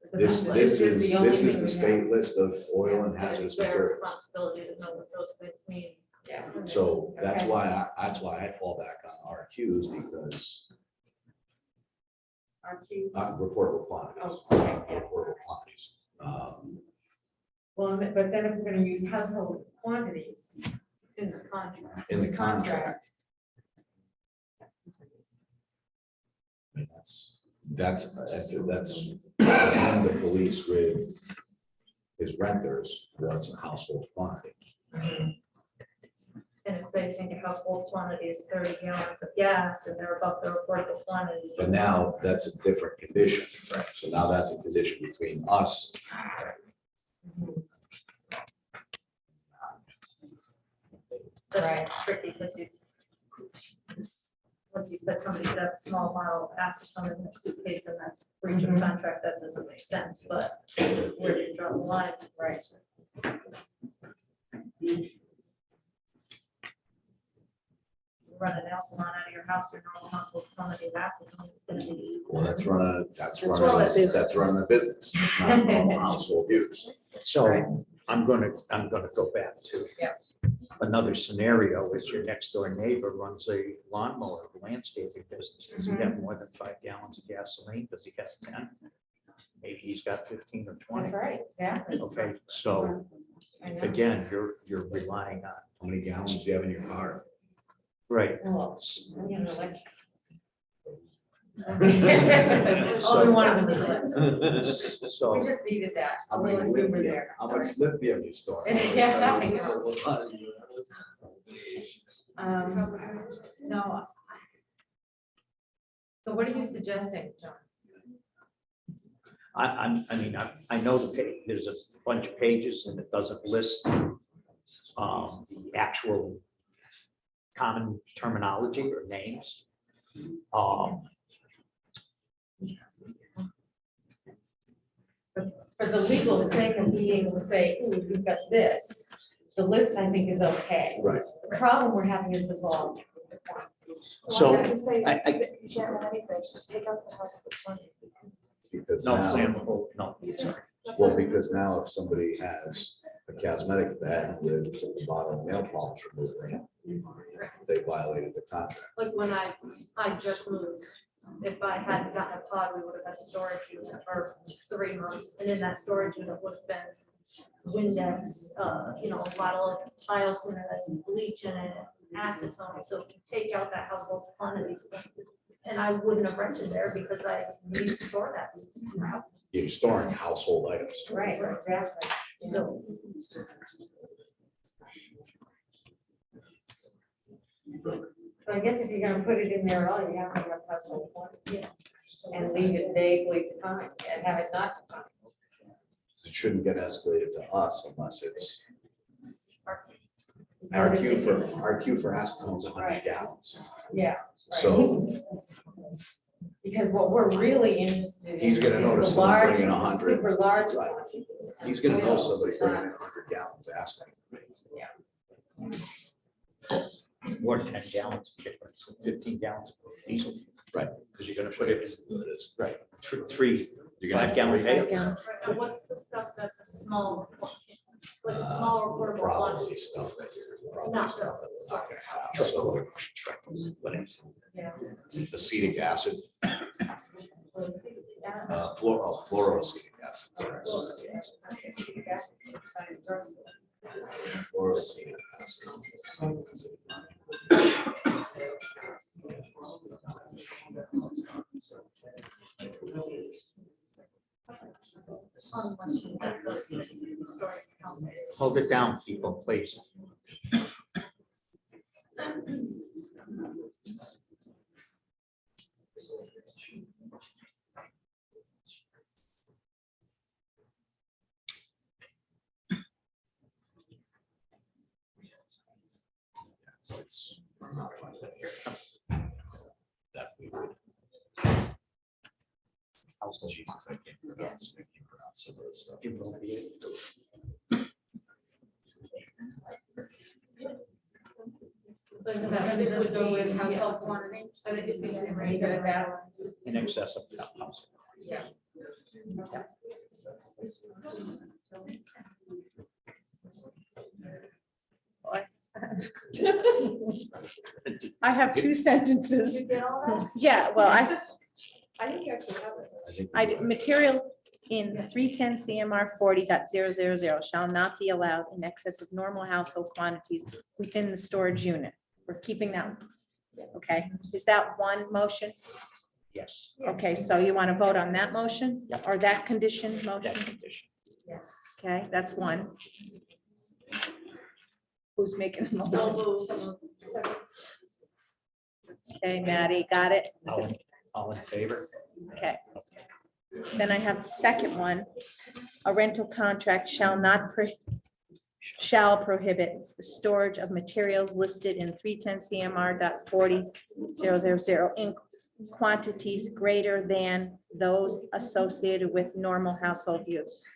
this the is only this is thing the we state have. list of oil and And hazardous it's their materials. responsibility to know what those things mean. Yeah. So that's Okay. why I fall back on RQs because RQ. reportable quantities. Oh, okay. Reportable quantities. Well, but then if we're gonna use household quantities. In the contract. In the contract. I mean, that's when the police with his renters, what's a household quantity. And if they think a household quantity is 30 gallons of gas and they're above the reportable quantity. But now that's a different condition, right? So now that's a condition between us. That's tricky because you, like you said, somebody could have a small bottle of acetone in their suitcase and that's breach of contract, that doesn't make sense, but where do you draw the line? Right. Run a nail salon out of your house, your normal household quantity of acetone is gonna be. Well, that's running well, a business. It's not normal household use. So I'm gonna go back to. Yeah. Another scenario is your next door neighbor runs a lawnmower landscaping business. Does he have more than 5 gallons of gasoline? Does he have 10? Maybe he's got 15 or 20. That's right, exactly. Okay, so I know. again, you're relying on, How many gallons do you have in your car? right. Well, you know, like. So- Only one of them is left. We So, just needed that. How A many little humor lithium, there. how Sorry. much lithium you store? Yeah, I know. No. So what are you suggesting, John? I know the page, there's a bunch of pages and it doesn't list the actual common terminology or names. For the legal sake of being able to say, ooh, we've got this, the list I think is okay. Right. The problem we're having is the volume. So, Why don't you say I- you can't have anything, just take out the household quantity. Because no, now, flammable, no, sorry. well, because now if somebody has a cosmetic bag with a bottle of nail polish remover in it, they violated the contract. Like when I just moved, if I hadn't gotten a pod, we would have had a storage unit for 3 months, and in that storage unit would have been Windex, a bottle of tile cleaner that's bleach in it, acetone, so if you take out that household quantity stuff, and I wouldn't have rented there because I need to store that. You're storing household items. Right, exactly. So, So I guess if you're gonna put it in there at all, you have to have household quantity. And leave it vaguely defined and have it not defined. It shouldn't get escalated to us unless it's Because RQ for acetone is 100 Right. gallons. Yeah. right. So Because what we're really interested in He's gonna is notice the someone large, bringing the 100. super large Right. quantities. and he's gonna know soil somebody is bringing not- in 100 gallons of acetone. More than 10 gallons, difference, 15 gallons of diesel. Right. Because you're gonna put it Right. in three You're gonna have 5 gallon three. pails. and what's the stuff that's a small, like a smaller portable Probably quantity? stuff that you're, probably Not stuff the- that's not gonna have. So Yeah. acetic acid, Let's see, yeah. fluoroacetic acid. Sorry. Fluoroacetic acid. Unless you have those things in storage houses. Hold it down, people, please. So it's not fun to hear. That we would. Jesus, I can't pronounce some of this stuff. Like that, they just go with household quantity. I think it's pretty good at that. In excess of the house. Yeah. I have two sentences. You get all that? Yeah, well, I think you actually have it. I material in 310 CMR 40.000 shall not be allowed in excess of normal household quantities within the storage unit. We're keeping that. Okay, is that one motion? Yes, Okay, so you want to vote on that motion? Yep. Or that condition that motion? condition. Yes. Okay, that's one. Who's making the So motion? moved. Okay, Maddie, got it? All in favor? Okay. Then I have the second one. A rental contract shall prohibit the storage of materials listed in 310 CMR.40.000 in quantities greater than those associated with normal household use.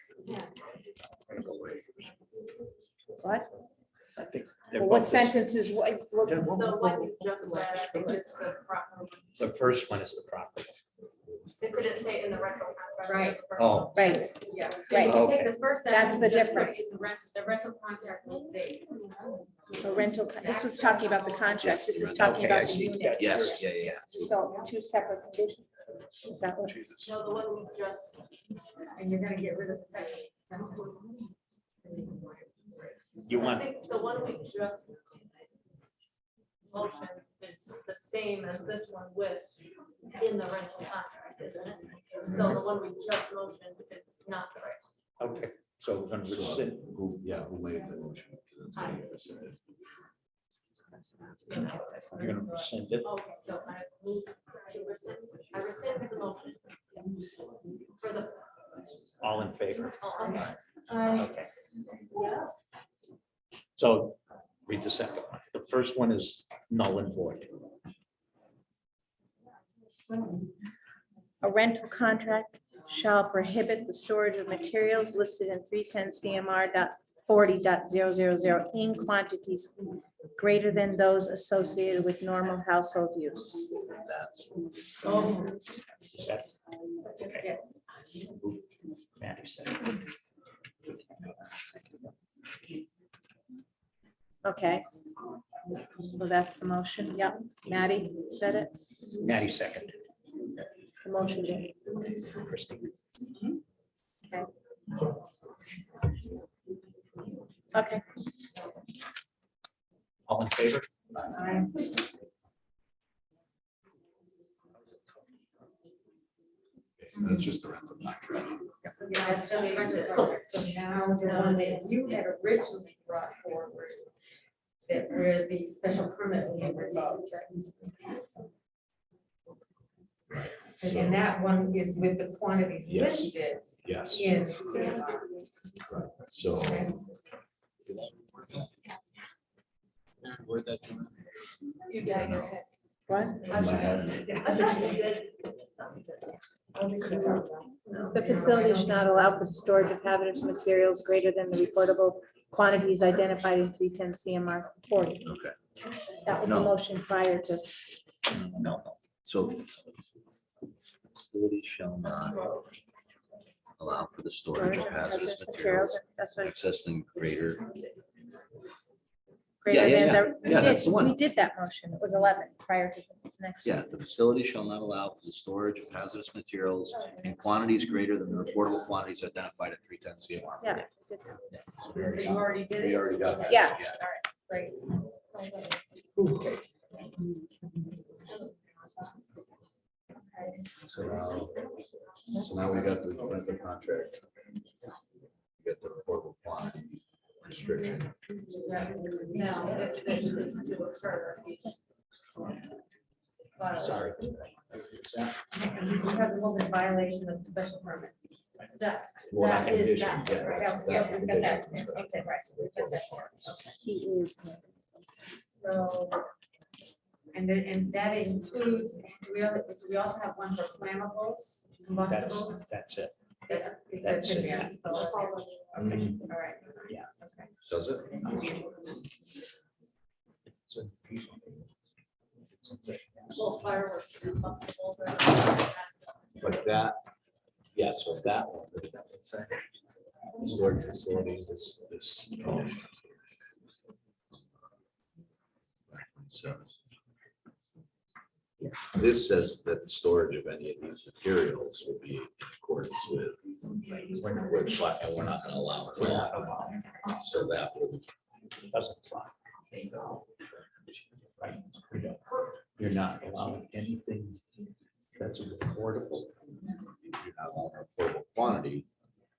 What? I think they're Well, what both the- sentences, they're both- The one you just read, I think is the proper. The first one is the proper. It didn't say in the rental contract. Right. Oh. right, Yeah. Right. You can take the first That's sentence. the and just difference. put The rental contract will state. a rental, this was talking about the contract, this is talking Okay, I about the see. unit. Yes, yeah. So two separate conditions. Is that what? No, the one we just. And you're gonna get rid of the second. You I want, think the one we just. Motion is the same as this one with in the rental contract, isn't it? So the one we just motioned is not the right. okay, so we're gonna rescind. Who made the motion? That's what you said. You're gonna rescind it. Okay, so I move to rescind, I rescind the motion. For the. All in favor? Oh, Okay. So read the second one. The first one is null and void. A rental contract shall prohibit the storage of materials listed in 310 CMR.40.000 in quantities greater than those associated with normal household use. That's. Is that? Okay. Maddie said. Okay. So that's the motion. Yep. Maddie said it. Maddie seconded. The motion did. Christine. Okay. All in favor? So that's just the rental contract. Yeah, it's just rental. So now the one that you had originally brought forward, that where the special permit will be revoked. And that one is with the quantities Yes. listed Yes. in CMR. So. Okay. Where'd that? You did in your head. What? In my head. I thought you did. The facility should not allow for the storage of hazardous materials greater than the reportable quantities identified in 310 CMR 40. Okay. That was the No. motion prior to. No, so. Facility shall not allow for the storage of hazardous materials That's what, excess than greater. greater yeah, than yeah. the. we Yeah, did- that's the one. We did that motion. It was 11 prior to the next. Yeah, the facility shall not allow for the storage of hazardous materials in quantities greater than the reportable quantities identified at 310 CMR. Yeah. So you already did We it? already got that. Yeah. Great. So now we got the rental contract. We got the reportable quantity restriction. Now, if this is to occur. Sorry. You have a little violation of the special permit. That, Well, that not is condition, that, yeah, right? that's- Yeah, that's we've the got that. condition. Okay, right. We've got that. Okay. He is. So And that includes, do we also have one for flammables, combustibles? That's it. That's That's in it. there. So, all right. Yeah. Okay. Does it? Well, fireworks and festivals are. But that, yeah, so that one, what did that one say? Storage facility, this. So. This says that the storage of any of these materials will be in accordance with, and we're not gonna allow it. So that would. Doesn't apply. Right. You're not allowing anything that's reportable. You're not allowing a portable quantity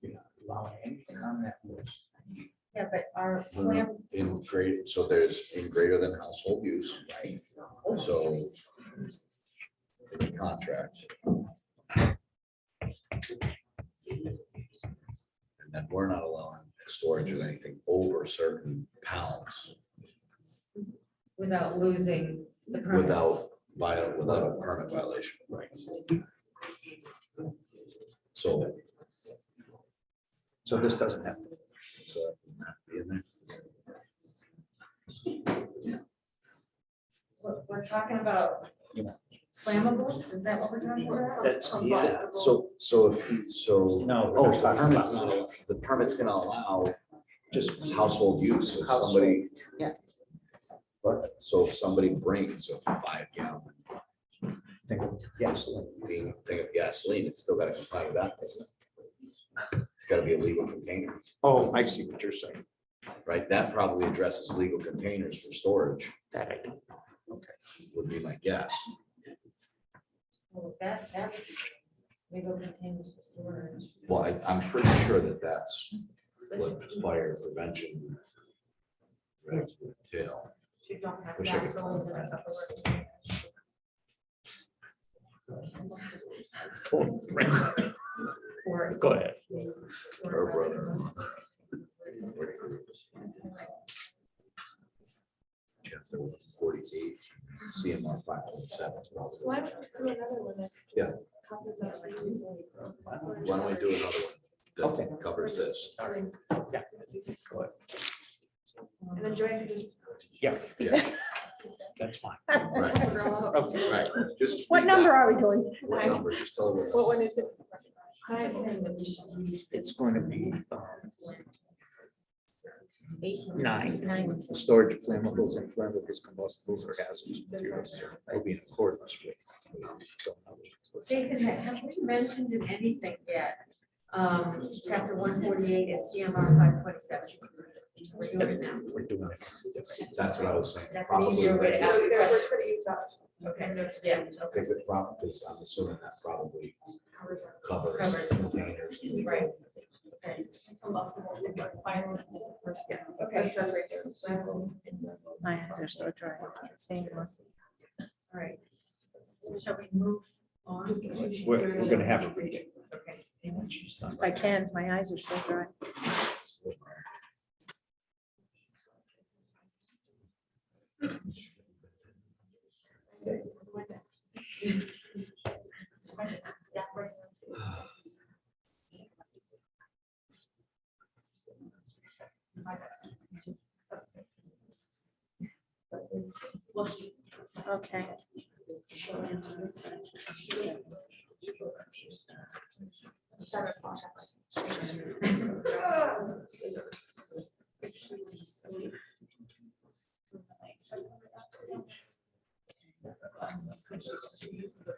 You're not allowing anything on that list. Yeah, but our flam, in great, so there's in greater than household use, Right. so. In the contract. And then we're not allowing storage of anything over certain pounds without losing the permit. without a permit violation. Right. So. So this doesn't have. So that would have to be in there. We're talking about flammables, is that what we're talking about? That's, Yeah, so if he, so. No, we're Oh, not the talking permit's about- not, the permit's gonna allow just household use, so if Household, somebody. yeah. But, so if somebody brings a 5-gallon Think of gasoline. thing of gasoline, it's still gotta comply with that, doesn't it? It's gotta be a legal container, Oh, I see what you're saying. right? That probably addresses legal containers for storage, That I do. would be my guess. Well, that legal containers for storage. Well, I'm pretty sure that that's what fire prevention. regs would entail. You don't have Wish I could gasoline in find a that. Tupperware. Or. Go ahead. Her brother. Chapter 48, CMR 527. Why don't we do another one? Yeah. Covers that easily. Why don't we do another one Okay. that covers this? Yeah. Go ahead. And then Joanne could just. Yeah, Yeah, that's fine. right, Okay. right. Just. What read number that. are we doing? What number? Just tell her. What one is it? I was saying that we should use It's going to be 9. 9. The storage of flammables and flammables, combustibles, or hazardous materials will be in accordance with. Jason, have we mentioned in anything yet, chapter 148 and CMR 527? We're doing it now. We're doing it. That's what I was saying. That's an Probably easier way to right. ask So the we're question. gonna use that. Okay, yeah, okay. Because it probably, because I'm assuming that probably covers Covers. containers. Right. Okay. Yeah. Okay, That's right there. My eyes are so dry. I can't see anymore. all right. Shall we move on? We're gonna have a reading. Okay. If I can, my eyes are so dry. Okay.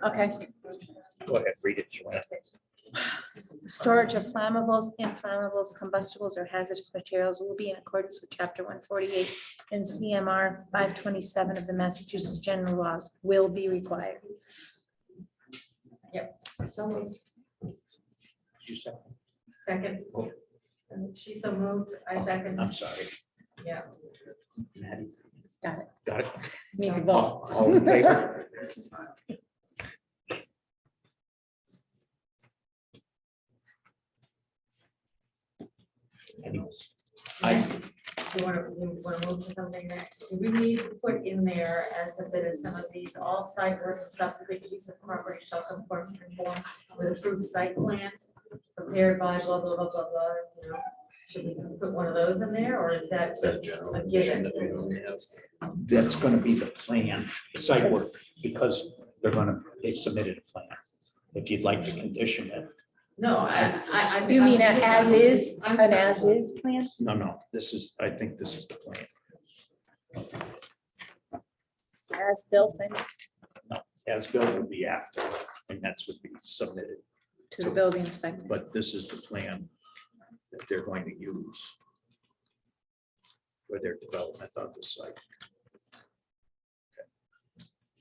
Okay. Go ahead, read it, Joanne. Storage of flammables, inflammables, combustibles, or hazardous materials will be in accordance with chapter 148 and CMR 527 of the Massachusetts General Laws will be required. Second. She so moved, I second. I'm sorry. Yeah. Maddie, Got it. got it? Need to vote. All in favor? You want to move to something next? do we need to put in there, as have been in some of these, all site work and subsequent use of property shall conform with approved site plans prepared by blah, blah, blah, blah, blah, you know? Should we put one of those in there, or is that just a given? That's gonna be the plan, the site work, because they submitted a plan. If you'd like to condition it. No, I. You mean I'm an just- as-is, I'm- an as-is plan? No, I think this is the plan. As-built, I mean, No, as built would be after, and that's what we submitted. to the building inspector. But this is the plan that they're going to use for their development of the site.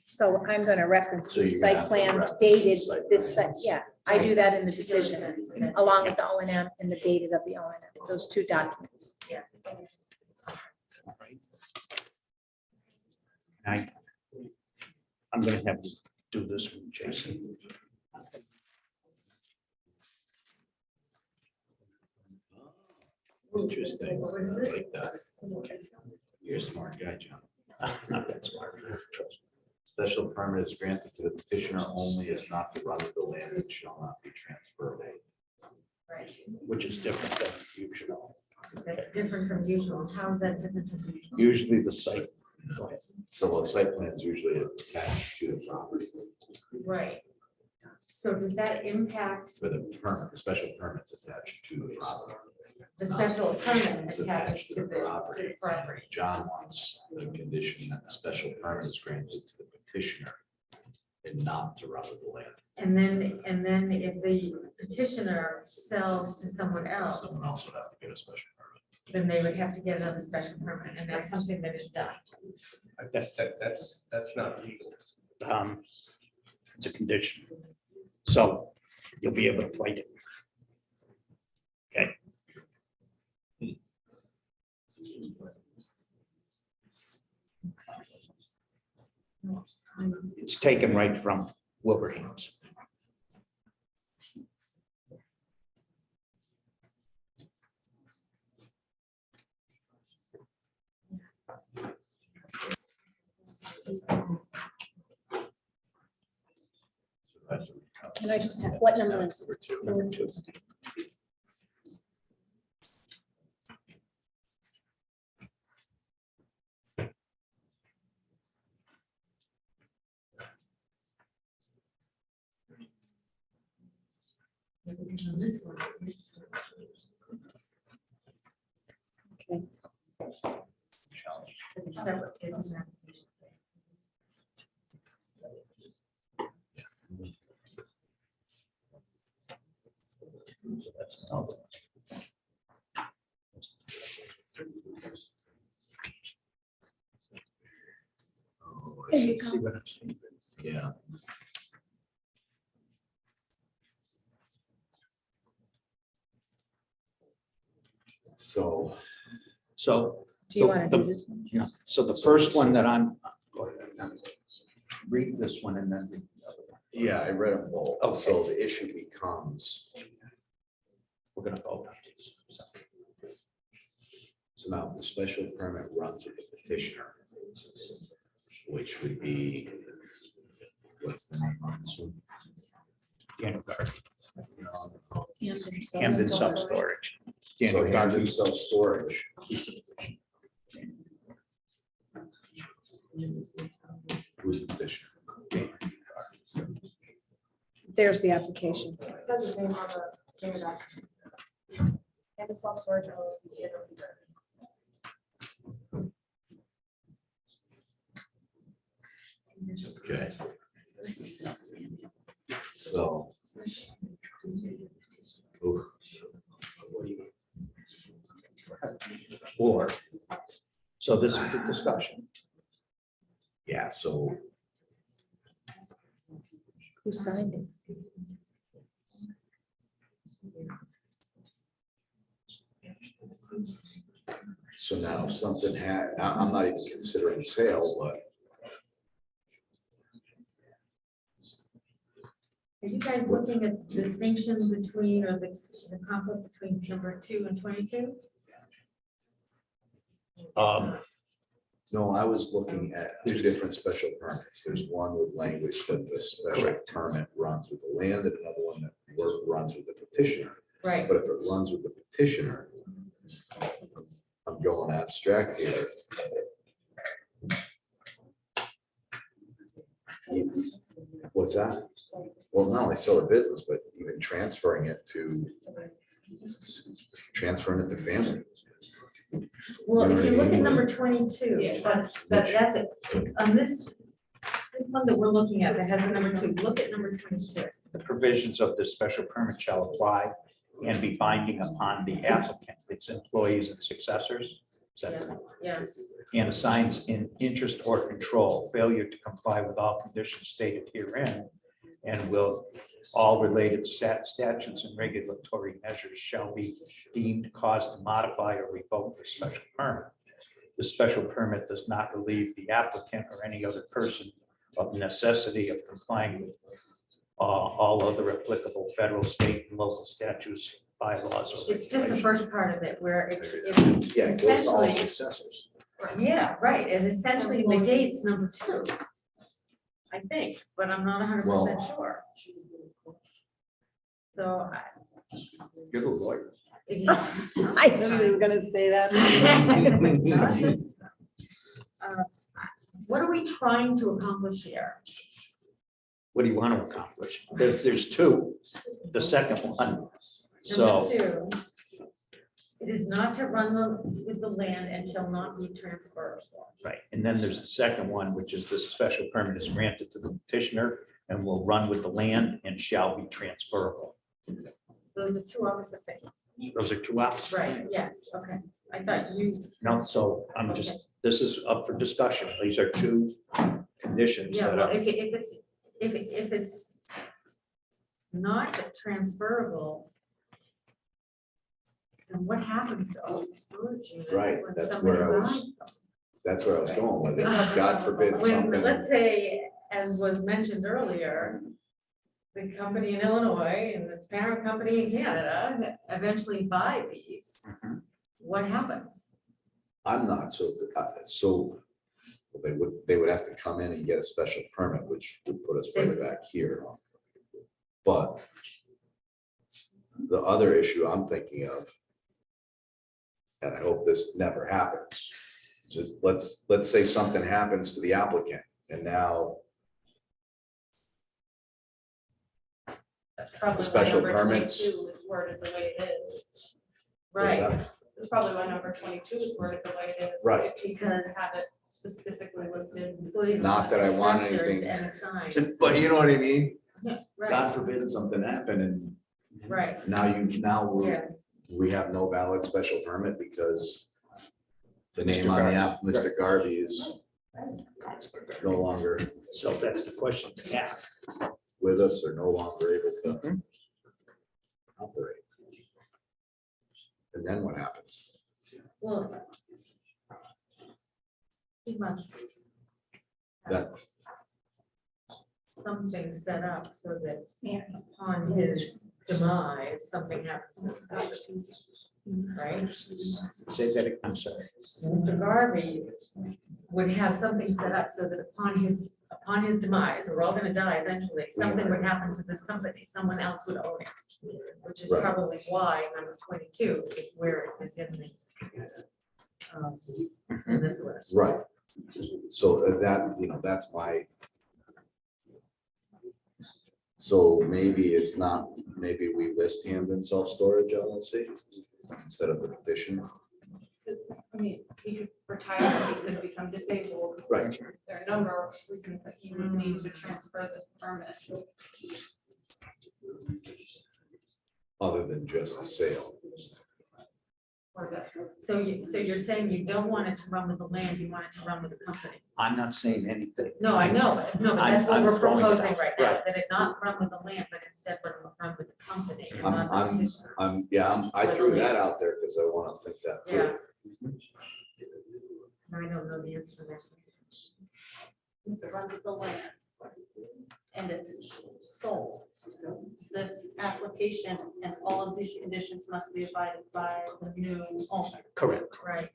So I'm gonna reference So the you're gonna site have to plan reference dated, the site this, plan. yeah, I do that in the decision, along with the O and M and the dated of the O and M, those two documents. I'm gonna have to do this one, Jason. Interesting. What is this? Like that. You're a smart guy, John. Not that smart. Trust me. Special permit is granted to the petitioner only as not to run of the land and shall not be transferred. Right, Which is different than usual. that's different from usual. How is that different from usual? Usually the site. Go ahead. So a site plan is usually attached to the property Right. So does that impact with a permit, the special permit's attached to the property. the special permit It's attached to the property? John wants a condition that the special permit is granted to the petitioner and not to run of the land. And then if the petitioner sells to someone else, Someone else would have to get a special permit. then they would have to get another special permit, and that's something that is done. That's not legal. It's a condition. So you'll be able to fight it. Okay. It's taken right from Wilbraham's. Can I just have, what number is it? Number two. This one. Okay. Separate, it's an application. So that's another one. Oh, There you See go. what I'm saying? yeah. So Do you want to the- do this one? Yeah, so the first one that I'm, read this one and then read the other one. yeah, I read them both. Okay. So the issue becomes, We're gonna vote on these. So, so now the special permit runs with the petitioner, which would be, what's the name on this one? Daniel Garvey, Hampden Hampden self-storage. Self-Storage. So Daniel Hampden Garvey. Self-Storage. Who's the petitioner? There's the application. It says his name on the name of document. And it's self-storage LLC. Okay. So. Oof. Or, so this is the discussion. Yeah, so Who signed it? so now if something I'm not even considering sale, but Are you guys looking at the distinction between, or the conflict between number 2 and 22? No, I was looking at two different special permits. There's one with language that the special permit runs with the land and another one that runs with the petitioner. Right. But if it runs with the petitioner, I'm going abstract here. What's that? Well, not only sell a business, but even transferring it to family. Well, if you look at Yeah. number 22, that's it. On this one that we're looking at that has the number 2, look at number 22. The provisions of the special permit shall apply and be binding upon the applicant, its employees and successors. Is that right? Yes, And assigns in interest or control failure to comply with all conditions stated herein, and will all related statutes and regulatory measures shall be deemed cause to modify or revoke the special permit. The special permit does not relieve the applicant or any other person of necessity of complying with all other applicable federal, state, and local statutes, bylaws. or it's just the regulations. first part of it where it Yeah, it goes to all essentially, successors. yeah, right, it essentially negates number 2. I think, but I'm not 100% sure. So. You're the lawyer. I knew he was gonna say that. What are we trying to accomplish here? What do you want to accomplish? There's 2. The second one. So, Number 2, it is not to run with the land and shall not be transferred. right, and then there's the second one, which is the special permit is granted to the petitioner and will run with the land and shall be transferable. Those are 2 opposite things. Those are 2 options. Right, yes, okay. I thought you, No, so I'm just, this is up for discussion. These are 2 conditions yeah, that well, are, if it's not transferable, then what happens to all the storage units? Right, when that's somebody where I was- buys them? That's where I was going with it. God forbid When, something. let's say, as was mentioned earlier, the company in Illinois and its parent company in Canada eventually buy these, Mhm. what happens? I'm not so they would have to come in and get a special permit, which would put us right back here. But the other issue I'm thinking of, and I hope this never happens, just let's say something happens to the applicant and now That's probably why special number permits. 22 is worded the way it is. What's Right, that? That's probably why number 22 is worded the way it is. Right. If you Because- have it specifically listed. employees and Not that I want successors anything- and signs. But you know what I mean? Yeah, God right, forbid something happen and right, now yeah. we have no valid special permit because the name Mr. on the Garvey. app, Mr. Garvey is no longer so that's the question. Yeah. with us or no longer able to operate. And then what happens? Well, he must That- have something set up so that upon his demise, something happens to his company, right? Say that, I'm sorry. Mr. Garvey would have something set up so that upon his demise, we're all gonna die eventually, something would happen to this company, someone else would own it. Which is Right. probably why number 22 is where it is in the in this list. Right. So that, that's my. So maybe it's not, maybe we list Hampden Self-Storage LLC instead of the petition. Because, I mean, he could retire, he could become disabled. Right. There are a number of reasons that you would need to transfer this permit. Other than just sale. Or that So you're saying you don't want it to run with the land, you want it to run with the company? I'm not saying anything. No, I know, but that's what I'm we're throwing it proposing out. right now, Right. that it not run with the land, but instead run with the company and not the petitioner. I threw that out there because I want to think that Yeah. through. I don't know the answer to that. if it runs with the land and it's sold, this application and all of these conditions must be abided by the new owner. Correct. Right.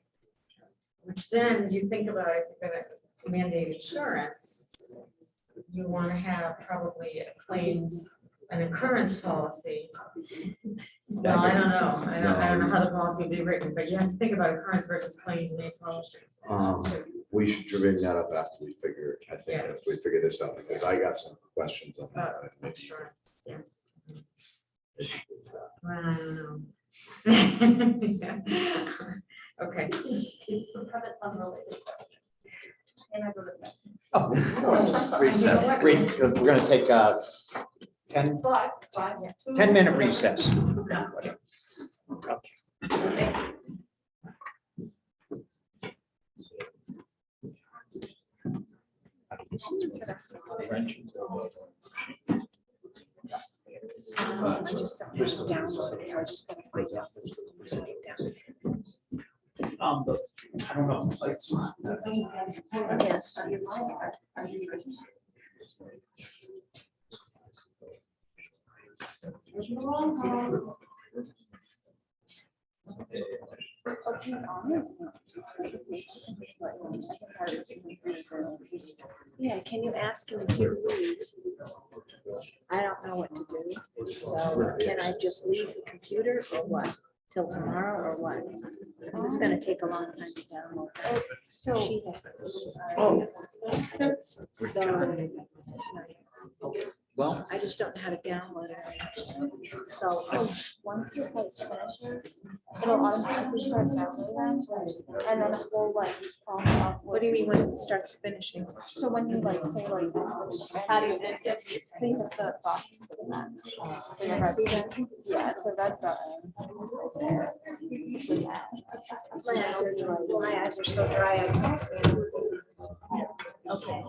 Which then you think about if you're gonna mandate insurance, you want to have probably an occurrence policy. Well, I don't know. I don't know how the policy would be written, but you have to think about occurrence versus claims made policies. We should bring that up after we figure, I think, Yeah. after we figure this out, because I got some questions on that. Maybe- Insurance, yeah. Well, I don't know. Okay. Unrelated question. And I go to bed. Recess. We're going to take a 10 But, 10-minute recess. I just don't have to download it, so I just gotta find out. I don't know, like. Yes. Yeah, can you ask him if he leaves? I don't know what to do, so can I just leave the computer or what? Till tomorrow or what? This is gonna take a long time to download. So. She has to- So. Well, I just don't know how to download it. So, once you hit finish, it'll automatically start downloading them, and then it will like pop up. What do you mean once it starts finishing? So when you like say like, how do you exit? Think of the box. Yeah, it's a red button. My eyes are so dry, I can't see. Okay.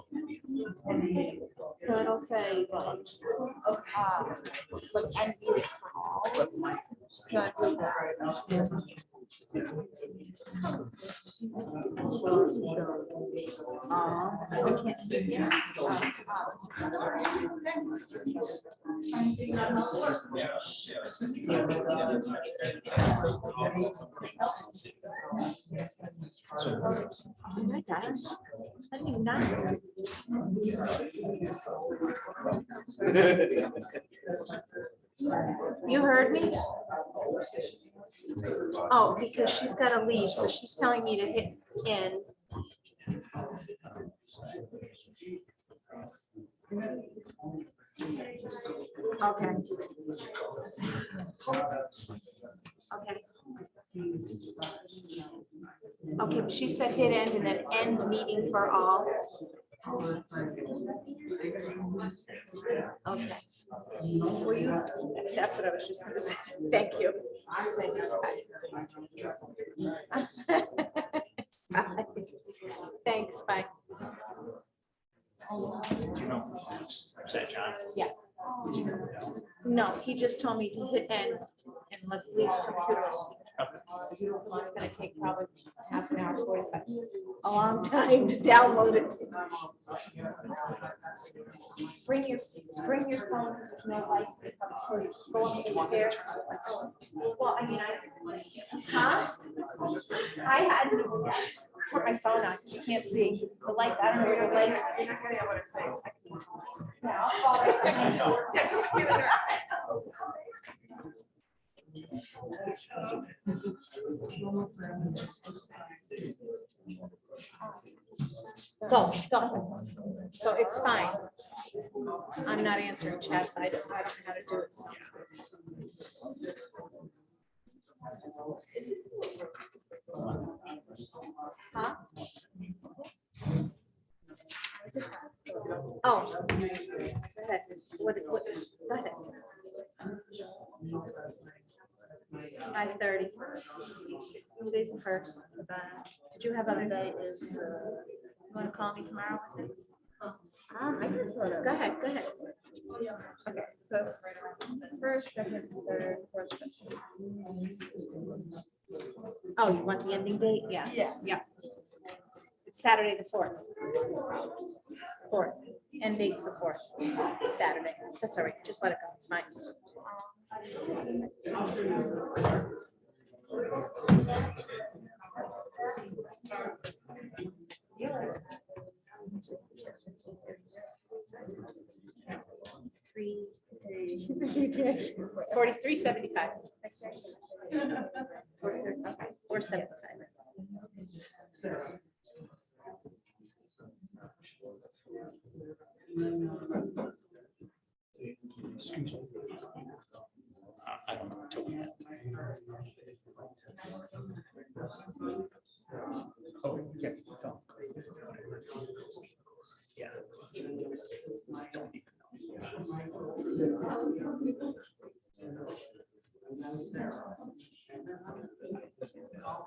So it'll say, like, I'm muted for all. Can I do that? I can't see here. Did I die? I didn't even die. You heard me? Oh, because she's gotta leave, so she's telling me to hit end. Okay. Okay. Okay, but she said hit end and then end meeting for all. Okay. Were you, that's what I was just gonna say. Thank you. Thanks, bye. Is that John? Yeah. No, he just told me to hit end and let leave the computer. It's gonna take probably half an hour, 45, a long time to download it. Bring your phone, no lights, go up the stairs. Well, I mean, I had to put my phone on, you can't see the light, I don't know where the light. Yeah, I'll follow. Go. So it's fine. I'm not answering chats. I don't know how to do it. Huh? Oh. Go ahead. What, go ahead. 5:30. Today's the first. Did you have other day? You want to call me tomorrow? I can sort of. Go ahead. Okay, so first, second, third, fourth. Oh, you want the ending date? Yeah. Yeah. It's Saturday the 4th. 4th. End date's the 4th. Saturday. That's all right. Just let it go. It's fine. $43.75. Okay, 475. Excuse me. I don't know. Until we have- Oh, yeah. Tell. Yeah.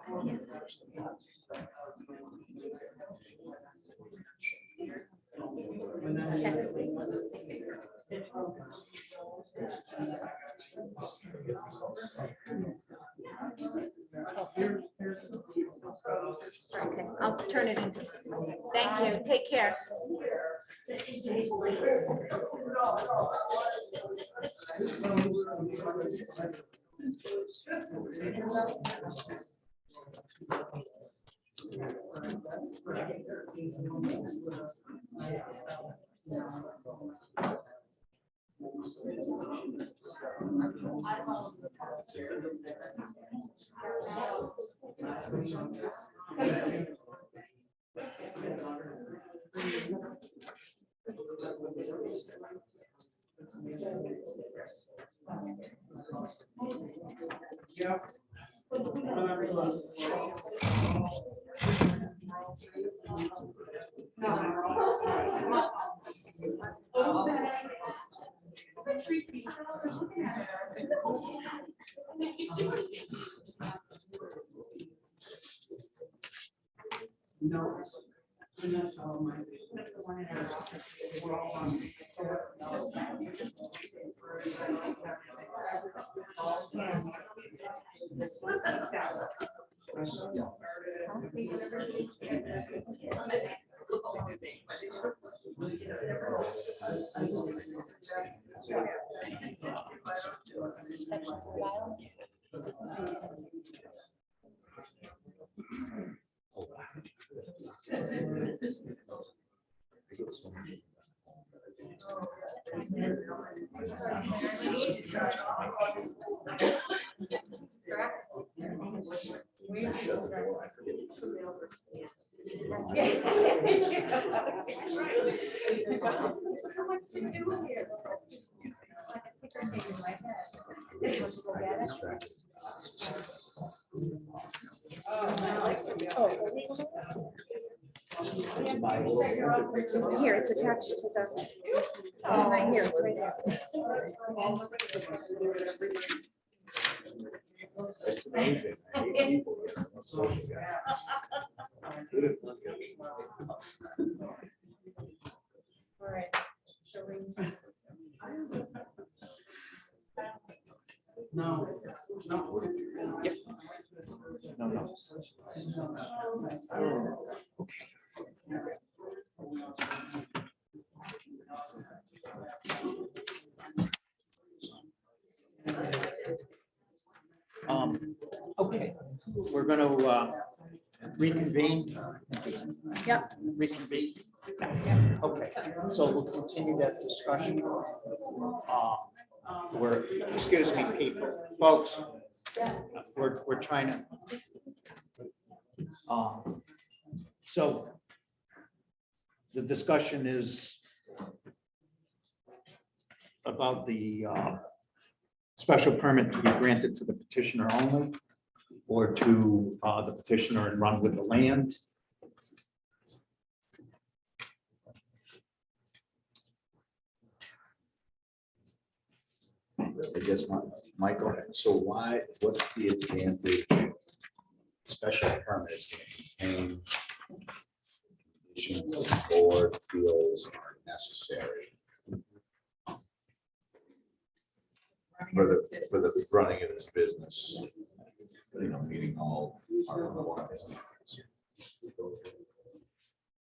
Don't even Okay, I'll turn it in. Thank you. Take care. Here, it's attached to the, right here, it's right there. It's amazing. I hate people here. I'm so sad. All right. Shall we? No. Yep. No. Okay. Okay, we're going to reconvene. Yep. Reconvene. Okay, so we'll continue that discussion. Excuse me, people, folks, we're trying to. So the discussion is about the special permit to be granted to the petitioner only, or to the petitioner and run with the land. I guess, Michael, so what's the advantage? Special permit is going to contain conditions the board feels are necessary for the running of this business, meeting all our requirements.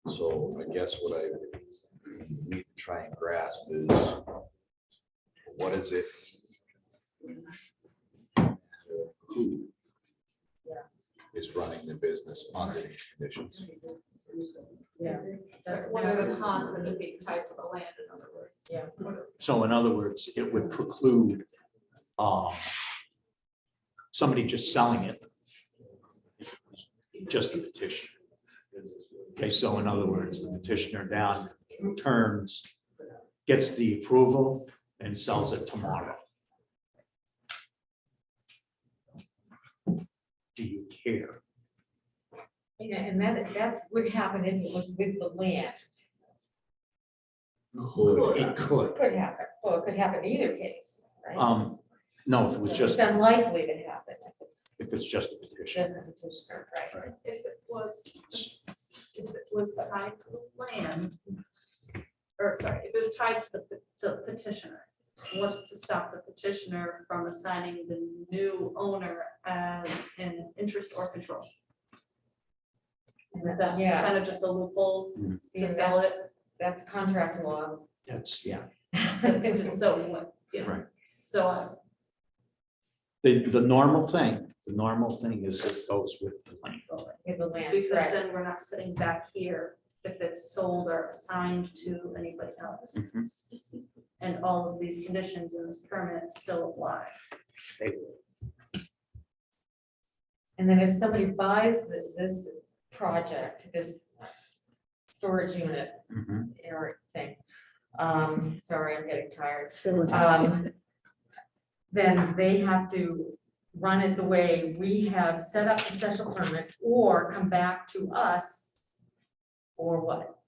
So I guess what I need to try and grasp is, what is it? Who is running the business under these conditions. Yeah. What are the cons of it being tied to the land, in other words? Yeah. So in other words, it would preclude somebody just selling it. Just a petition. Okay, so in other words, the petitioner down turns, gets the approval and sells it tomorrow. Do you care? Yeah, and that would happen if it was with the land. It could. Could happen, well, it could happen in either case, right? No, if it was just, It's unlikely to happen if it's just a if it's petition. just a petitioner, right? If it was tied to the land, or sorry, if it was tied to the petitioner, what's to stop the petitioner from assigning the new owner as an interest or control? Isn't that Yeah. kind of just a loophole See, to sell it? That's contract law. That's, yeah. It's just so what, you know, Right. so The normal thing is it goes with the land. With the land, because right? then we're not sitting back here if it's sold or assigned to anybody else. Mhm. And all of these conditions in this permit still apply. And then if somebody buys this project, this storage unit, Mhm. Eric thing, sorry, I'm getting tired. So, Then they have to run it the way we have set up the special permit or come back to us. Or what?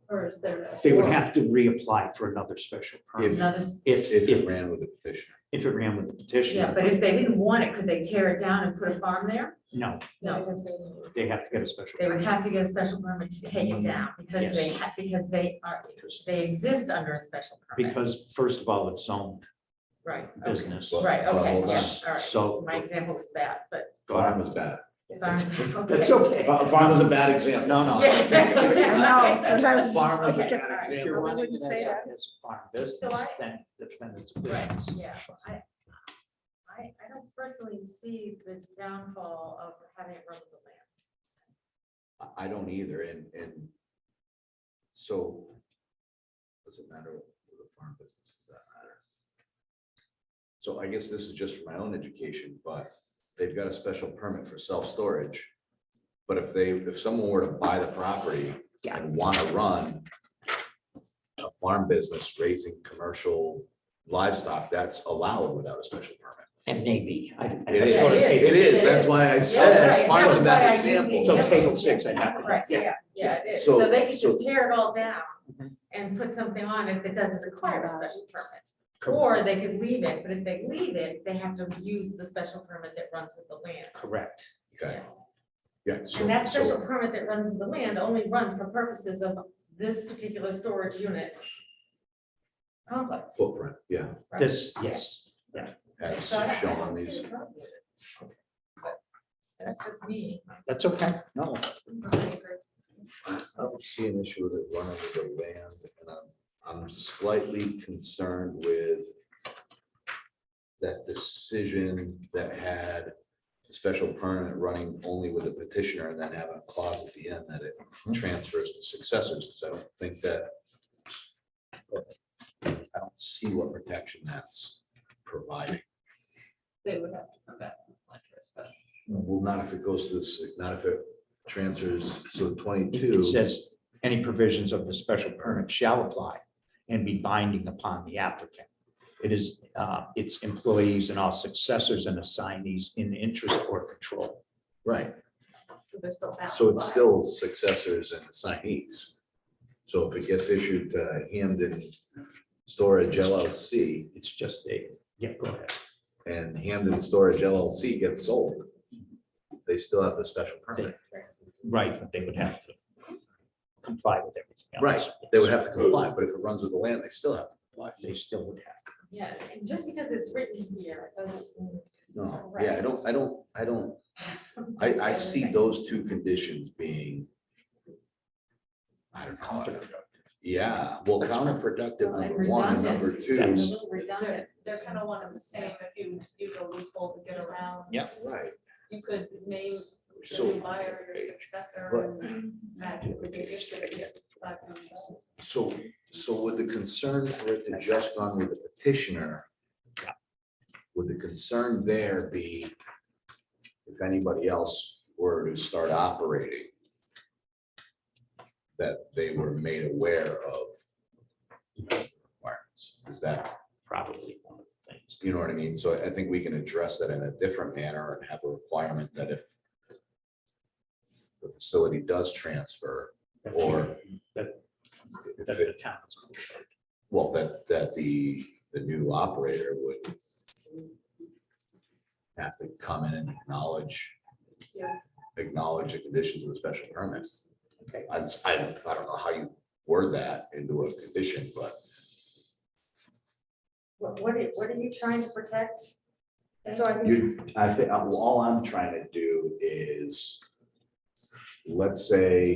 Or is there? They would have to reapply for another special permit. Another, If If it ran with the petitioner. if it ran with the petition. yeah, but if they didn't want it, could they tear it down and put a farm there? No, No, they have to get a special. they would have to get a special permit to take it down because they Yes. have, because they exist under a special permit. Because first of all, it's zoned Right, okay, business. Well, right, well, okay, hold yeah, on. all right. So- My example was bad, but. Farm is bad. That's okay. Farm is a bad example. No, no. Yeah, yeah, no, that's what I was just Farm is a thinking. bad Okay, example. If you're running wouldn't it say as that. a farm business, So then it's a Right, business. yeah, I don't personally see the downfall of having it run with the land. I don't either, and so does it matter with the farm business? Does that matter? So I guess this is just for my own education, but they've got a special permit for self-storage. But if someone were to buy the property and want to run a farm business raising commercial livestock, that's allowed without a special permit. And maybe. It is, Yeah, it is, that's why I right, said, farm is a that's why bad I used the example. So example. table 6, I have. Right, yeah, it is. So- So they could so- just tear it all down Mhm. and put something on it that doesn't require a special permit. Correct. Or they could leave it, but if they leave it, they have to use the special permit that runs with the land. Correct. Okay. Yeah. so- And that so- special permit that runs with the land only runs for purposes of this particular storage unit complex. Footprint, yeah, right? This, yes. as So I shown don't on see these. a problem with it. But that's just me. That's okay. No. I don't see an issue with it running with the land, and I'm slightly concerned with that decision that had a special permit running only with a petitioner and then having a clause at the end that it transfers to successors, because I don't think that I don't see what protection that's providing. They would have to come back. and apply for a special. Well, not if it goes to this, not if it transfers, so It 22. says any provisions of the special permit shall apply and be binding upon the applicant. It is its employees and all successors and assignees in interest or control. Right. So they're still bound. So by it's it. still successors and assignees. So if it gets issued to Hampden Storage LLC It's just a, yeah, go ahead. and Hampden Storage LLC gets sold, they still have the special permit. Right, but they would have to comply with everything else. Right, they would have to comply, but if it runs with the land, they still have to comply. They still would have. Yeah, and just because it's written here, it doesn't mean it's No, correct. yeah, I see those two conditions being, I don't know. Yeah, well, counterproductive, Well, and number one, and number redundant. two. That's a little redundant. They're kind of one and the same. If you use a loophole to get around. Yeah. Right. You could name, So- the buyer, your successor, But- and that would be issued at $500. So would the concern for it to just run with the petitioner? Would the concern there be if anybody else were to start operating, that they were made aware of requirements? Is that, Probably one of the things. you know what I mean? So I think we can address that in a different manner and have a requirement that if the facility does transfer, or That the town is going to start. well, that the new operator would have to come in and acknowledge the conditions of the special permit. Okay. I don't know how you word that into a condition, but What are you trying to protect? So I think I think, all I'm trying to do is, let's say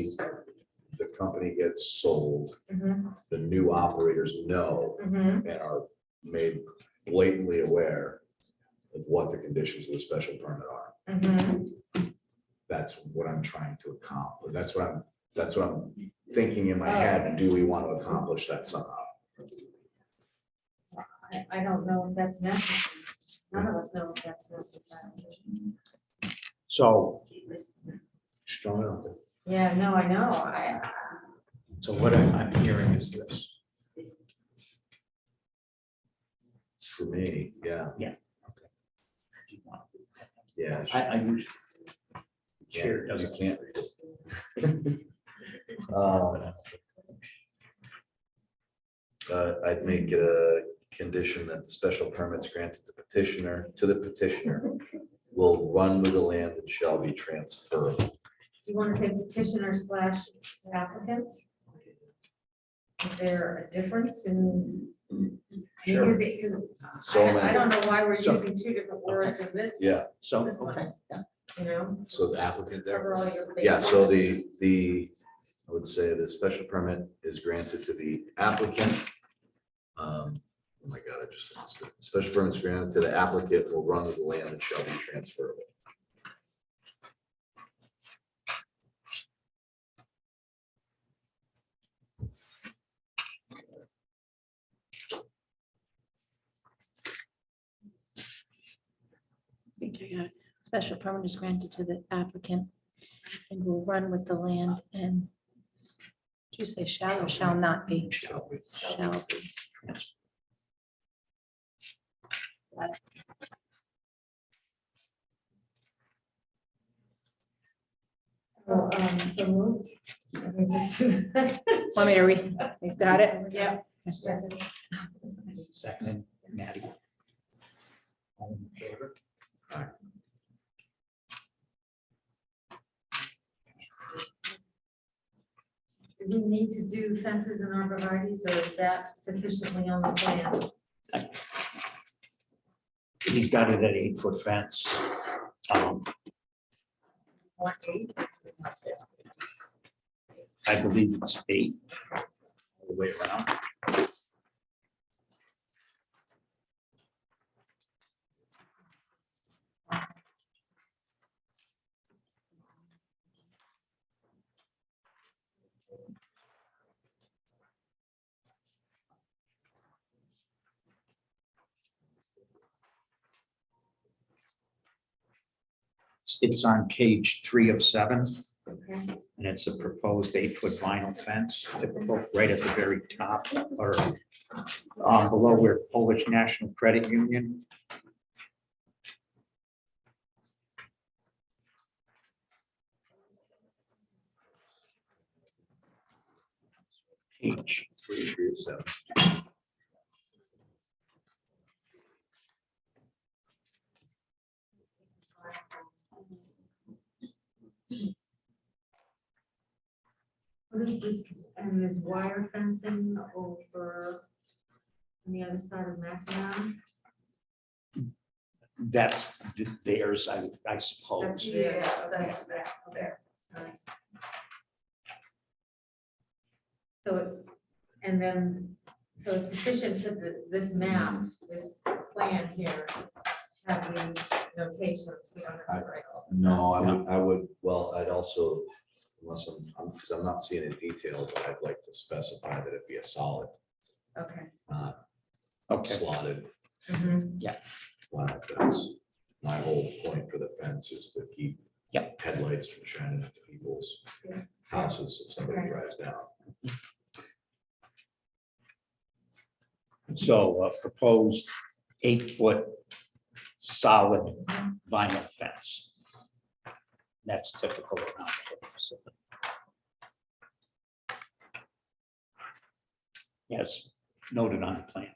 the company gets sold, Mhm, the new operators know mhm. and are made blatantly aware of what the conditions of the special permit are. Mhm. That's what I'm trying to accomplish. That's what I'm thinking in my head. Do we want to accomplish that somehow? I don't know if that's necessary. None of us know if that's necessary. So, Just throwing it out there. Yeah, no, I know. so what I'm hearing is this. For me, yeah, yeah. I usually. Chair You doesn't. can't. I'd make it a condition that the special permits granted to the petitioner will run with the land and shall be transferable. You want to say petitioner / applicant? Is there a difference in? Sure. Because So I many, don't know why we're So- using two different words in this, yeah, So, This one. okay, yeah. you know? so the applicant there. Cover all your Yeah, so bases. I would say the special permit is granted to the applicant. Oh my God, I just lost it. Special permit is granted to the applicant will run with the land and shall be transferable. Special permit is granted to the applicant and will run with the land and did you say shall or shall not be? Shall be. Shall be. Oh, so moved. Let me just do that. Want me to read? You got it? Yeah. Second, Maddie. All in favor? Do we need to do fences and arborvitae's, or is that sufficiently on the plan? He's got it at 8-foot fence. What, 8? I believe it's 8. All the way around. It's on page 3 of 7, Okay. and it's a proposed 8-foot vinyl fence, typical, right at the very top, or below where Polish National Credit Union. Page 3 of 7. What is this, and there's wire fencing over on the other side of Mackinac? That's theirs, I That's suppose. that's there. Nice. So, and then, so it's sufficient for this map, this plan here, have these notations, we don't have to write all this. No, I would, well, I'd also, unless because I'm not seeing it detailed, but I'd like to specify that it be a solid, Okay. Okay. slotted Mhm. flat fence. My whole point for the fence is to keep Yep. headlights from shining into people's Yeah. houses if somebody Okay. drives down. So proposed 8-foot solid vinyl fence. That's typical around the facility. Yes, noted on the plan.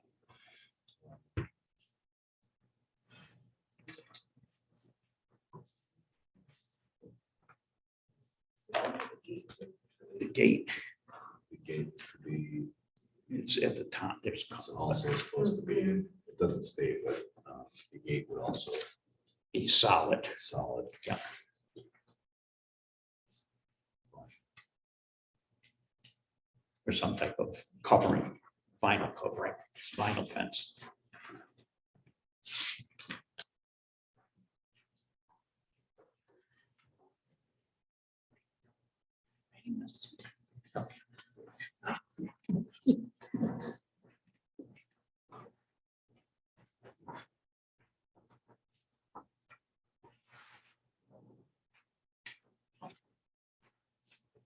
The gate, The gate to be, it's at the top, there's. it's also supposed to be, it doesn't state, but the gate would also Be solid. be solid. Yeah. Or some type of covering, vinyl covering, vinyl fence.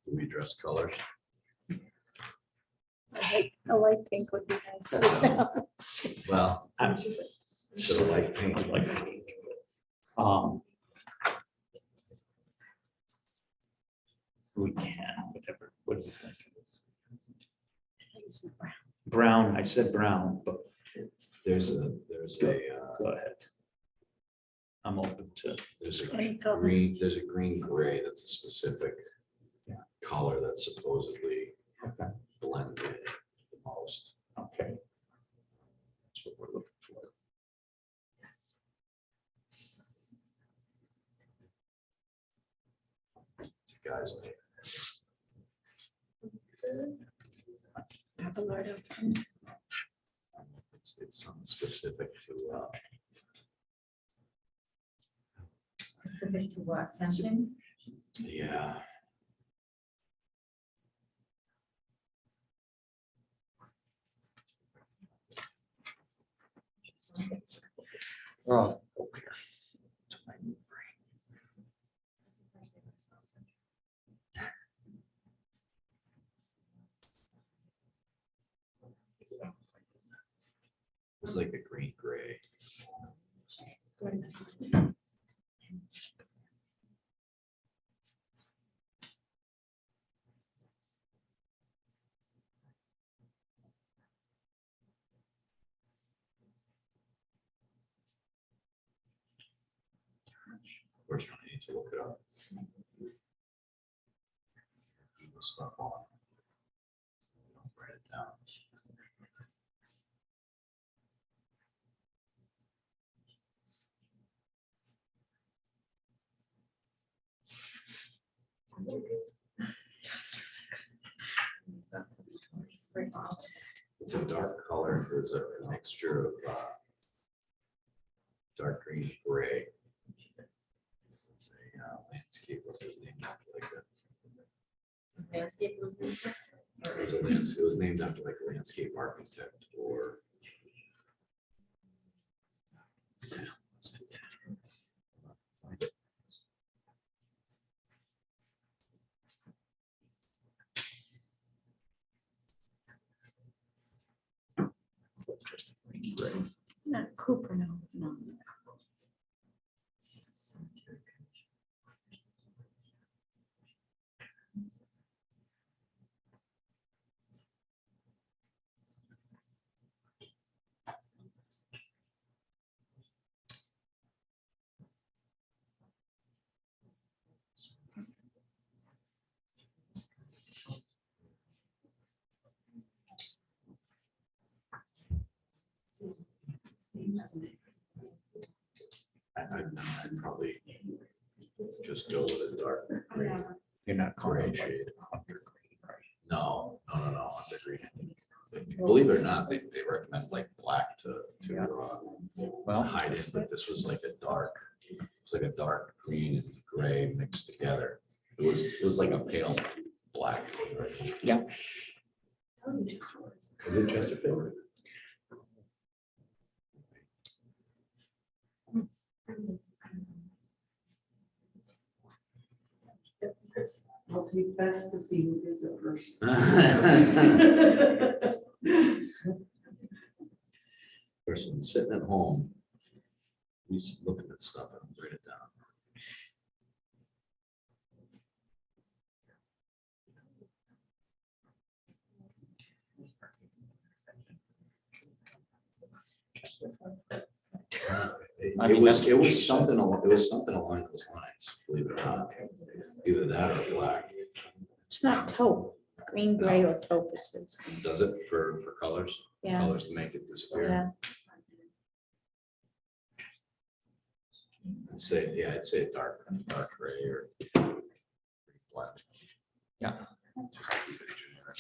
Do we address colors? A light pink would be nice. Well, I'm- should have light paint. Like, we can, whatever, what is it? Brown, I said brown, but There's a, go ahead. I'm open to, there's a Any color. green, there's a green gray that's a specific color that supposedly blends in the most. okay. That's what we're looking for. It's a guy's name. It's something specific to, Specific to what, fencing? yeah. Oh, okay. It's like a green gray. Of course, I need to look it up. Stuff on. Write it down. It's a dark color. There's a mixture of dark green, gray. It's a landscape. What was named after like that? Landscape was the. It was named after like a landscape architect or. Not Cooper, no, no. I'd probably just go with a dark gray. You're not Gray calling shade. it No, under green. Believe it or not, they recommend like black to well, hide it, but this was like a dark like a dark green and gray mixed together. It was like a pale black. Yeah. Is it Chesterfield? I'll take bets to see who gets it first. Person sitting at home. He's looking at stuff and write it down. It was something along those lines, believe it or not. Either that or black. It's not taupe, green, gray, or taupe, it says. Does it for colors? Yeah, Colors to make it disappear. yeah. I'd say dark gray or black. Yeah. Just to keep it generic.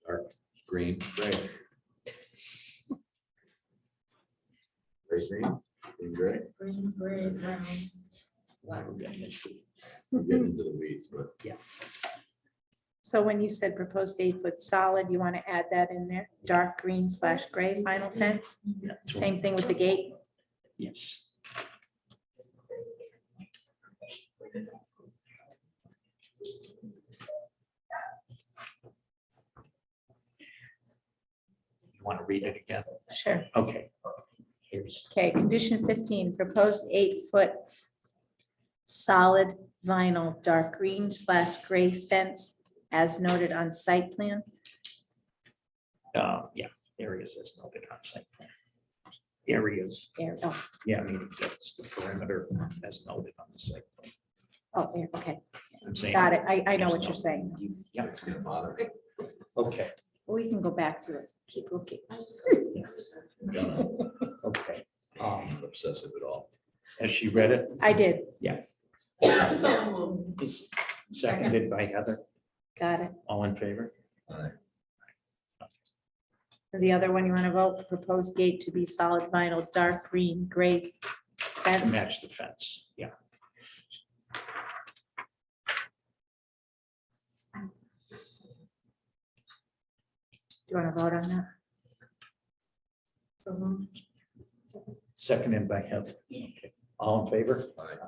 Dark green, gray. Gray, Green, gray, brown. we're getting into the weeds, but Yeah. So when you said proposed 8-foot solid, you want to add that in there? Dark green / gray vinyl fence? Same thing with the gate? Yes. You want to read it again? Sure. Okay. Here's, Okay, condition 15, proposed 8-foot solid vinyl dark green / gray fence as noted on site plan. yeah, areas as noted on site plan. Areas, There, oh, yeah, I mean, that's the perimeter as noted on the site plan. oh, there, okay, I'm saying. got it. I know what you're saying. Yeah, it's gonna bother. okay, We can go back to it. Keep looking. okay. Not obsessive at all. Has she read it? I did, Seconded by Heather, got it. all in favor? All right. The other one you want to vote, proposed gate to be solid vinyl, dark green, gray To fence. match the fence, yeah. Do you want to vote on that? Seconded by Heather. Okay. All in favor? All right.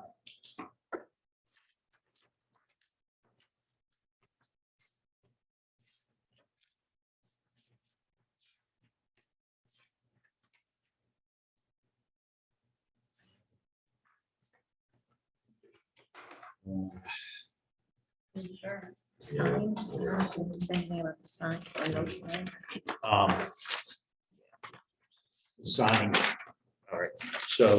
Insurance. Sign. Same thing about the sign, or no sign. Signing, all right, so.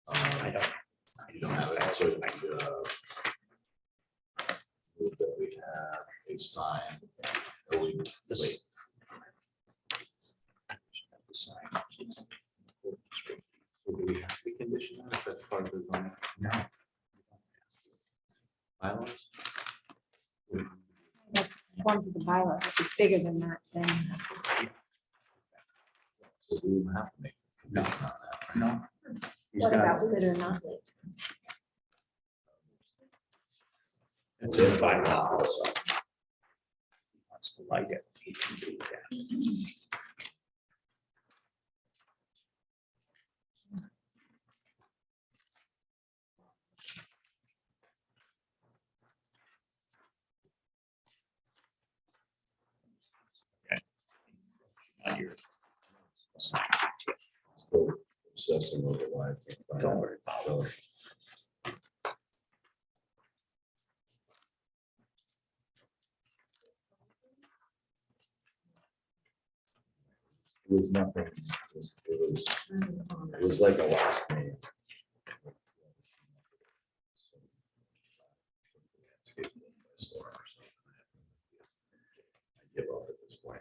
I don't. You don't have it, so move that we have a sign. Oh, wait. So do we have to condition that if that's part of the zoning? No. Bylaws? One to the bylaw, if it's bigger than that, then. So we will have to make a condition on that. No. He's What got about lit or not lit? It's in the bylaw. So. He wants to light it. He can do that. Okay. Now you're- Still obsessing over why I can't find Don't out. worry about So, It was nothing. It was like a last name. I give up at this point.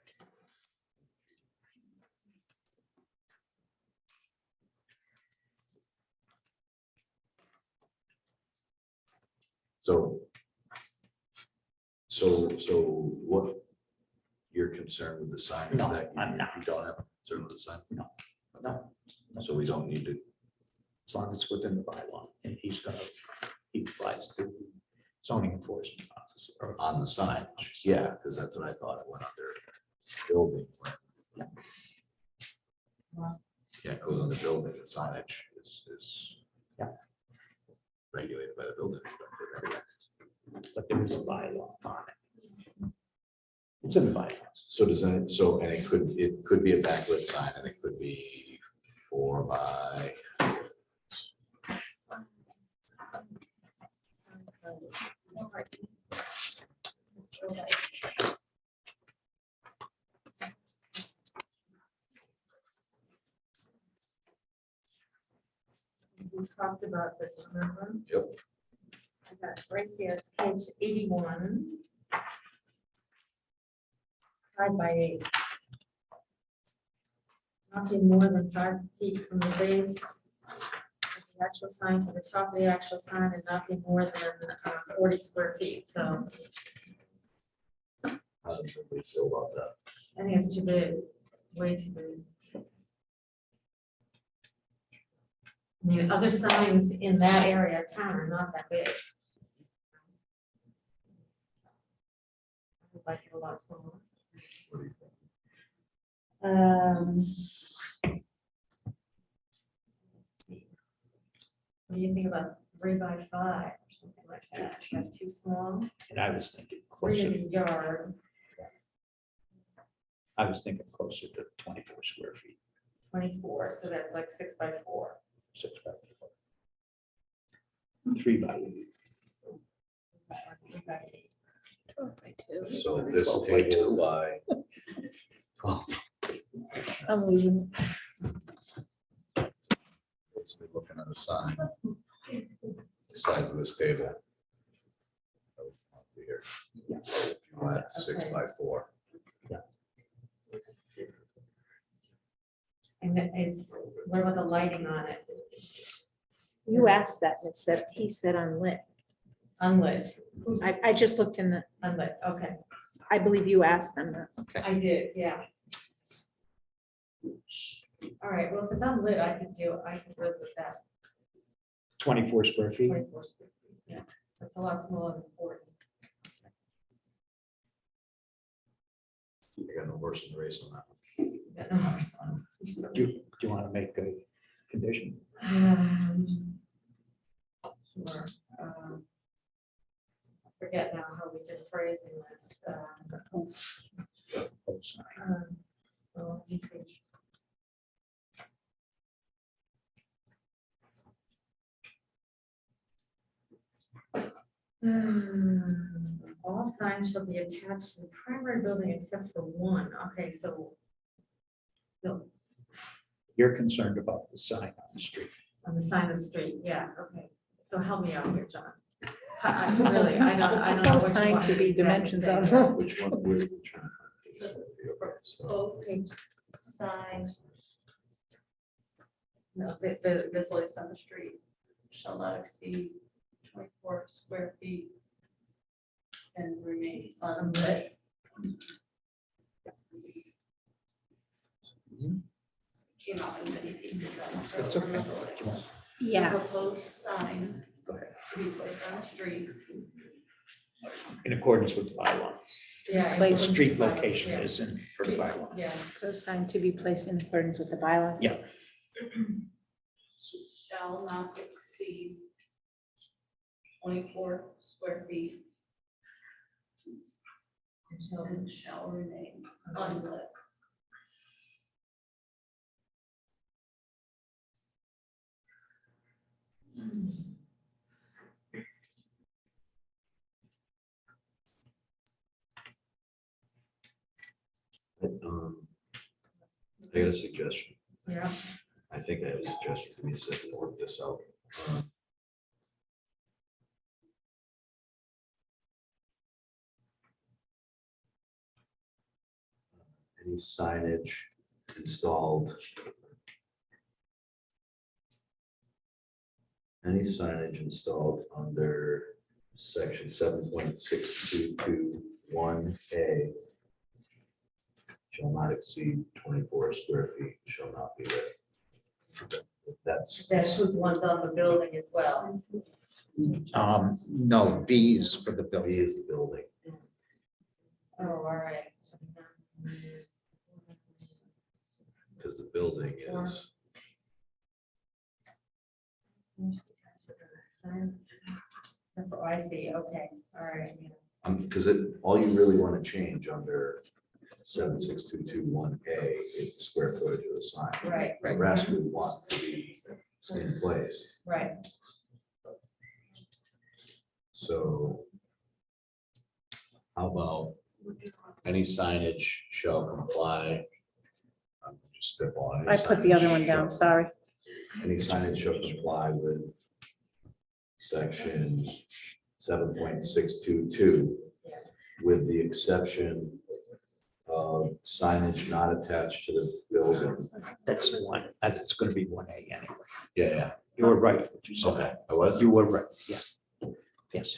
concerned with the sign? No, That you- I'm not. You don't have a concern with the sign? No. So we don't need to, As long as it's within the bylaw, and he flies to zoning enforcement officer. or- on the sign, yeah, because that's what I thought it went under building. Yeah, it goes under building, the signage is Yeah. regulated by the building inspector. But there is a bylaw on it. It's in the bylaws. So does that, so, and it could be a backlit sign, and it could be 4 by. We talked about this, remember? Yep. I got it right here, page 81. 5 by 8. Nothing more than 5 feet from the base of the actual sign to the top of the actual sign, and nothing more than 40 square feet, so How does everybody feel about that? I think it's too big, way too big. I mean, other signs in that area of town are not that big. I would like it a lot smaller. What do you think? Let's see. What do you think about 3 by 5 or something like that? Is that too small? And I was thinking 3 closer, is a yard, I was thinking closer to 24 square feet, 24, so that's like 6 by 4. 6 by 4. 3 by 8. 3 by 8. So this 12 by table 2. by. 12. I'm losing. Basically looking at the sign. The size of this table. Here. Yeah. Flat 6 by 4. And it's, what about the lighting on it? You asked that, and it said, he said unlit. Unlit. Who's I just looked in the, unlit? Okay, I believe you asked them that. I did, yeah. All right, well, if it's unlit, I could live with that. 24 square feet. 24 square feet, yeah, that's a lot smaller than 40. I got no worse than the race on that. Yeah, no more songs. Do you want to make a condition? Sure. I forget now how we did phrasing this. Well, let me see. All signs shall be attached to the primary building except for one. Okay, so no, You're concerned about the sign on the street. on the sign of the street, yeah, okay. So help me out here, John. I really, I don't know. No what you sign want to be exactly dimensions say of. there. Which one would you try? Okay, sign. No, This list on the street shall not exceed 24 square feet and remains unlit. Came out in many pieces. I don't That's okay. remember what it said. Yeah, Proposed sign to be placed on the street. In accordance with the bylaw. Yeah. The and- street location yeah. is in for the bylaw. Yeah, first sign to be placed in accordance with the bylaws. Yeah. Shall not exceed 24 square feet and shall remain unlit. I got a suggestion. yeah. I think I have a suggestion. Give me a second to work this out. Any signage installed? Any signage installed under section 7.6221A shall not exceed 24 square feet, shall not be lit. That's. That includes ones on the building as well. No, B is for the B building. is the building. Oh, all right. Because the building is, Oh, I see, okay, all right. because all you really want to change under 76221A is the square footage of the sign. Right, The rest we want to be in place. right. So how about any signage shall comply? I'm just spitballing. I put the other one down, sorry. Any signage shall comply with section 7.622 with the exception of signage not attached to the building. That's one, that's gonna be 1A anyway. Yeah, You were right. What you yeah. said. Okay, I was. You were right, yeah. Yes.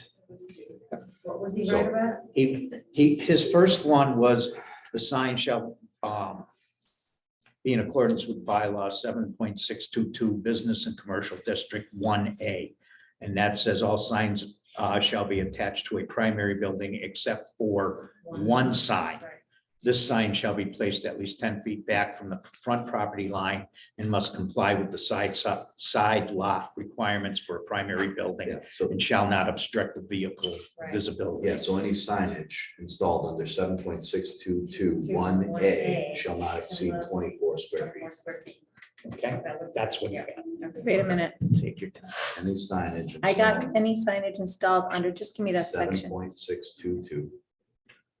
What was he So- right about? His first one was the sign shall be in accordance with bylaw 7.622 Business and Commercial District 1A. And that says all signs shall be attached to a primary building except for one sign. Right. This sign shall be placed at least 10 feet back from the front property line and must comply with the side lot requirements for a primary building Yeah, so, and shall not obstruct the vehicle Right. visibility. yeah, so any signage installed under 7.6221A shall not exceed 24 square feet. 24 square feet. Okay, that's what you got. Wait a minute. Take your time. Any signage. I got any signage installed under, just give me that section. 7.622.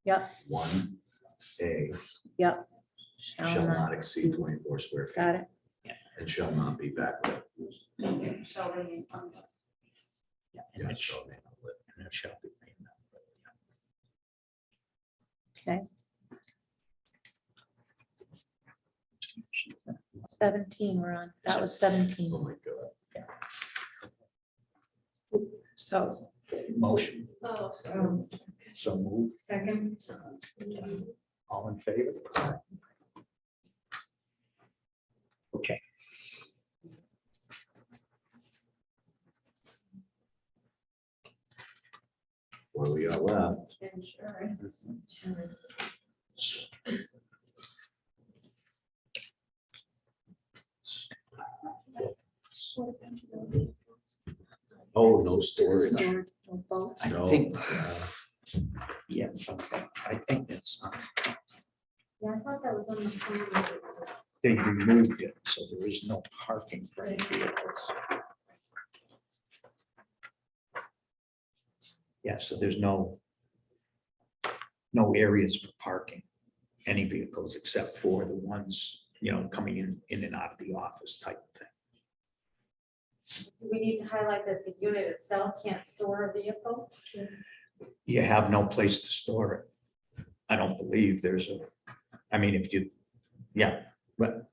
Yep. 1A Yep. shall not exceed 24 square feet Got it. and shall not be backlit. Shall remain on. Yeah, Yeah, and it shall shall be backlit. and it shall be. Okay. 17, we're on. That was 17. Oh my God. So Motion, Oh, so move, Second, all in favor? Okay. What do we got left? insurance. Oh, no storage. I No. think, yeah, okay, I think that's, yeah, I thought that was on the plan. they removed it, so there is no parking for any vehicles. Yeah, so there's no areas for parking, any vehicles except for the ones, coming in and out of the office type of thing. Do we need to highlight that the unit itself can't store a vehicle? You have no place to store it. I don't believe there's if you, yeah, but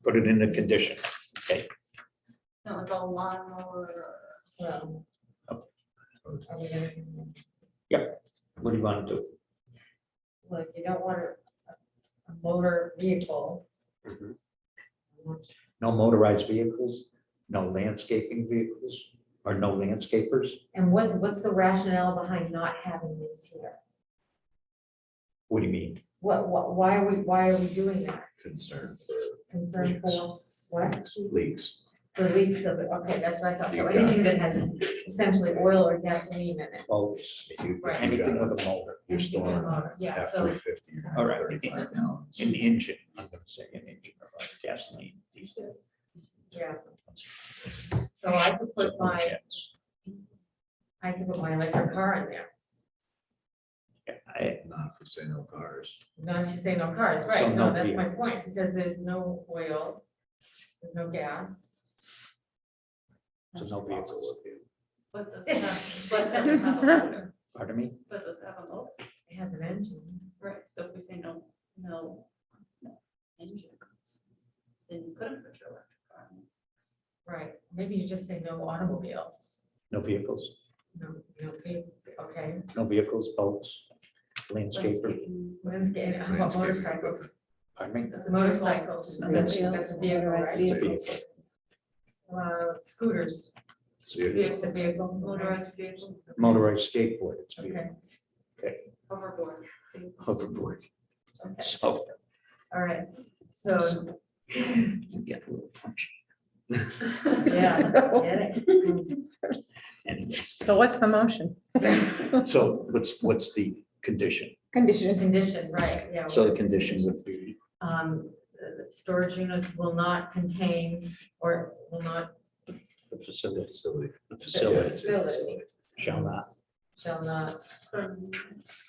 put it in the condition, okay? No, it's a lawnmower. Well. Are we gonna, What do you want to do? well, if you don't want a motor vehicle. No motorized vehicles, no landscaping vehicles, or no landscapers? And what's the rationale behind not having these here? What do you mean? Why are we doing that? Concern Concern for what? for leaks. For leaks of it, okay, that's what I thought, so You got anything that has essentially oil or gasoline in it. Boats, You- Right. you anything got- with a motor, You're Anything with a storing motor, yeah, so, F-350. you're All right. 35 gallons. an engine, I'm gonna say an engine or like gasoline. yeah. So I could put my electric car in there, Not for sale no cars. not if you say no cars, So right, no no, that's my vehicles. point, because there's no oil, there's no gas. So no vehicles. But does it have a motor? Pardon me? But does it have a motor? It has an engine. Right, so if we say no engine, then you couldn't put your electric car in. Right, maybe you just say no automobiles, No vehicles, okay, no vehicles, boats, landscaper. Landscaping. landscape, how about Landscaping motorcycles? Pardon me? That's motorcycles. That's- That's a vehicle, motorized right? vehicles. Scooters, So you're, vehicle, Motorized vehicle, Motorized skateboard, it's okay, hoverboard. hoverboard. okay, So all right, so, you get a little punchy. yeah, get it. Anyways, So what's the motion? so what's the condition? Condition. Condition, right, yeah. So the condition would be, The storage units will not contain or will not, the facility, the Facility. facility shall not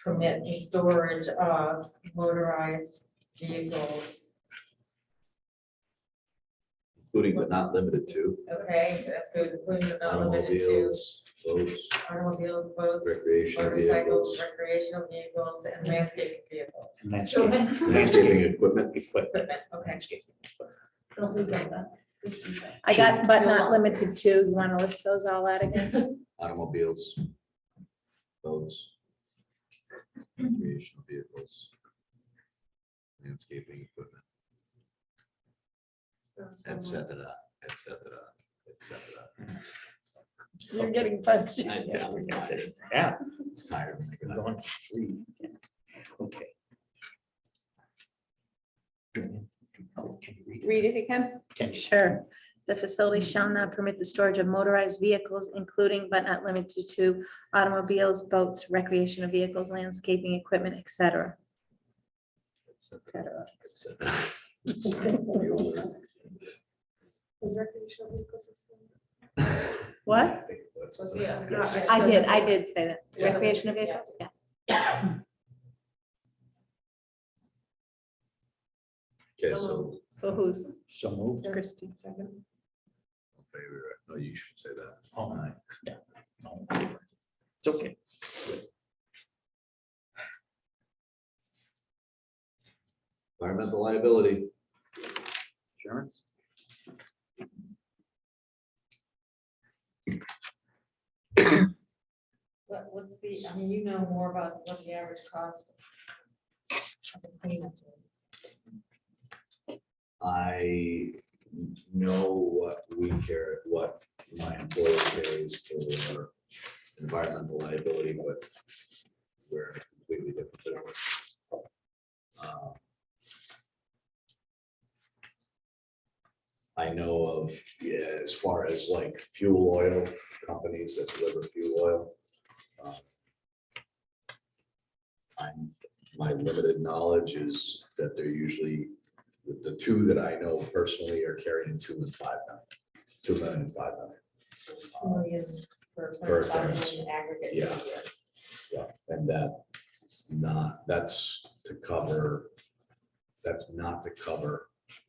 permit the storage of motorized vehicles. including but not limited to Okay, that's good, including but not limited to automobiles, boats, automobiles, boats, recreational motorcycles, vehicles, recreational vehicles, and landscaping vehicles. and that's Go it. ahead. landscaping equipment. Equipment, okay. Don't lose all that. I got, but not limited to, you want to list those all out again? Automobiles, boats, recreational vehicles, landscaping equipment, et cetera, et cetera, et cetera. You're getting punched. I know, I'm tired. Yeah. Tired of making We're that. going to 3. Okay. Oh, can you read it? Read it again? Can you? Sure. The facility shall not permit the storage of motorized vehicles, including but not limited to automobiles, boats, recreational vehicles, landscaping equipment, et cetera. Et et cetera. cetera, et cetera. Recreational vehicles is- What? Yes. I did say that. Yeah. Recreational vehicles, yeah. Okay, so. So who's So moved. Christie? No, you should say that. Oh, yeah. No. It's okay. Environmental liability. Insurance? What's the, I mean, you know more about what the average cost of the cleanup is. I know what we carry, what my employer carries for environmental liability, but we're completely different. business. I know of, yeah, as far as like fuel oil companies that deliver fuel oil. My limited knowledge is that they're usually, the two that I know personally are carrying 2 and 5 million, 2 million and 5 million. 2 million for Per 25 occurrence. million aggregate. Yeah. per year. Yeah, and that's not to cover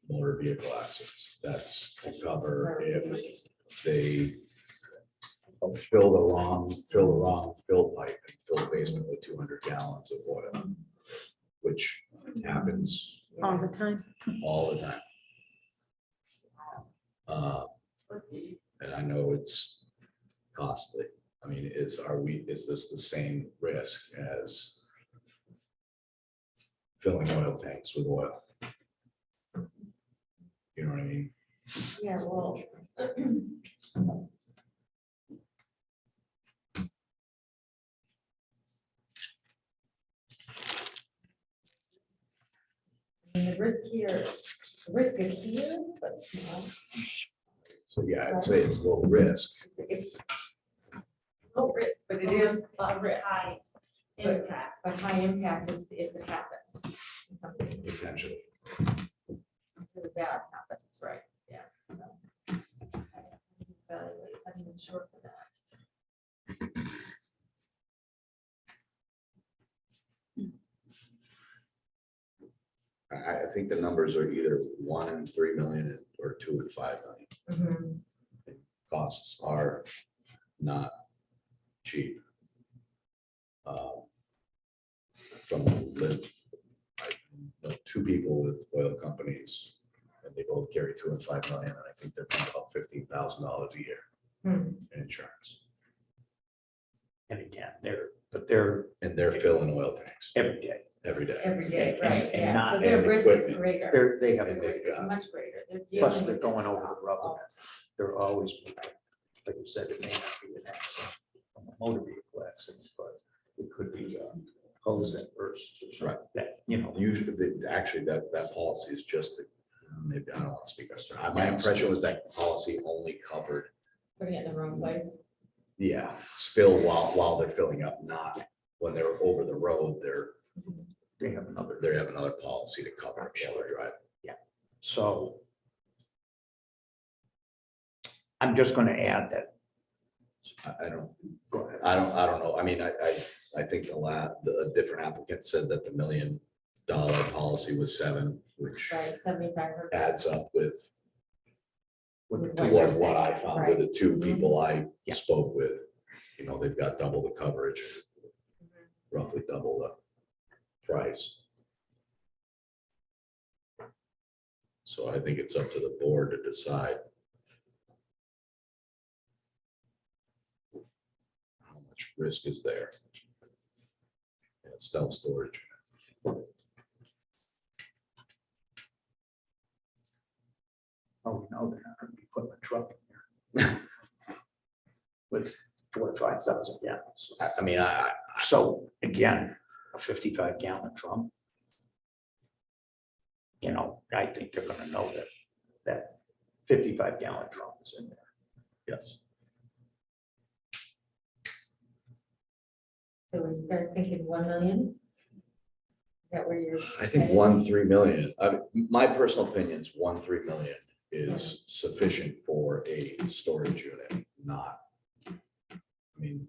motor vehicle accidents. That's to cover if they fill the wrong fill pipe and fill the basement with 200 gallons of oil, which happens All the time. all the time. And I know it's costly. I mean, is this the same risk as filling oil tanks with oil? You know what I mean? Yeah, well. I mean, the risk is here, but, you know, So yeah, I'd say it's low risk. it's low risk, but it is a risk. High But- impact. But high impact if it happens. Something Potentially. really bad happens, right, yeah. So, evaluate, I'm even sure for that. I think the numbers are either 1 and 3 million or 2 and 5 million. Mhm. Costs are not cheap. From I know 2 people with oil companies, and they both carry 2 and 5 million, and I think they're paying about $15,000 a year Hmm. in insurance. And again, they're And they're filling oil tanks. every day. every day. every day, And- right, and yeah, not so their any risk is equipment. greater. They have, Their risk is much greater. They're dealing plus they're with going this over stuff the rubber. all- They're always, like you said, it may not be an accident, a motor vehicle accident, but it could be hose that bursts or something. That, you know, Usually, actually, that policy is just, maybe, I don't want to speak on it. My impression was that policy only covered, Putting it in the wrong place. yeah, spill while they're filling up, not when they're over the road, they have another. they have another policy to cover it while they're driving. So I'm just going to add that. I don't, Go ahead. I don't know. I mean, I think the different applicant said that the $1 million policy was 7, which Right, 75. adds up with With the What to you're what I saying, found right. with the 2 people I Yeah. spoke with. You know, they've got double the coverage, roughly double the price. So I think it's up to the board to decide how much risk is there. And it's self-storage. Oh, no, they're not going to be putting a truck in there. With 4,000 or 5,000 gallons. I mean, So again, a 55-gallon drum. You know, I think they're gonna know that 55-gallon drum is in there. yes. So are you guys thinking 1 million? Is that where you're? I think 3 million, my personal opinion is 3 million is sufficient for a storage unit, not. I mean,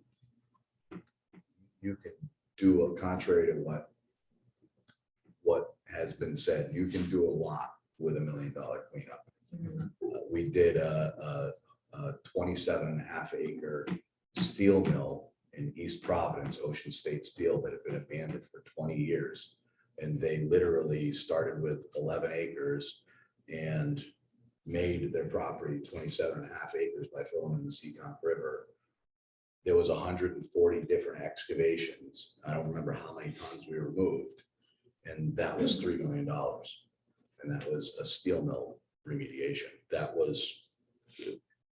you can do a contrary to what has been said, you can do a lot with $1 million cleanup. Mhm. We did a 27.5 acre steel mill in East Providence, Ocean State Steel, that had been abandoned for 20 years. And they literally started with 11 acres and made their property 27.5 acres by filling in the Seekonk River. There was 140 different excavations. I don't remember how many tons we removed. And that was $3 million. And that was a steel mill remediation. That was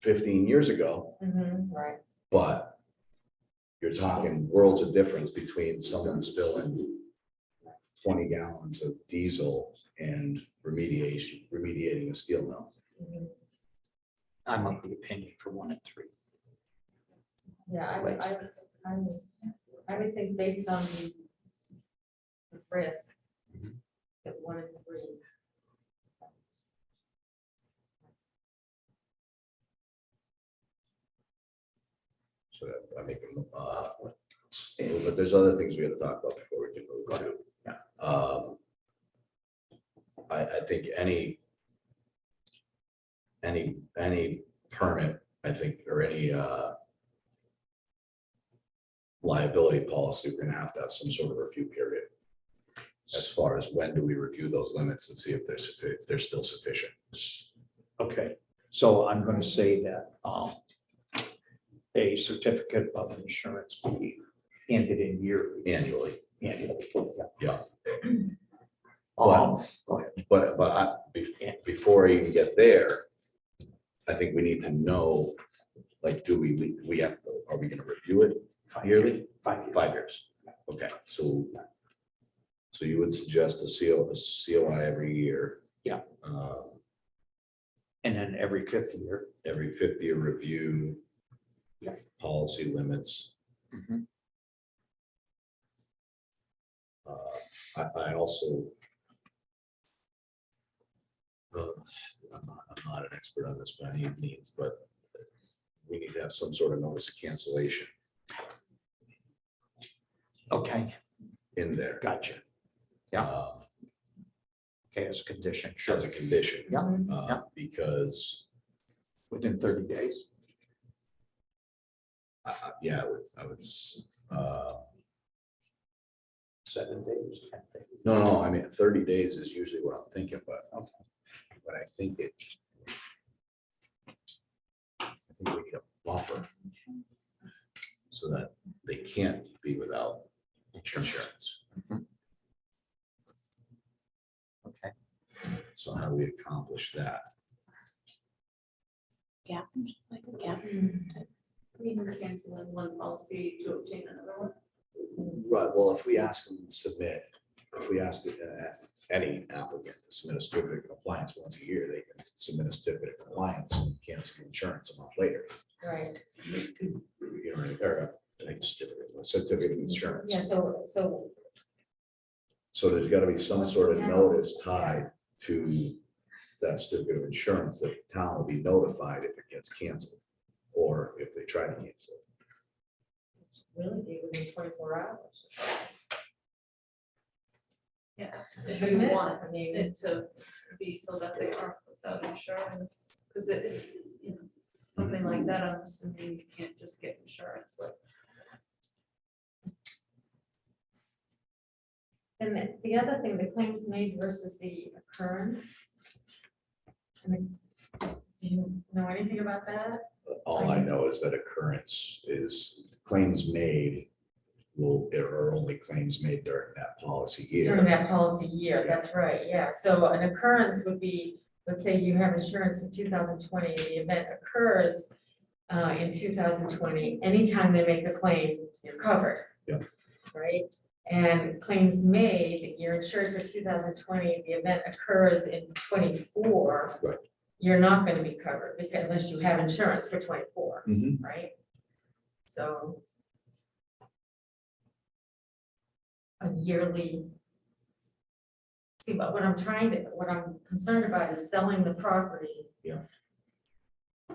15 years ago, Right. but you're talking worlds of difference between someone spilling 20 gallons of diesel and remediating a steel mill. Mhm. I'm of the opinion for 1 and 3. Yeah, I would think based on the risk, that 1 and 3. So I make them, but there's other things we got to talk about before we can move to. Yeah. I think any permit, I think, or any liability policy, we're gonna have to have some sort of review period. As far as when do we review those limits and see if they're still sufficient. Okay, so I'm gonna say that a certificate of insurance be handed in yearly. Annually, Annually. yeah. Go ahead. But before I even get there, I think we need to know, like, do we have, are we gonna review it yearly? 5 years. 5 years. Okay, so you would suggest a COI every year? Yeah. And then every 5th year. Every 5th year review. Yeah. Policy limits. Mhm. I also. I'm not an expert on this by any means, but we need to have some sort of notice of cancellation Okay, in there. gotcha. Yeah. Okay, as a condition, sure. As a condition. Yeah. Yeah. Because, Within 30 days. yeah, I would, 7 days. 10 days. no, I mean, 30 days is usually what I'm thinking, but I think we need a buffer so that they can't be without insurance. So how do we accomplish that? Yeah. Like a gap. We can cancel in one policy to obtain another one. Right, well, if we ask them to submit, if we ask any applicant to submit a certificate of compliance once a year, they can submit a certificate of compliance and cancel insurance a month later. Right, You know, or a certificate of insurance. yeah, so So there's gotta be some sort of notice tied to that certificate of insurance that the town will be notified if it gets canceled, or if they try to cancel it. really be within 24 hours. Yeah, if Shouldn't you it? want I mean, it to be so that they are without insurance, because it's, you know, something like that, I'm assuming you can't just get insurance, like. and the other thing, the claims made versus the occurrence. I mean, do you know anything about that? All I know is that occurrence is claims made are only claims made during that policy During year. that policy year, that's right, yeah. So an occurrence would be, let's say you have insurance for 2020, the event occurs in 2020, anytime they make a claim, you're covered. Yep. Right? And claims made, you're insured for 2020, the event occurs in 24. Right. You're not going to be covered because unless you have insurance for 24, Mhm. right? So a yearly. See, but what I'm concerned about is selling the property. Yeah.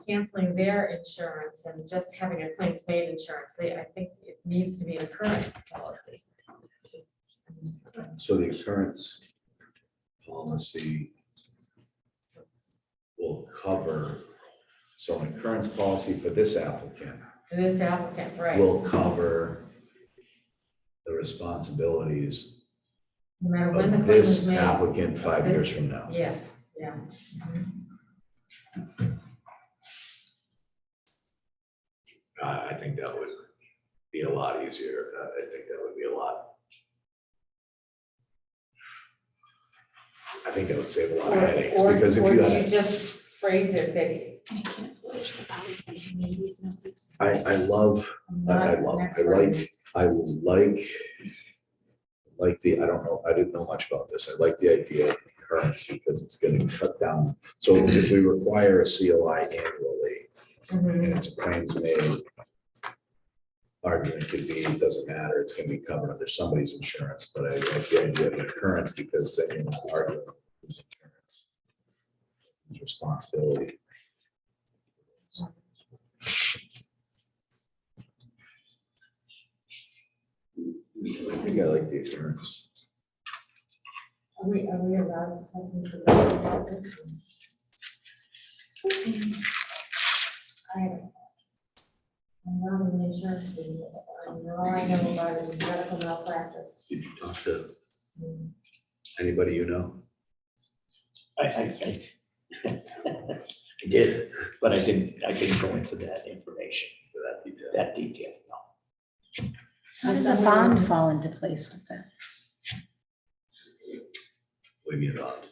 Canceling their insurance and just having a claims made insurance. I think it needs to be an occurrence policy. So the occurrence policy will cover, so an occurrence policy for this applicant This applicant, right? will cover the responsibilities No matter when the of claim is this made. applicant 5 years This- from now. Yes, yeah. I think that would be a lot easier. I think that would be a lot. I think that would save a lot of headaches, Or because if or you do you had, just phrase it that I love, I'm I not an love, expert in I like the, I don't know, I didn't know much about this. I like the idea of occurrence because it's going to cut down. So if we require a COI annually, Mhm. and it's claims made, argument could be, it doesn't matter, it's gonna be covered under somebody's insurance, but I like the idea of occurrence because then you're not arguing whose insurance, whose responsibility. I think I like the occurrence. Are we allowed to talk to Mr. Brown about this? I'm not in the insurance business. All I know about it is medical malpractice. Did you talk to anybody you know? I did, but I didn't go into that information, that detail, no. How does a bond fall into place with that? What do you mean about?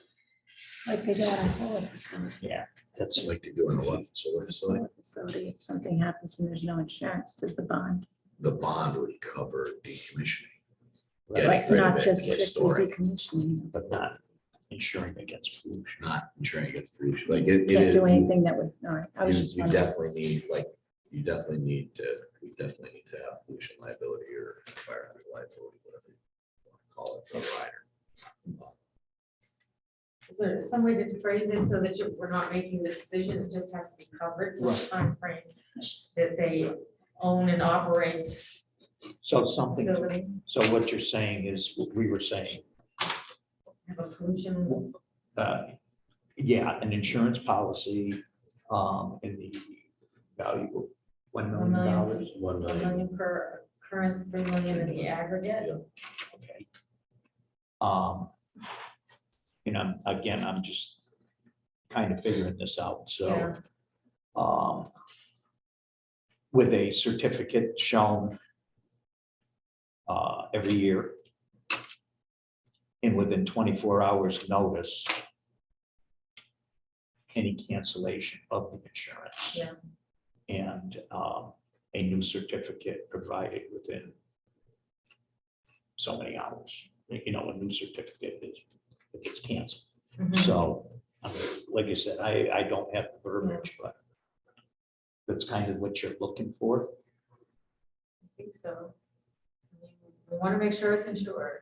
Like they do on a solar facility. Yeah, that's Like to do in a what, solar facility? Solar facility, if something happens and there's no insurance, does the bond? The bond would cover decommissioning. right, Getting rid of Not it, just and strictly storing, decommissioning. but not insuring against pollution. not ensuring against pollution, like it Can't is. do anything that would, all right, I was just You wondering. definitely need, like, we definitely need to have pollution liability or environmental liability, whatever you want to call it, for the rider. Is there some way to phrase it so that we're not making the decision, it just has to be covered for the timeframe that they own and operate So something, facility? so what you're saying is, what we were saying, Have a pollution, yeah, an insurance policy, in the value of $1 million. $1 $1 million per occurrence, $3 million in the aggregate. Okay. You know, again, I'm just kind of figuring this out, so. With a certificate shown every year, and within 24 hours notice, any cancellation of the insurance. Yeah. And a new certificate provided within so many hours. You know, a new certificate is, if it's canceled. Mhm. So, I mean, like I said, I don't have the verbiage, but that's kind of what you're looking for. I think so. I mean, we want to make sure it's insured,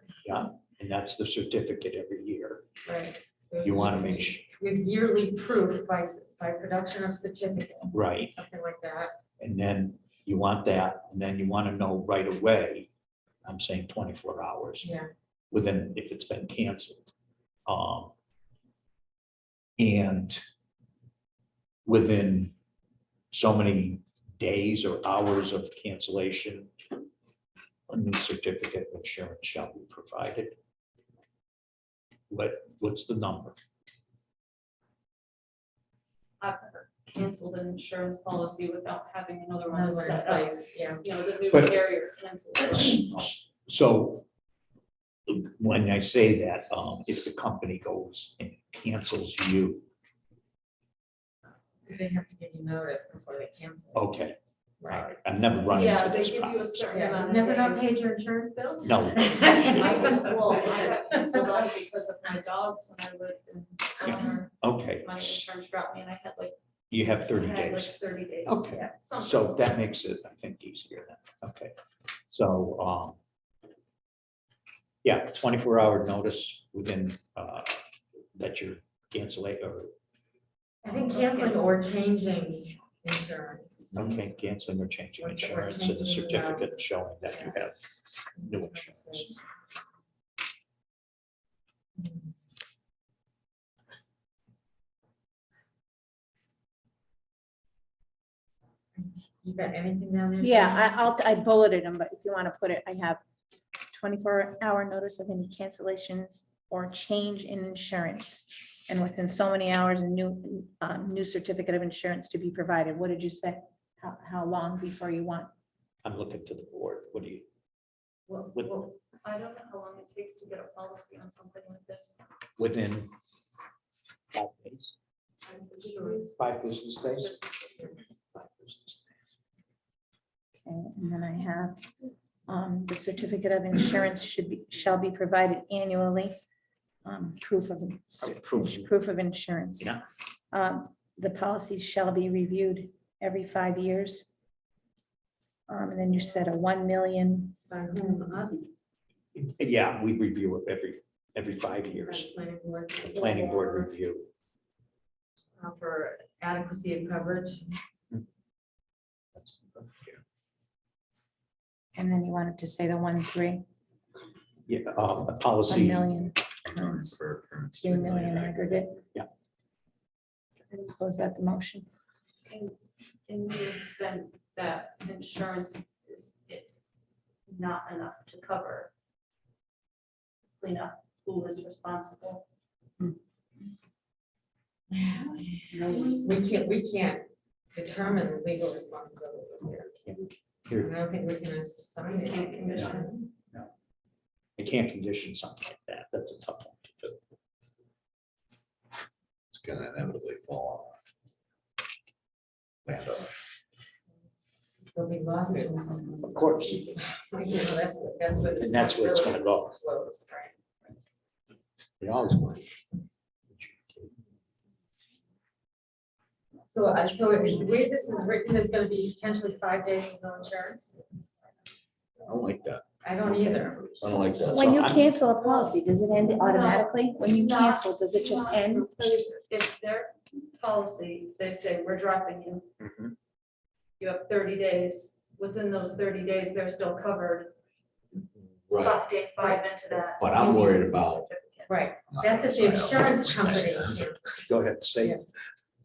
And that's the certificate every year. right? So You want to make sure, with yearly proof by production of certificate, right, something like that. and then you want that, and then you want to know right away, I'm saying 24 hours. Yeah. Within, if it's been canceled. And within so many days or hours of cancellation, a new certificate of insurance shall be provided. What's the number? I've never canceled an insurance policy without having another one Another one in set up. place, yeah. You know, the new But- carrier cancels. So when I say that, if the company goes and cancels you, They have to give you notice before they cancel. okay, all Right. right, I've never run Yeah, into they this give you a problem. certain Yeah, amount you've of never not days. paid your insurance bill? No. I got canceled on because of my dogs when I lived in Elmer. Okay, My insurance dropped me and I had like, you have I 30 had like days. 30 days. Okay. Yeah, something. So that makes it, I think, easier then. Okay. So, yeah, 24-hour notice within, that you're canceling or, I think canceling or changing insurance. okay, canceling or changing Or insurance and a changing, certificate showing that you have new insurance. You got anything down there? Yeah, I bulleted them, but if you want to put it, I have 24-hour notice of any cancellations or change in insurance. And within so many hours, a new certificate of insurance to be provided. What did you say? How long before you want? I'm looking to the board. What do you, Well, I don't know how long it takes to get a policy on something like this. within 5 days? 5 business days? 5 business days. Okay, and then I have the certificate of insurance shall be provided annually. Proof of insurance. Yeah. The policies shall be reviewed every 5 years. And then you said a 1 million. By whom, us? Yeah, we review it every 5 By years. the planning board. The planning board review. For adequacy of coverage. And then you wanted to say the 1.3, Yeah, a 1 policy. million. occurrence, 3 million aggregate. Yeah. So is that the motion? In the event that insurance is not enough to cover cleanup, who is responsible? We can't determine legal responsibility here. I don't think we can assign it. Can't commission. You can't condition something like that. That's a tough one to do. It's gonna inevitably fall on. There'll be lawsuits. Of course. You know, that's what. And that's where it's gonna go. Flows, right. They always work. So is the way this is written, is gonna be potentially 5 days with no insurance? I don't like that. I don't either. I don't like that. When you I'm- cancel a policy, does it end automatically? When you No. cancel, does it just end? If their policy, they say, we're dropping you, Mhm. you have 30 days, within those 30 days, they're still covered. Right, But day 5 into that. but I'm worried about. certificate. Right, I'm not that's gonna if the sign up. insurance company cancels. Go ahead, say. Yeah.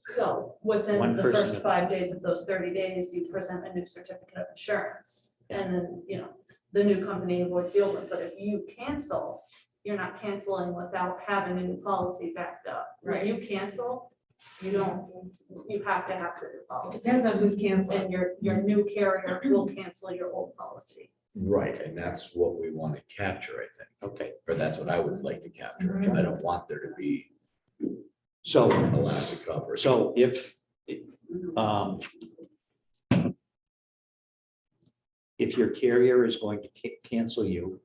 So within One the person. first 5 days of those 30 days, you present a new certificate of insurance. And then, you know, the new company avoid fieldwork, but if you cancel, you're not canceling without having a new policy backed up. When you cancel, you have to have the new policy. Depends on who's canceling. And your new carrier will cancel your old policy. Right, and that's what we want to capture, I think. Okay. Or that's what I would like to capture. Mhm. I don't want there to be So, allows it coverage. so um, if your carrier is going to cancel you,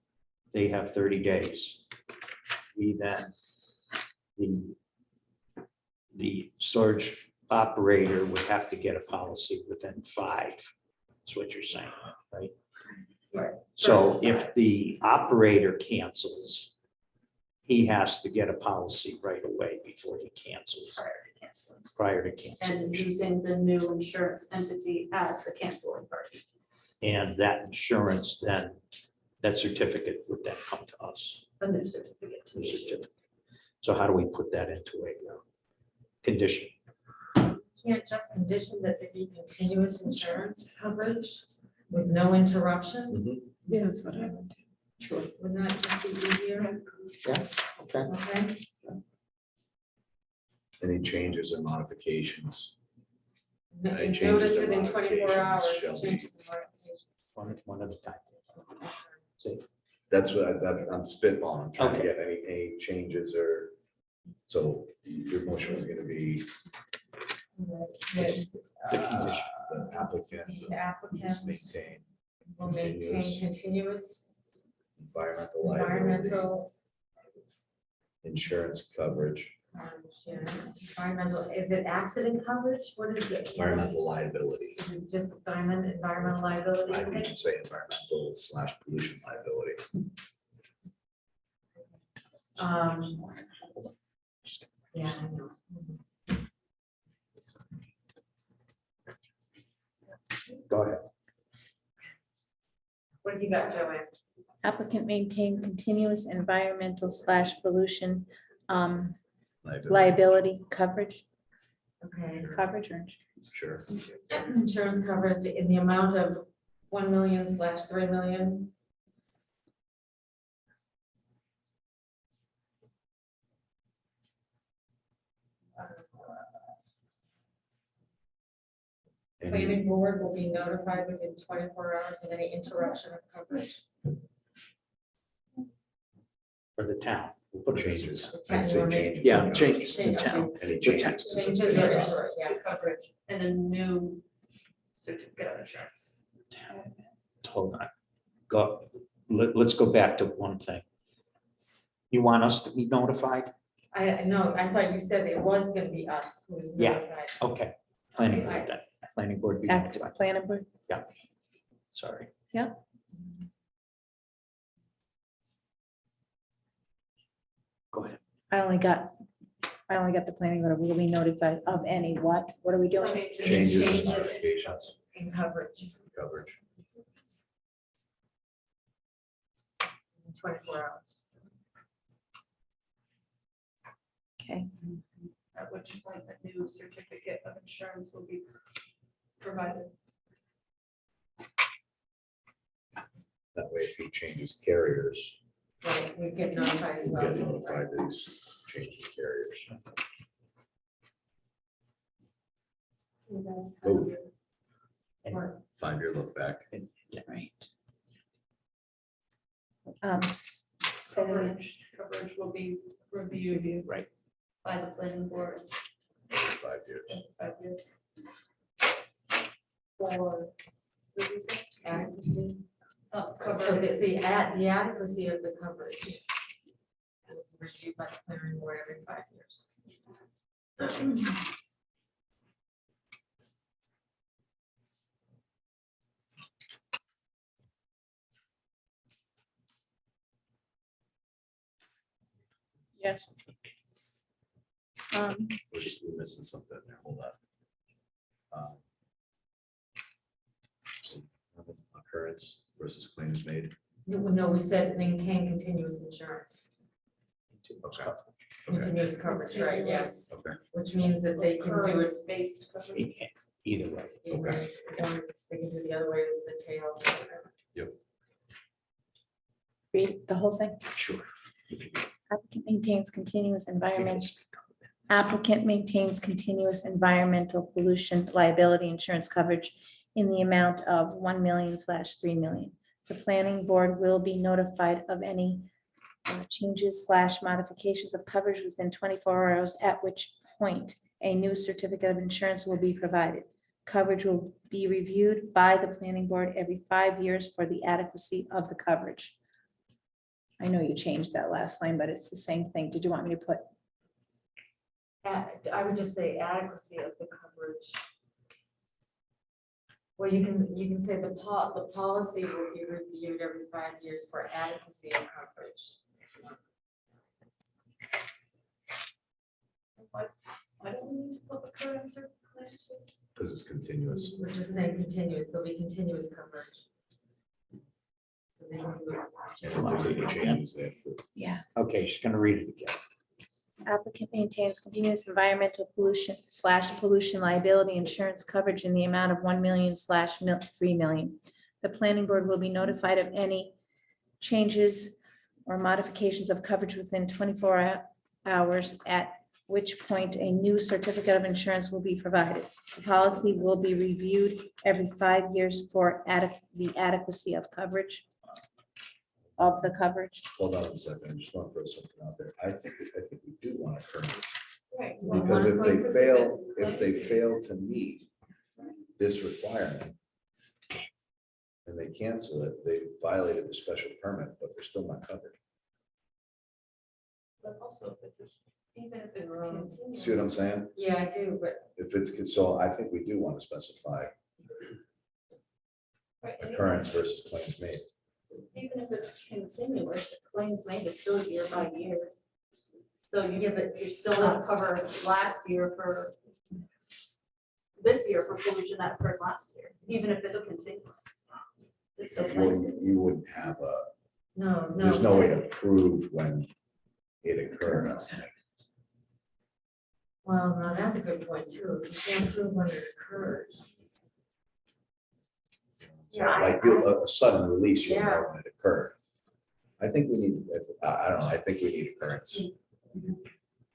they have 30 days. We then, the storage operator would have to get a policy within 5, is what you're saying, right? Right. So if the operator cancels, he has to get a policy right away before he cancels, Prior to canceling. prior to And cancellation. using the new insurance entity as the canceling party. And that insurance then, that certificate would then come to us. A new certificate to the be issued. certificate. So how do we put that into a condition? Can't just condition that there be continuous insurance coverage with no interruption? Yeah, that's what I would do. Sure. Wouldn't that just be easier? Okay. Okay. Any changes or modifications? No- Any changes Notice or within 24 hours. modifications shall be- Changes and modifications. One at a time. See? That's what I'm spitballing, I'm trying to Okay. get any changes or, so your motion is gonna be With, The condition. the applicant The applicant maintain will maintain continuous environmental liability, environmental, insurance coverage, yeah, environmental, is it accident coverage? What is it? environmental liability. Is it just environmental liability? I can say environmental / pollution liability. Yeah, I know. Go ahead. What have you got, Joanne? Applicant maintain continuous environmental / pollution Liability. liability coverage, Okay. coverage or Sure. Insurance coverage in the amount of 1 million / 3 million. Planning board will be notified within 24 hours of any interruption of coverage. For the town. We'll put Changes. The I'd say town changes. Yeah, changes. The Changes. town. Any The changes. Changes or insurance, yeah. To coverage and a new certificate of insurance. Hold on. Let's go back to one thing. You want us to be notified? I know, I thought you said it was gonna be us who was Yeah. notified. Okay. Planning board then. Planning board. be active notified. planning board. Sorry. Yeah. Go ahead. I only got the planning board will be notified of any what? What are we doing? Changes, Changes modifications, in coverage coverage. in 24 hours. Okay, At which point a new certificate of insurance will be provided. That way, if he changes carriers, Right, we get notified as we'll well. get notified that he's changing carriers. Oh. Or- 5-year look back. yeah, right. Say that again. Coverage will be reviewed. Right. By the planning board 5 years. in 5 years. For, what did you say? Adequacy. Oh, So coverage. it's the adequacy of the coverage. Reviewed by the planning board every 5 years. Yes. We're missing something there, hold on. Occurrence versus claims made. No, we said maintain continuous insurance, Okay. Okay. continuous coverage, right, yes, Okay. which means that they can do it. Recurrence based coverage. Either way. Okay. They can do the other way with the tail. Read the whole thing. Sure. Applicant maintains continuous environmental pollution liability insurance coverage in the amount of 1 million / 3 million. The planning board will be notified of any changes / modifications of coverage within 24 hours, at which point a new certificate of insurance will be provided. Coverage will be reviewed by the planning board every 5 years for the adequacy of the coverage. I know you changed that last line, but it's the same thing. Did you want me to put? I would just say adequacy of the coverage. Well, you can say the policy will be reviewed every 5 years for adequacy of coverage. Why don't we need to put recurrence or claims? Because it's continuous. We're just saying continuous, there'll be continuous coverage. So they can do it. If there's any changes, they have to. Yeah. Okay, she's gonna read it again. Applicant maintains continuous environmental pollution/pollution liability insurance coverage in the amount of 1 million / 3 million. The planning board will be notified of any changes or modifications of coverage within 24 hours, at which point a new certificate of insurance will be provided. The policy will be reviewed every 5 years for the adequacy of coverage. Of the coverage. Hold on a second, I just want to throw something out there. I think we do want to current. Right. Because if they fail to meet this requirement and they cancel it, they violated the special permit, but they're still not covered. But also, if it's, even if it's continuous. See what I'm saying? Yeah, I do, but If it's, so I think we do want to specify Right, and occurrence versus claims made. even if it's continuous, the claims made is still year by year. So you still have to cover last year for this year for pollution that occurred last year, even if it's continuous. It's still claims. You wouldn't have a, no. there's no way to prove when it occurred. Well, no, that's a good point too. You can't prove when it occurred. Yeah, Like a sudden release, you know when it occurred. I think we need, I don't know, I think we need occurrence.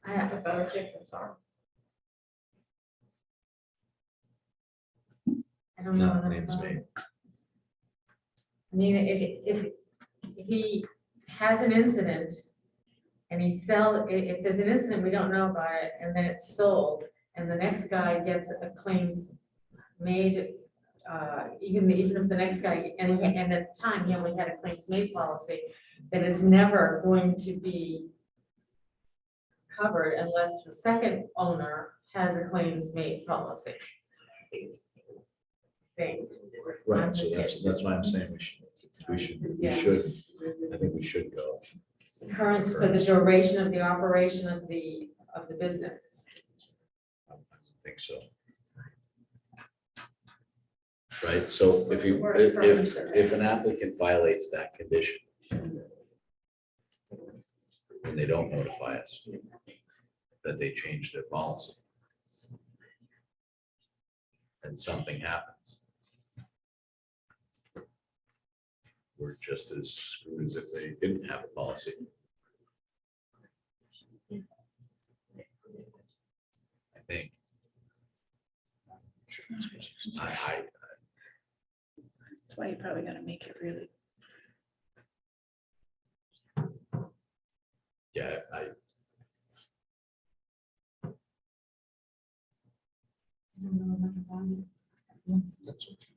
I have a better safe than sorry. I don't know. Not enough claims about made. it. I mean, if he has an incident and if there's an incident, we don't know about it, and then it's sold, and the next guy gets a claims made, even if the next guy, and at the time, he only had a claims made policy, then it's never going to be covered unless the second owner has a claims made policy. Thing. Right, so that's why I'm saying we should, I think we should go. Occurrence for the duration of the operation of the business. I think so. Right, so if an applicant violates that condition and they don't notify us that they changed their policy and something happens, we're just as screwed as if they didn't have a policy. I think. That's why you probably gotta make it really. Yeah, that's okay.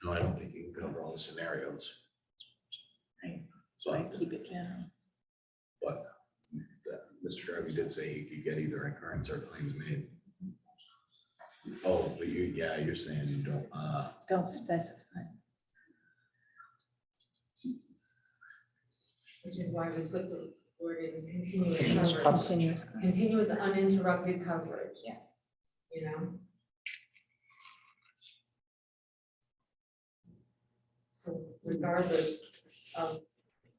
No, I don't think you can cover all the scenarios. So I keep it general. But Mr. Darby did say you could get either occurrence or claims made. Oh, but you're saying you Don't specify. Which is why we put the word in continuous coverage. Continuous. Continuous uninterrupted coverage. Yeah. You know? So regardless of,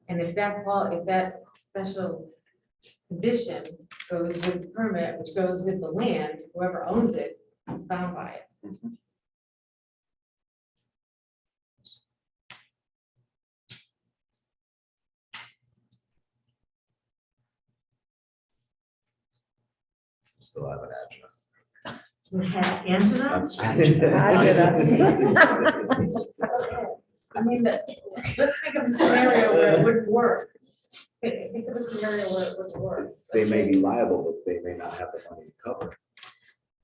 and if that special condition goes with the permit, which goes with the land, whoever owns it is bound by it. still have an adjunct. Angela? I mean, let's think of a scenario where it would work. Think of a scenario where it would work. They may be liable, but they may not have the money to cover.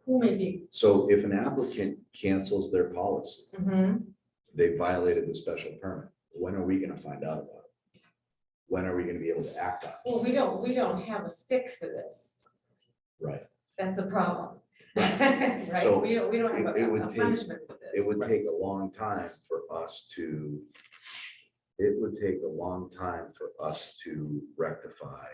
Who may be? So if an applicant cancels their policy, Mhm. they violated the special permit, when are we gonna find out about it? When are we gonna be able to act on it? Well, we don't have a stick for this. Right. That's the problem. Right? So We don't have it a would take- punishment for this. It would take a long time for us to, it would take a long time for us to rectify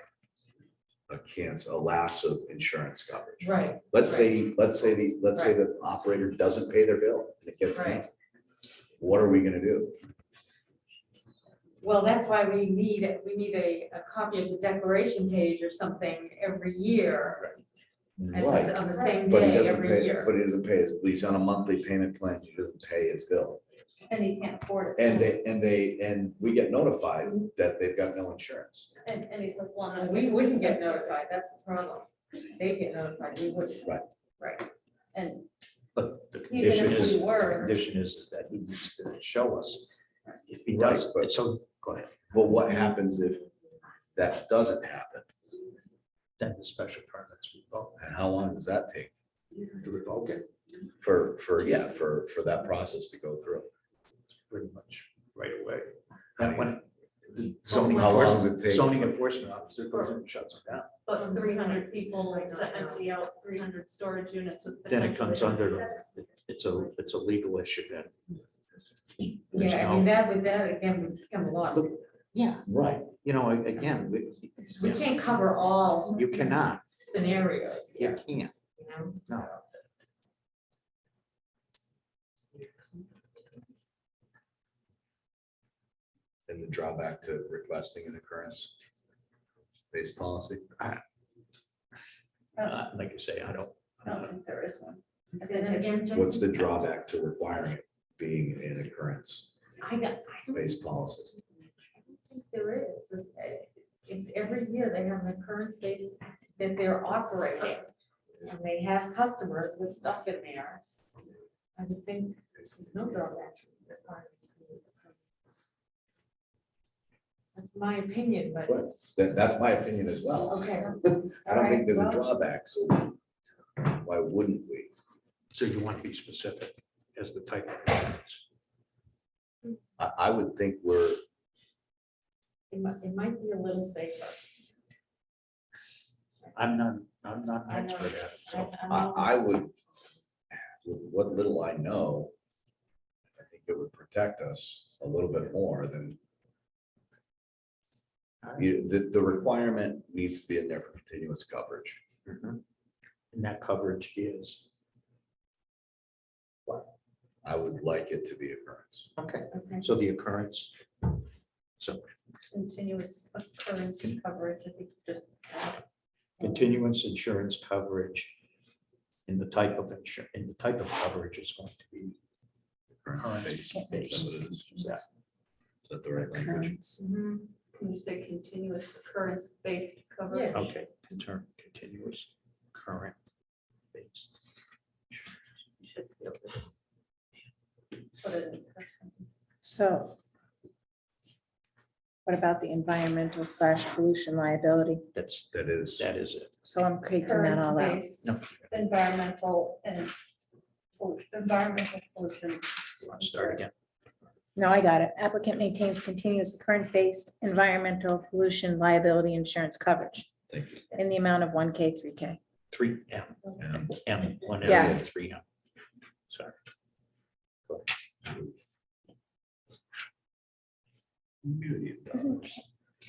a lapse of insurance coverage. Right. Let's say the operator doesn't pay their bill and it gets Right. canceled. What are we gonna do? Well, that's why we need a copy of the declaration page or something every year. Right. On the same But he day, doesn't every pay, year. but he doesn't pay his, he's on a monthly payment plan, he doesn't pay his bill. And he can't afford it. And we get notified that they've got no insurance. And he's like, well, no, We wouldn't get notified, that's the problem. They get notified, we wouldn't. Right. Right. And But the even condition if is, we were. condition is that he needs to show us. If he Right, does, but- so, go ahead, But what happens if that doesn't happen? then the special permits revoke. And how long does that take To revoke it, for that process to go through? pretty much right away. And when the zoning How long does it enforcement, take? zoning enforcement officer goes and shuts it down, But 300 people to empty out 300 storage units with. then it comes potentially- under, it's a legal issue then. Yeah, I mean, that again would become a lawsuit. Yeah, Right. you know, again, We can't cover all you cannot, scenarios. you Yeah, can't, you know? no. And the drawback to requesting an occurrence-based policy? Like you say, I don't think there is one. Say that again, Jason? What's the drawback to requiring it being an I don't occurrence-based policy? think there is. If every year they have an occurrence based that they're operating and they have customers with stuff in there. I would think there's no drawback. to the requirements. That's my opinion, but. That's my opinion as well. Okay. I don't think there's a All right, well- drawback, so why wouldn't we? So you want to be specific as the type of permits. I would think we're, It might be a little safer. I'm not an I know. expert at it, so. I would, with what little I know, I think it would protect us a little bit more than the requirement needs to be in there for continuous coverage. Mhm. And that coverage is, I would like it to be occurrence. okay, Okay. so the occurrence. So Continuous occurrence coverage, I think just. continuance insurance coverage in the type of in the type of coverage is going to be Occurrence-based. occurrence-based. That's what it is. Is that- Is that the right language? Mhm. Can you say continuous occurrence-based coverage? Yeah. Okay, continuous current based. You should be able to just put it in the first sentence. So what about the environmental / pollution liability? That is. That is it. So I'm creating that all out. Occurrence-based No, environmental and environmental pollution. you want to start again? No, I got it. Applicant maintains continuous occurrence-based environmental pollution liability insurance coverage Thank you. in the amount of 1K, 3K. 3M, M, one Yeah. area, 3M. Sorry.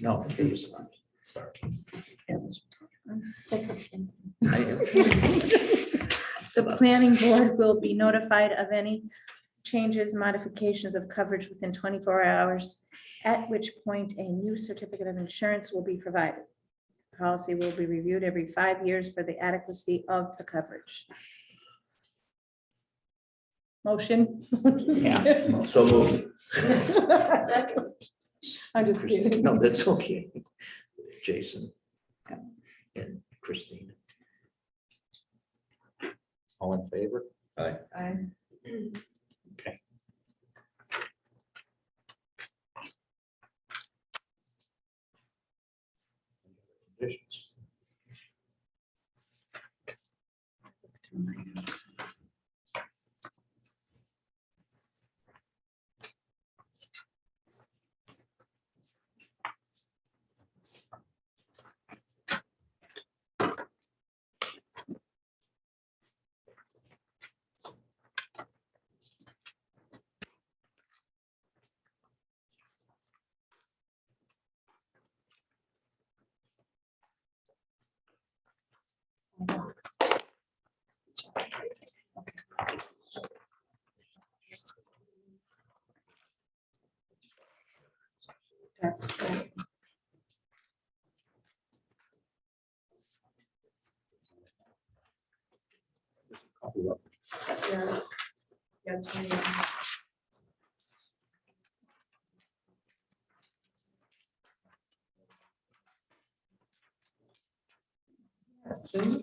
No, K is not. Sorry. I'm sick of them. The planning board will be notified of any changes, modifications of coverage within 24 hours, at which point a new certificate of insurance will be provided. Policy will be reviewed every 5 years for the adequacy of the coverage. Motion? Yeah. So moved. I'm just kidding. No, that's okay. Jason and Christine. All in favor? Aye. Okay. Conditions. Yeah. Yeah, 21. Assume.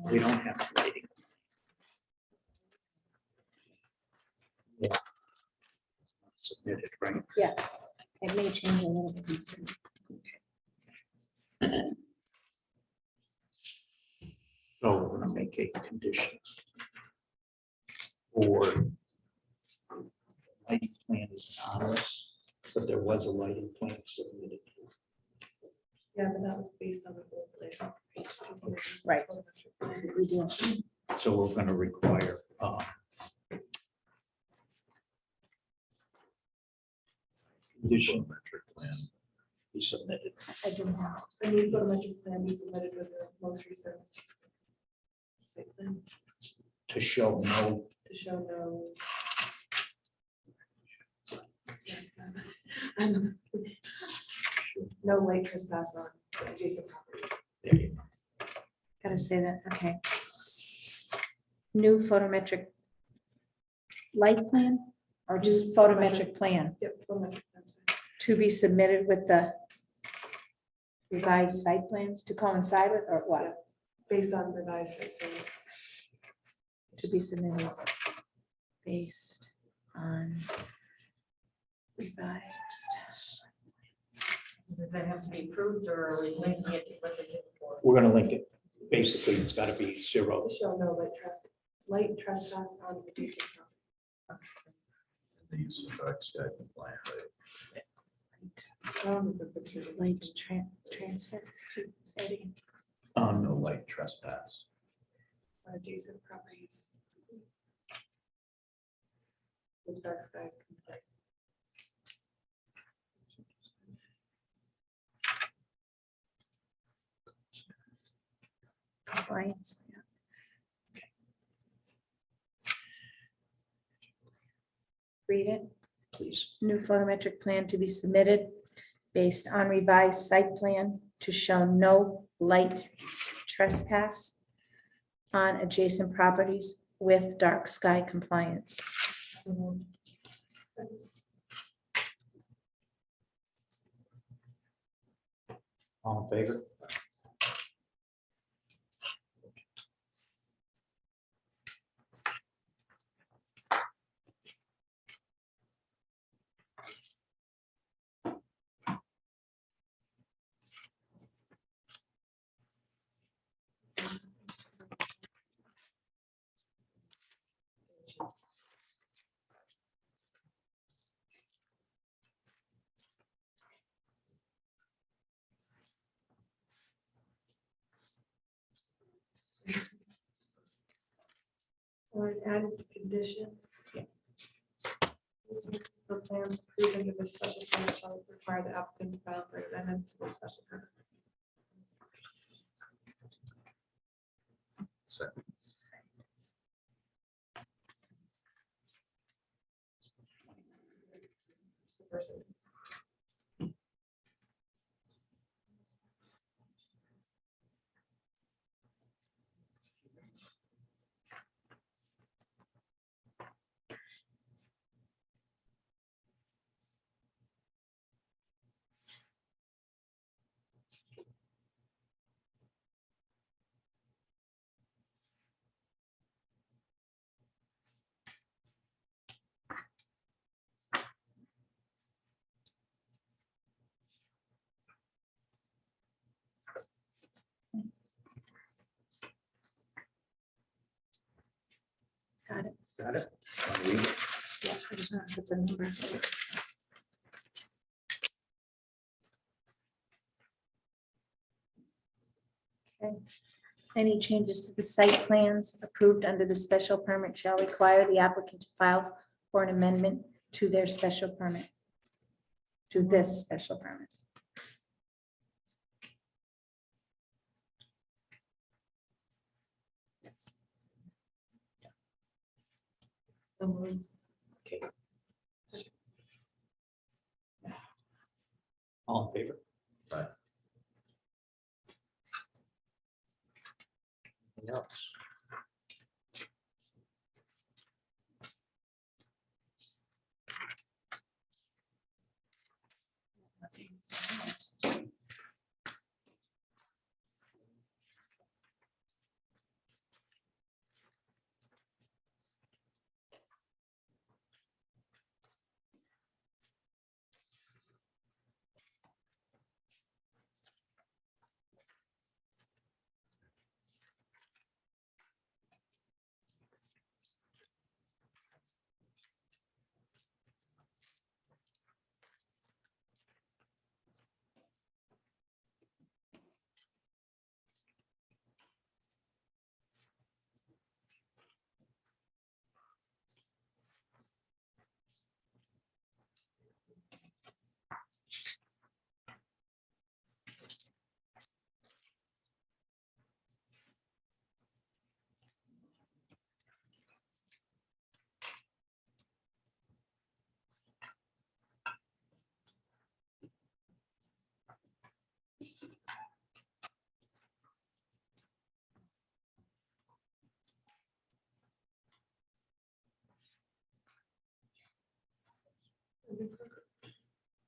We don't have lighting. Yeah. Submitted, right? Yes, it may change a little bit. So we're gonna make a condition. Or lighting plan is anonymous, but there was a lighting plan submitted. Yeah, but that was based on the old plan. Right. We do. So we're gonna require, condition metric plan be submitted. I didn't have. The new photometric plan we submitted with the most recent site plan To show no, to show no. I know. No light trespass on adjacent properties. there you go. Gotta say that, okay. New photometric light plan or just photometric plan Yep. Photometric plans. to be submitted with the revised site plans to coincide with or what? Based on revised site plans. To be submitted based on revised. Does that have to be approved or are we linking it to what they did before? We're gonna link it. Basically, it's gotta be zero. To show no light trespass on adjacent property. The use of dark sky compliant, right? Light transfer to setting. No light trespass. On adjacent properties. With dark sky compliant. Compliance. Read it. Please. New photometric plan to be submitted based on revised site plan to show no light trespass on adjacent properties with dark sky compliance. All in favor? added the condition. The plans approved under the special permit shall require the applicant to file for amendment to the special permit. Second. Person. Got it. Got it? Wanna read it? Yeah, I just want to put the number. Okay. Any changes to the site plans approved under the special permit shall require the applicant to file for an amendment to their special permit. To this special permit. So moved. Okay. All in favor? Aye. Anything else?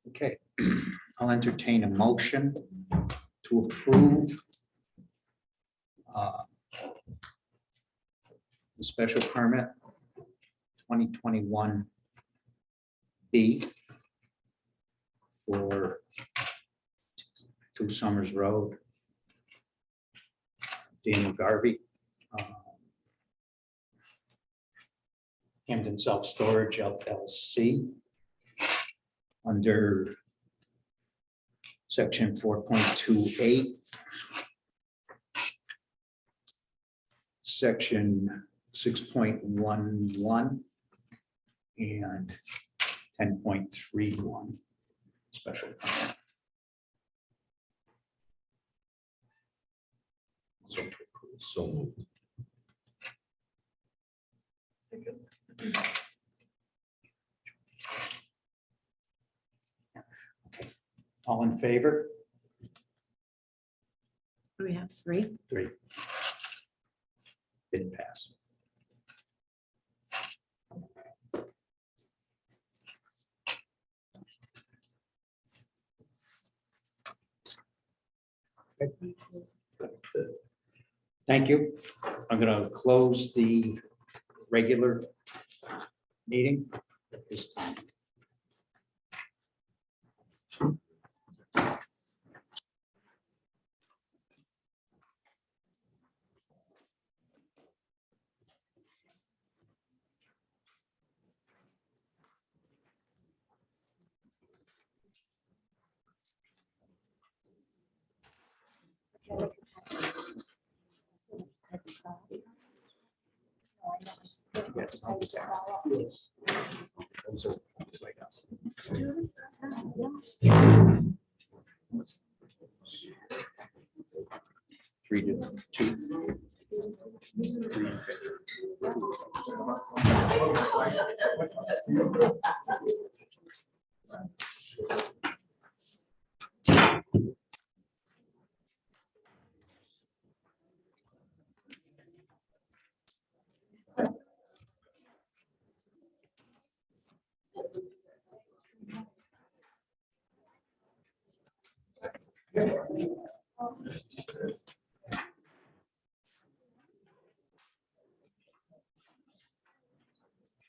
Okay, I'll entertain a motion to approve the special permit 2021 B for 2 Summers Road, Daniel Garvey, Hampden Self-Storage LLC, under section 4.28, section 6.11, and 10.31 special permit. So moved. All in favor? We have 3. 3. Didn't pass. Thank you. I'm going to close the regular meeting at this time. Yes, I'll be back. So, just like us. 3 to 2. 3 in favor.